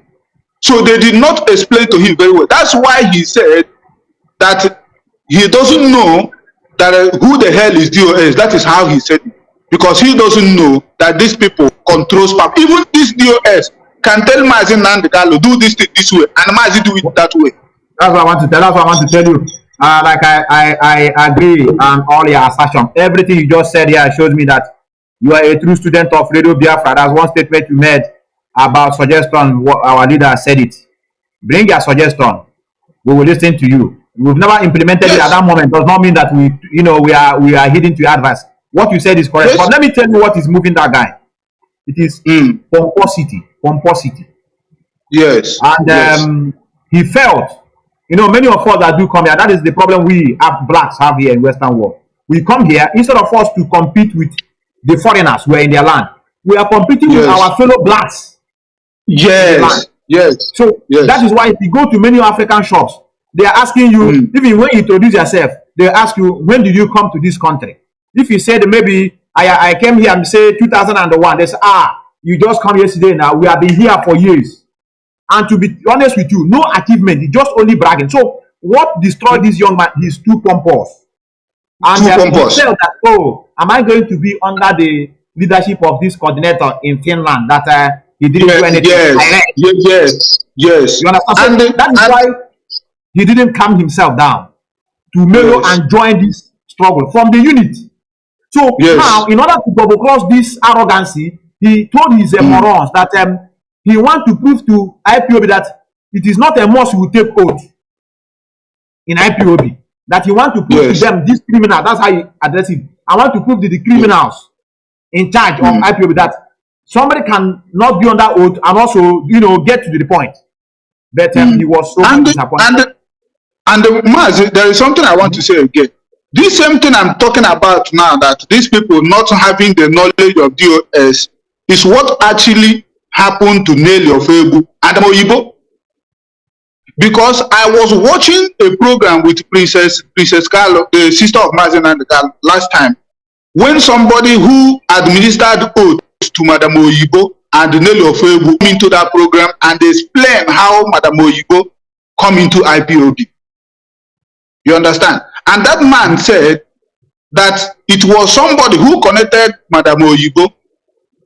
So they did not explain to him very well. That's why he said that he doesn't know that who the hell is DOS. That is how he said it. Because he doesn't know that these people controls power. Even this DOS can tell Mazi Methuselah, do this thing this way, and Mazi do it that way. That's what I want to tell. That's what I want to tell you. Like I agree on all your assertions. Everything you just said here shows me that you are a true student of Radio Biafra. That's one statement you made about suggestion. What our leader said it. Bring your suggestion. We will listen to you. We've never implemented it at that moment. Does not mean that we are heeding to your advice. What you said is correct. Yes. But let me tell you what is moving that guy. It is pomposity. Yes. And he felt, you know, many of us that do come here, that is the problem we blacks have here in Western world. We come here, instead of us to compete with the foreigners who are in their land, we are competing with our fellow blacks. Yes. Yes. So that is why if you go to many African shops, they are asking you, even when you introduce yourself, they ask you, when did you come to this country? If you said maybe I came here and say 2001, they say, you just come yesterday now. We have been here for years. And to be honest with you, no achievement, it's just only bragging. So what destroyed this young man is too pompous. And he felt that, oh, am I going to be under the leadership of this coordinator in Finland that he didn't do anything? Yes. You understand? So that is why he didn't calm himself down to mellow and join this struggle from the unit. So now, in order to double cross this arrogancy, he told his morons that he wants to prove to IPOB that it is not a must who take oath in IPOB. That he wants to prove to them, this criminal, that's how he addressed it. I want to prove to the criminals in charge of IPOB that somebody can not be under oath and also, get to the point. But he was so disappointed. And Mazi, there is something I want to say again. This same thing I'm talking about now, that these people not having the knowledge of DOS, is what actually happened to Nelly Ofebu and Moyibo. Because I was watching a program with Princess Carlo, the sister of Mazi Methuselah, last time, when somebody who administered oath to Madam Oyibo and Nelly Ofebu came into that program and explained how Madam Oyibo come into IPOB. You understand? And that man said that it was somebody who connected Madam Oyibo,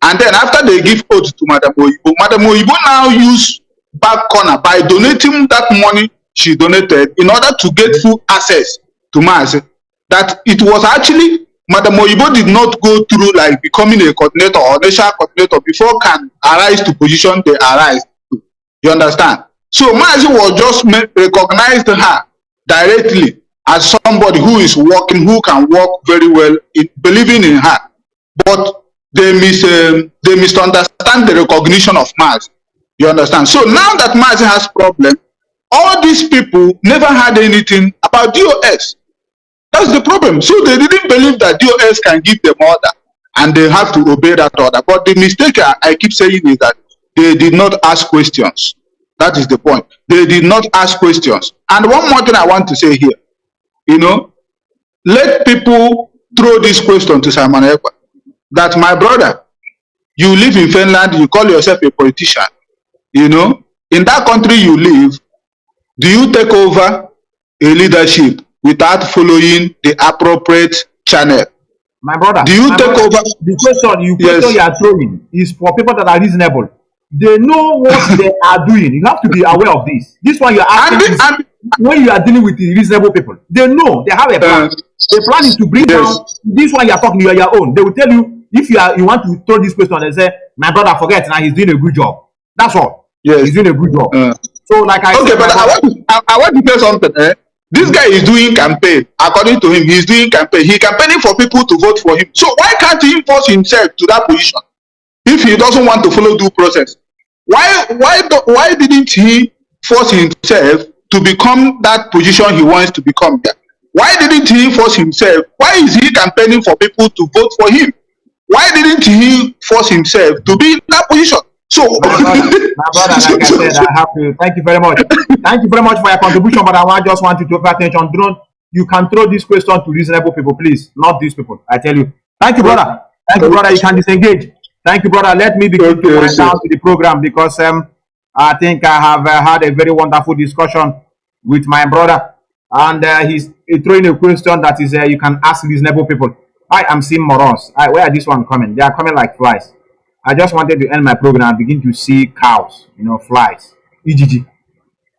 and then after they give oath to Madam Oyibo now use back corner by donating that money she donated in order to get full access to Mazi. That it was actually Madam Oyibo did not go through like becoming a coordinator or national coordinator before can arise to position they arise to. You understand? So Mazi was just recognized her directly as somebody who is working, who can work very well, believing in her. But they misunderstand the recognition of Mazi. You understand? So now that Mazi has problem, all these people never had anything about DOS. That's the problem. So they didn't believe that DOS can give them order and they have to obey that order. But the mistake I keep saying is that they did not ask questions. That is the point. They did not ask questions. And one more thing I want to say here, let people throw this question to Simon Ekpa, that my brother, you live in Finland, you call yourself a politician, in that country you live, do you take over a leadership without following the appropriate channel? My brother, do you take over? The question you are throwing is for people that are reasonable. They know what they are doing. You have to be aware of this. This one you are asking when you are dealing with the reasonable people. They know, they have a plan. The plan is to bring down this one you are talking, you are your own. They will tell you if you want to throw this question and say, my brother, forget now, he's doing a good job. That's all. Yes, he's doing a good job. So like I said, but I want to tell something. This guy is doing campaign. According to him, he's doing campaign. He's campaigning for people to vote for him. So why can't he force himself to that position if he doesn't want to follow due process? Why didn't he force himself to become that position he wants to become there? Why didn't he force himself? Why is he campaigning for people to vote for him? Why didn't he force himself to be in that position? So, my brother, like I said, I have to thank you very much. Thank you very much for your contribution, but I just want you to pay attention. You can throw this question to reasonable people, please, not these people. I tell you. Thank you, brother. Thank you, brother. You can disengage. Thank you, brother. Let me begin to wind down to the program because I think I have had a very wonderful discussion with my brother, and he's throwing a question that is you can ask reasonable people. I am seeing morons. Where are this one coming? They are coming like flies. I just wanted to end my program and begin to see cows, flies, EGG.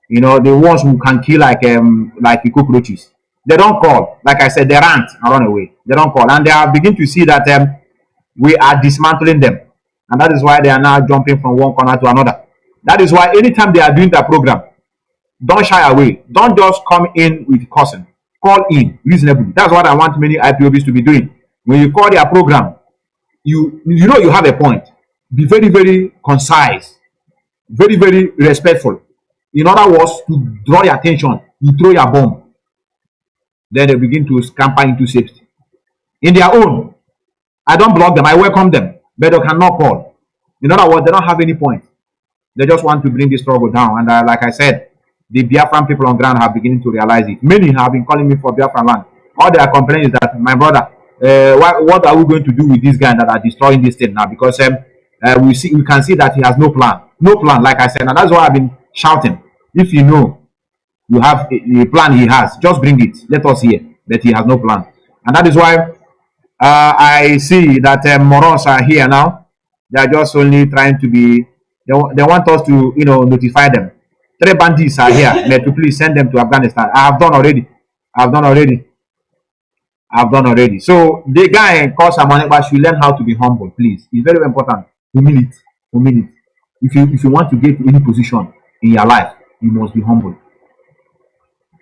The ones who can kill like the cockroaches. They don't call. Like I said, they rant and run away. They don't call. And they are beginning to see that we are dismantling them. And that is why they are now jumping from one corner to another. That is why anytime they are doing that program, don't shy away. Don't just come in with cussing. Call in reasonably. That's what I want many IPOBs to be doing. When you call their program, you have a point. Be very, very concise, very, very respectful. In other words, to draw your attention, you throw your bomb. Then they begin to scamper into safety. In their own, I don't block them, I welcome them, but they cannot call. In other words, they don't have any point. They just want to bring the struggle down. And like I said, the Biafran people on ground have beginning to realize it. Many have been calling me for Biafran land. All they are complaining is that, my brother, what are we going to do with these guys that are destroying this thing now? Because we can see that he has no plan. No plan, like I said, and that's why I've been shouting. If you know you have a plan he has, just bring it. Let us hear that he has no plan. And that is why I see that morons are here now. They are just only trying to be, they want us to, notify them. 3 bandits are here. May to please send them to Afghanistan. I have done already. So the guy calls Amonekwa should learn how to be humble, please. It's very, very important. Humility. If you want to get to any position in your life, you must be humble.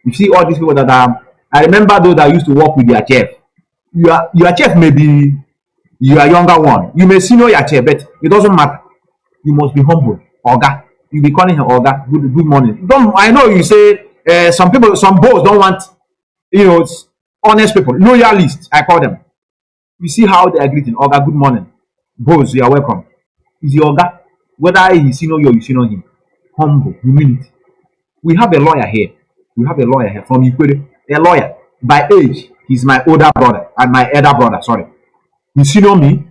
You see all these people that are, I remember those that used to work with their chef. Your chef may be your younger one. You may senior your chef, but it doesn't matter. You must be humble. Oga. You be calling him Oga. Good morning. I know you say some boss don't want, honest people, loyalists, I call them. You see how they are greeting. Oga, good morning. Boss, you are welcome. Is your Oga. Whether he senior you or you senior him. Humble, humility. We have a lawyer here. From Ipob. A lawyer. By age, he's my older brother. And my elder brother, sorry. He senior me.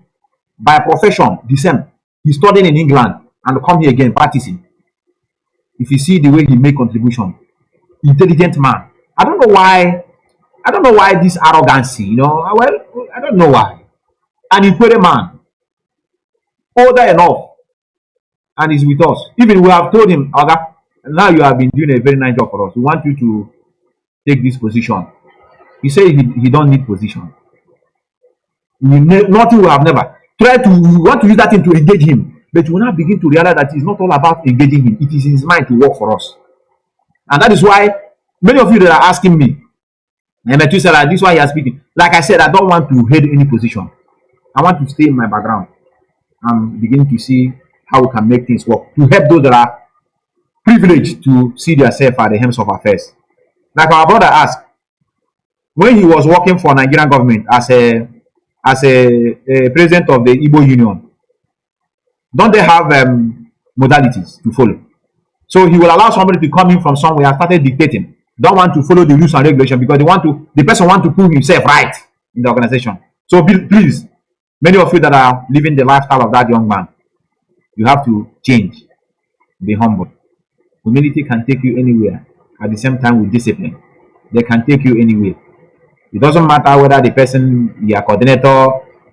By profession, the same. He studied in England and come here again practicing. If you see the way he make contribution, intelligent man. I don't know why this arrogancy, well, I don't know why. An Ipob man, older enough, and he's with us. Even we have told him, Oga, now you have been doing a very nice job for us. We want you to take this position. He said he don't need position. Nothing will have never. We want to use that thing to engage him. But we will now begin to realize that it's not all about engaging him. It is in his mind to work for us. And that is why many of you that are asking me, Methuselah, this is why you are speaking. Like I said, I don't want to head any position. I want to stay in my background and begin to see how we can make things work. To help those that are privileged to see themselves at the helms of affairs. Like our brother asked, when he was working for Nigerian government as a president of the Igbo Union, don't they have modalities to follow? So he will allow somebody to come in from somewhere and started dictating. Don't want to follow the rules and regulations because the person want to prove himself right in the organization. So please, many of you that are living the lifestyle of that young man, you have to change. Be humble. Humility can take you anywhere. At the same time with discipline, they can take you anywhere. It doesn't matter whether the person, your coordinator,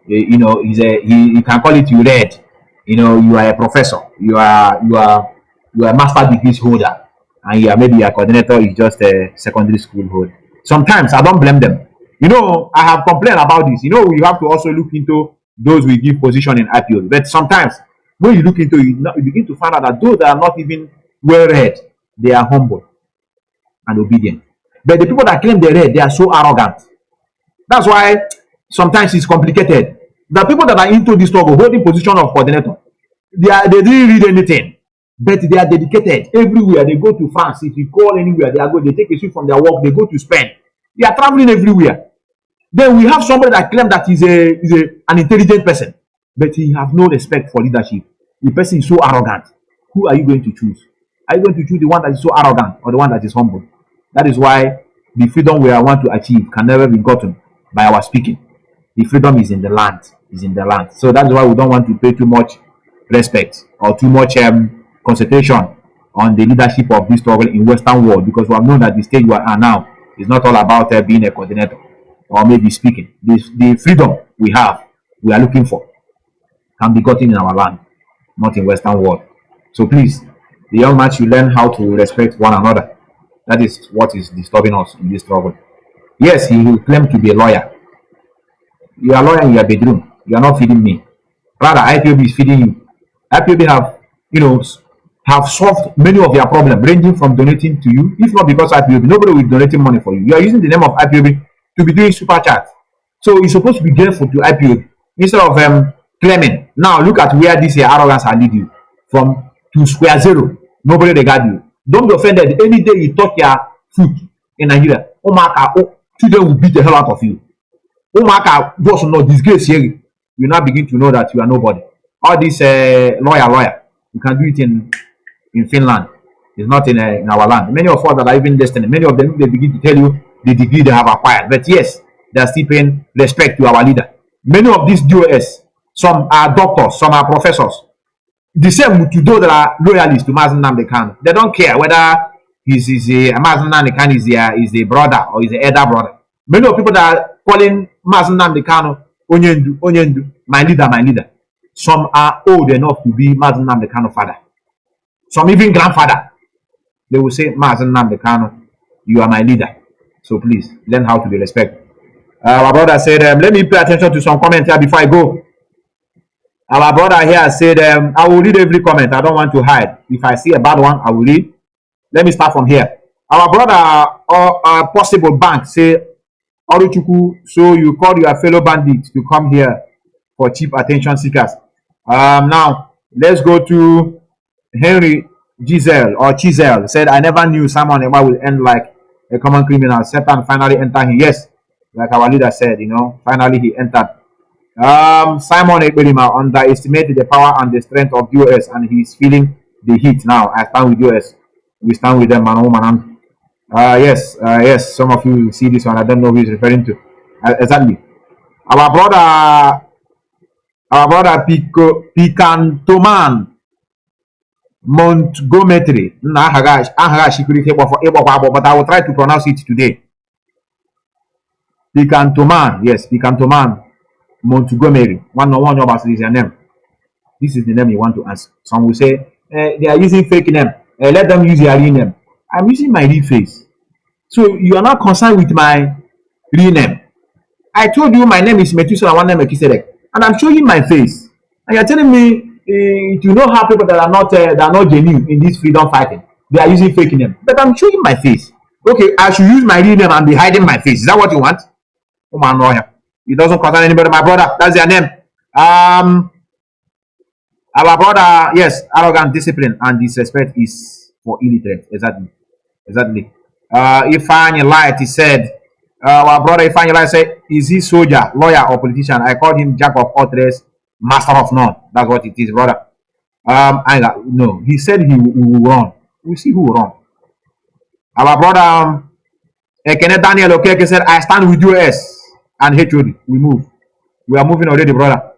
you can call it you read. You are a professor, you are a master degree holder, and maybe your coordinator is just a secondary school holder. Sometimes I don't blame them. I have complained about this. We have to also look into those we give position in IPO. But sometimes when you look into it, you begin to find out that those that are not even well read, they are humble and obedient. But the people that claim they're read, they are so arrogant. That's why sometimes it's complicated. The people that are into this struggle, holding position of coordinator, they didn't read anything, but they are dedicated everywhere. They go to France. If you call anywhere, they take a switch from their work. They go to Spain. They are traveling everywhere. Then we have somebody that claims that he's an intelligent person, but he has no respect for leadership. The person is so arrogant. Who are you going to choose? Are you going to choose the one that is so arrogant or the one that is humble? That is why the freedom we want to achieve can never be gotten by our speaking. The freedom is in the land. So that's why we don't want to pay too much respect or too much concentration on the leadership of this struggle in Western world, because we have known that the stage we are now is not all about being a coordinator or maybe speaking. The freedom we are looking for, can be gotten in our land, not in Western world. So please, the young man should learn how to respect one another. That is what is disturbing us in this struggle. Yes, he will claim to be a lawyer. You are a lawyer in your bedroom. You are not feeding me. Rather, IPOB is feeding you. IPOB have solved many of their problems, ranging from donating to you. If not because IPOB, nobody will be donating money for you. You are using the name of IPOB to be doing super chat. So you're supposed to be grateful to IPOB instead of claiming. Now look at where this arrogance has lead you from to square zero. Nobody regard you. Don't be offended. Any day you talk your food in Nigeria, children will beat the hell out of you. Just no disgrace here. You now begin to know that you are nobody. All this lawyer, you can do it in Finland. It's not in our land. Many of us that are even listening, many of them, they begin to tell you the degree they have acquired. But yes, they are still paying respect to our leader. Many of these DOS, some are doctors, some are professors, the same to those that are loyalists to Mazi Nnamdi Kanu. They don't care whether he's a Mazi Nnamdi Kanu is a brother or is a elder brother. Many of people that are calling Mazi Nnamdi Kanu Onyendu, my leader. Some are old enough to be Mazi Nnamdi Kanu father. Some even grandfather. They will say, Mazi Nnamdi Kanu, you are my leader. So please learn how to be respected. Our brother said, let me pay attention to some comments here before I go. Our brother here said, I will read every comment. I don't want to hide. If I see a bad one, I will read. Let me start from here. Our brother, Possible Bank, say, Oruchuku, so you called your fellow bandits to come here for cheap attention seekers. Now, let's go to Henry Chisel. Said, I never knew Simon Ekpa will end like a common criminal. Satan finally entered him. Yes, like our leader said, finally he entered. Simon Ekpa underestimated the power and the strength of US, and he's feeling the heat now. I stand with US. We stand with them, man. Yes. Some of you see this one. I don't know who he's referring to. Exactly. Our brother Picantoman Montgomery. But I will try to pronounce it today. Picantoman Montgomery. One is their name. This is the name you want to answer. Some will say they are using fake name. Let them use their real name. I'm using my real face. So you are not concerned with my real name. I told you my name is Methuselah, one name Melchizedek, and I'm showing my face. And you're telling me you know how people that are not genuine in this freedom fighting, they are using fake name. But I'm showing my face. Okay, I should use my real name and be hiding my face. Is that what you want? Oh man, no, it doesn't concern anybody. My brother, that's their name. Our brother, yes, arrogant, discipline, and disrespect is for illiterate. Exactly. Ifeanyi Light, he said, our brother Ifeanyi Light said, is he soldier, lawyer, or politician? I called him jack of all trades, master of none. That's what it is, brother. No, he said he will run. We'll see who will run. Our brother Ekene Daniel Okeke said, I stand with US and HOD. We move. We are moving already, brother.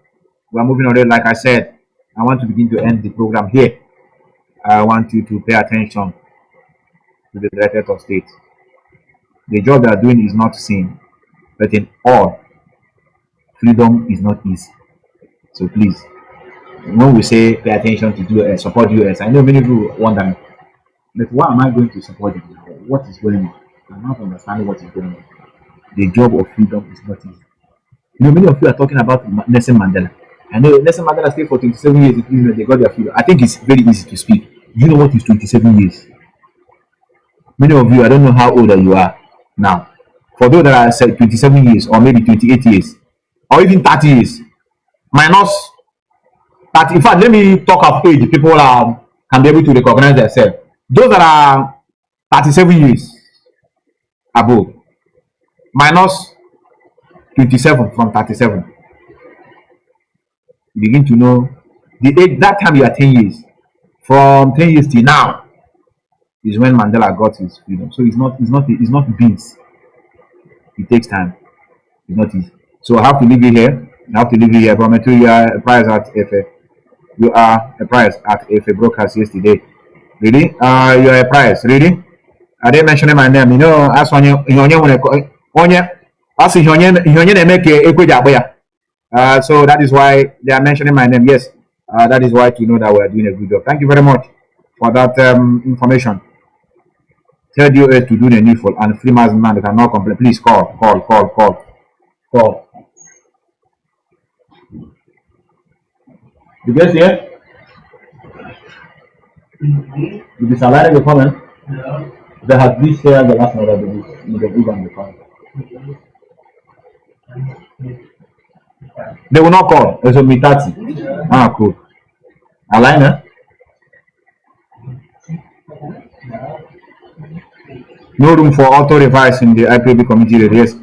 We are moving already. Like I said, I want to begin to end the program here. I want you to pay attention to the Directorate of State. The job they are doing is not sin, but in all, freedom is not easy. So please, when we say pay attention to US, support US, I know many people wonder, but why am I going to support it? What is going on? I'm not understanding what is going on. The job of freedom is not easy. Many of you are talking about Nelson Mandela. I know Nelson Mandela stayed for 27 years. They got their freedom. I think it's very easy to speak. Do you know what is 27 years? Many of you, I don't know how old you are now. For those that are say 27 years or maybe 28 years or even 30 years, minus 30. In fact, let me talk of age. People can be able to recognize themselves. Those that are 37 years above, minus 27 from 37. You begin to know the age. That time you are 10 years. From 10 years till now is when Mandela got his freedom. So it's not beans. It takes time. It's not easy. So I have to leave you here. From you are a prize at FA. You are a prize at FA broadcast yesterday. Really? You are a prize. Really? I didn't mention my name. You know, as when you so that is why they are mentioning my name. Yes, that is why to know that we are doing a good job. Thank you very much for that information. Tell you to do the needful and free Mazi man that cannot complain. Please call. You guys here? Did the salary the comment? No. They have this share the last one of the book and the comment. They will not call. It's a mitati. Ah, cool. Alina? No room for auto revise in the IPOB committee. Yes.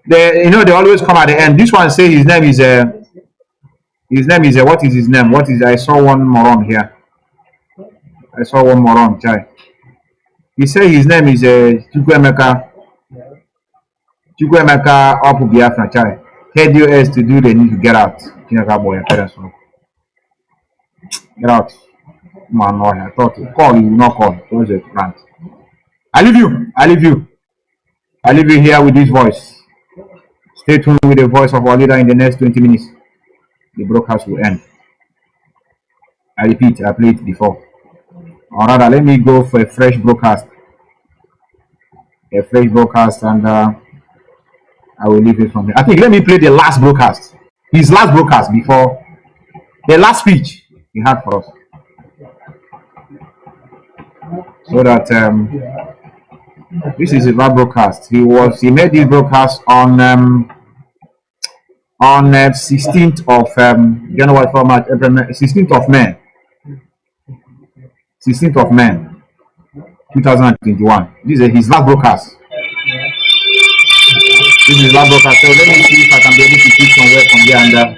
They always come at the end. This one say his name is what is his name? I saw one moron here. Chai. He said his name is Chukwemeka Opu Biafra Chai. Head US to do they need to get out. Boy, Get out. Man, no, I thought to call you, not call. It was a prank. I leave you. I leave you. I leave you here with this voice. Stay tuned with the voice of our leader in the next 20 minutes. The broadcast will end. I repeat, I played it before. Or rather, let me go for a fresh broadcast. A fresh broadcast, and I will leave it from here. I think let me play the last broadcast. His last broadcast before the last speech he had for us. So that this is a live broadcast. He made this broadcast on 16th of January, 16th of May. 16th of May 2021. This is his last broadcast. This is his last broadcast. So let me see if I can be able to pick somewhere from here and there.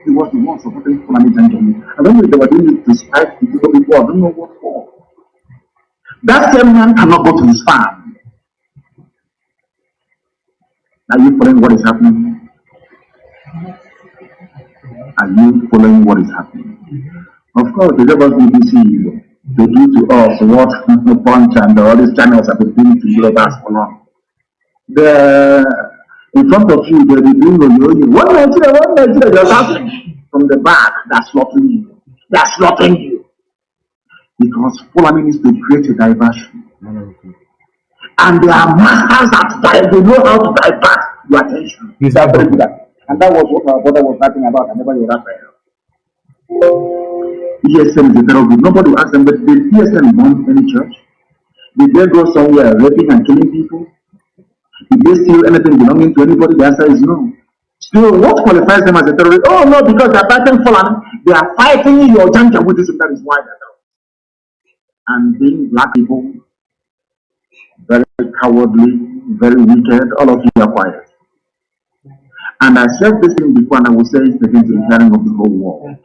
He was the one supporting Fulani Janjaweed. I don't know if they were doing it to spite the people before. I don't know what for. That same man cannot go to his farm. Are you following what is happening? Are you following what is happening? Of course, the Lagos BBC, they do to us what Punch and all these channels have been doing to Yorubas for long. In front of you, they'll be doing one Nigeria, just happening from the back. That's slaughtering you. That's slaughtering you. Because Fulani needs to create a diversion. And they are masters at that. They know how to divert your attention. He's that very good. And that was what my brother was writing about. I never knew that. ESN is a terror group. Nobody will ask them, but did ESN bomb any church? Did they go somewhere raping and killing people? Did they steal anything belonging to anybody? The answer is no. So what qualifies them as a terrorist? Oh no, because they're fighting Fulani. They are fighting your Janjaweedism. That is why they're terrorists. And being black people, very cowardly, very wicked, all of you are quiet. And I said this thing before, and I will say it again to the hearing of the whole world.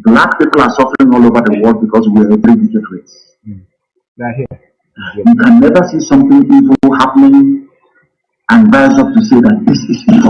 Black people are suffering all over the world because we are a very wicked race. You can never see something evil happening and rise up to say that this is evil.